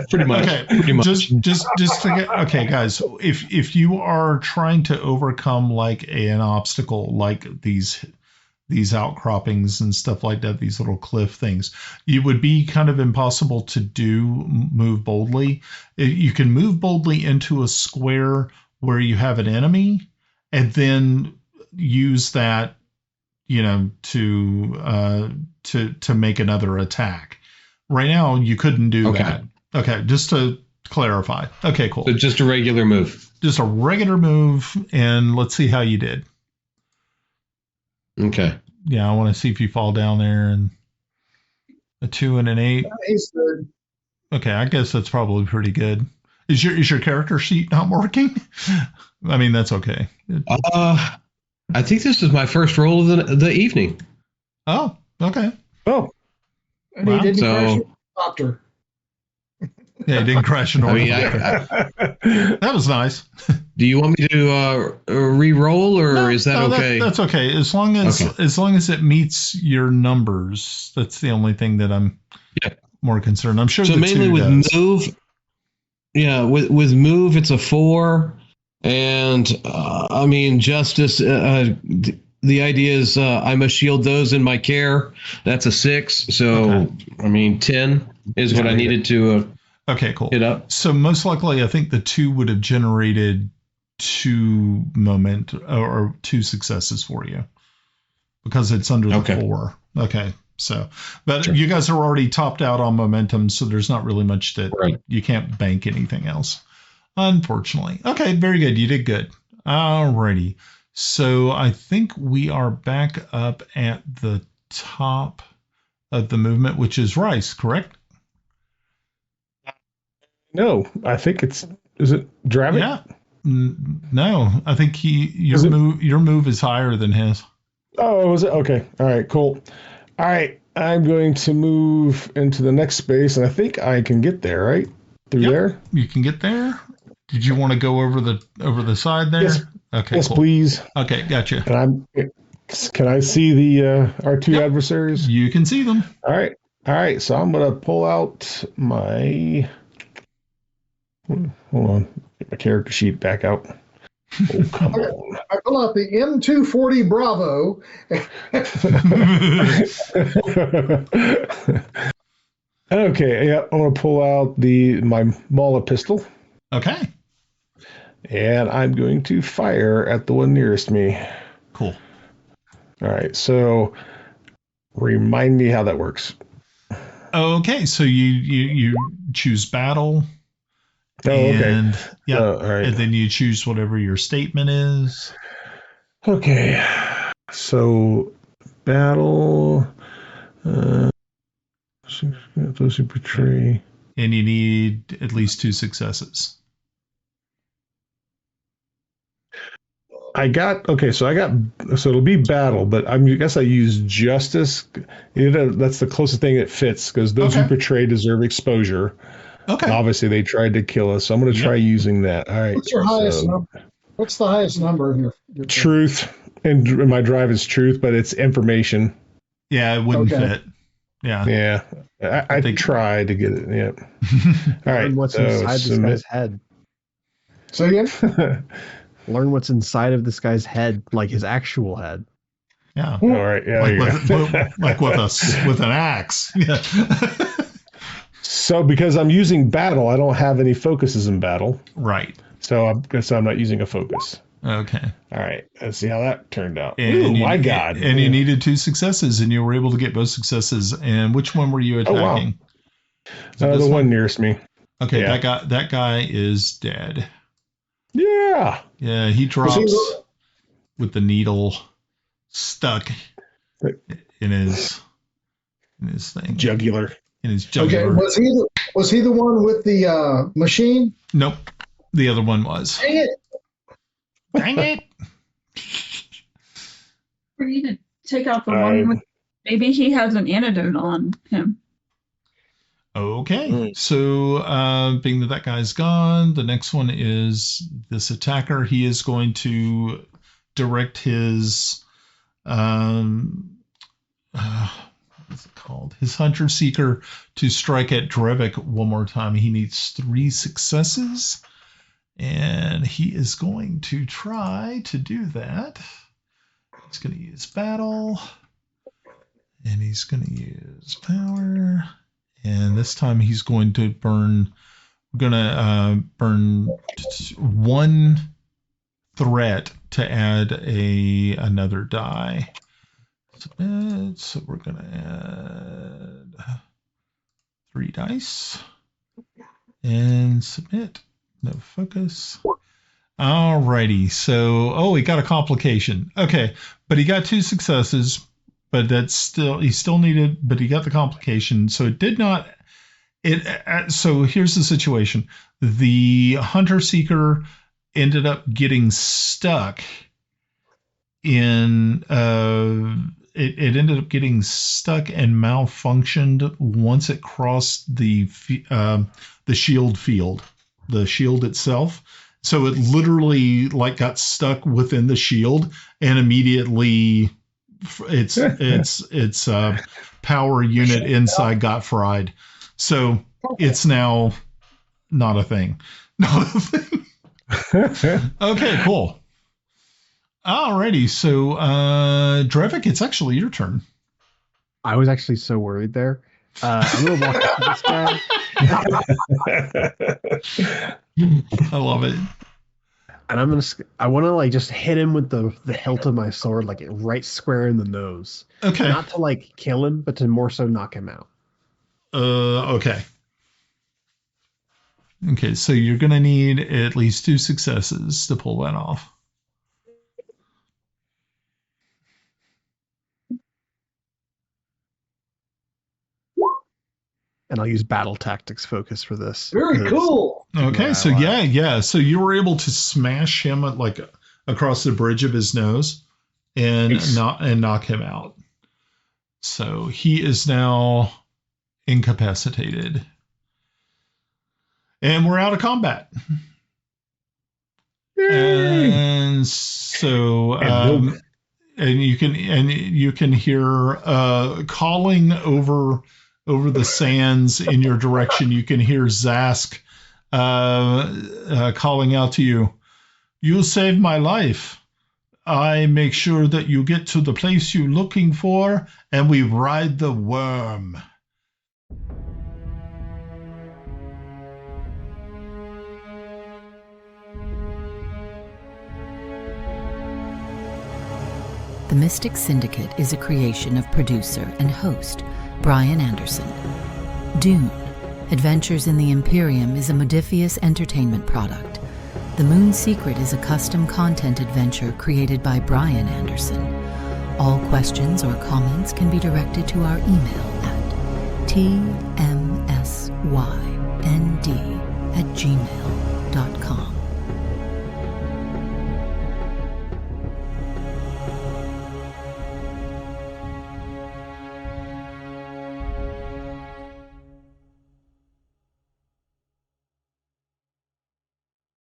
Pretty much. Okay. Pretty much. Just forget. Okay, guys, if you are trying to overcome like an obstacle like these outcroppings and stuff like that, these little cliff things, it would be kind of impossible to move boldly. You can move boldly into a square where you have an enemy and then use that, to make another attack. Right now, you couldn't do that. Okay, just to clarify. Okay, cool. So just a regular move. Just a regular move, and let's see how you did. Okay. Yeah, I want to see if you fall down there and a 2 and an 8. He's good. Okay, I guess that's probably pretty good. Is your character sheet not working? I mean, that's okay. I think this is my first roll of the evening. Oh, okay. Oh, and he didn't crash the doctor. Yeah, he didn't crash an order. That was nice. Do you want me to re-roll, or is that okay? That's okay. As long as it meets your numbers, that's the only thing that I'm more concerned. I'm sure. So mainly with move, with move, it's a 4, and I mean justice. The idea is I must shield those in my care. That's a 6. So I mean 10 is what I needed to. Okay, cool. Hit up. So most likely, I think the 2 would have generated 2 successes for you because it's under the 4. Okay, So, but you guys are already topped out on momentum, so there's not really much that you can't bank anything else, unfortunately. Okay, very good. You did good. Alrighty. So I think we are back up at the top of the movement, which is Rhys, correct? No, I think is it Dravek? Yeah. No, I think your move is higher than his. Oh, was it? Okay. All right, cool. All right, I'm going to move into the next space, and I think I can get there, right? Through there? You can get there? Did you want to go over the side there? Yes. Okay. Yes, cool. Please. Okay, gotcha. And can I see the our two adversaries? You can see them. All right. So I'm gonna pull out my. Hold on. Get my character sheet back out. Oh, come on. I pull out the M240 Bravo. Okay, yeah, I'm gonna pull out my Mala pistol. Okay. And I'm going to fire at the one nearest me. Cool. All right, so remind me how that works. Okay, so you choose battle. Oh, okay. And all right. And then you choose whatever your statement is. Okay. So battle those who betray. And you need at least 2 successes. So it'll be battle, but I guess I use justice. That's the closest thing that fits because those who betray deserve exposure. Okay. And obviously, they tried to kill us, so I'm going to try using that. All right. What's your highest number? What's the highest number in your truth? And my drive is truth, but it's information. Yeah, it wouldn't fit. Yeah. Yeah. I tried to get it. Yeah. All right. Learn what's inside this guy's head. Say again? Learn what's inside of this guy's head, like his actual head. Yeah. All right. Yeah. Like with an axe. Yeah. So because I'm using battle, I don't have any focuses in battle. Right. So I guess I'm not using a focus. Okay. All right. Let's see how that turned out. And my God. And you needed 2 successes, and you were able to get both successes. And which one were you attacking? Oh, wow. The one nearest me. Okay, yeah. That guy is dead. Yeah. Yeah, he drops with the needle stuck in his thing. Jugular. In his jugular. Okay, was he the one with the machine? Nope. The other one was. Dang it. Dang it. We need to take out the one with, maybe he has an antidote on him. Okay, so being that guy's gone, the next one is this attacker. He is going to direct his what's it called? His Hunter Seeker to strike at Dravek one more time. He needs 3 successes, and he is going to try to do that. He's going to use battle, and he's going to use power. And this time he's going to burn 1 threat to add another die. Submit. So we're going to add 3 dice and submit. No focus. Alrighty. So, he got a complication. Okay, but he got 2 successes. But he still needed, but he got the complication. So it did not, so here's the situation. The Hunter Seeker ended up getting stuck in, it ended up getting stuck and malfunctioned once it crossed the shield field, the shield itself. So it literally got stuck within the shield and immediately its power unit inside got fried. So it's now not a thing. Okay, cool. Alrighty, so Dravek, it's actually your turn. I was actually so worried there. I'm gonna walk up to this guy. I love it. And I want to like just hit him with the hilt of my sword, like right square in the nose. Okay. Not to like kill him, but to more so knock him out. Okay. Okay, so you're going to need at least 2 successes to pull that off. And I'll use battle tactics focus for this. Very cool. Okay, so so you were able to smash him like across the bridge of his nose and knock him out. So he is now incapacitated. And we're out of combat. Yay! And so and you can hear calling over the sands in your direction. You can hear Zask calling out to you. You saved my life. I make sure that you get to the place you're looking for, and we ride the worm. The Mystic Syndicate is a creation of producer and host Brian Anderson. Dune, Adventures in the Imperium is a Modifius Entertainment product. The Moon Secret is a custom content adventure created by Brian Anderson. All questions or comments can be directed to our email at tmsynd@gmail.com.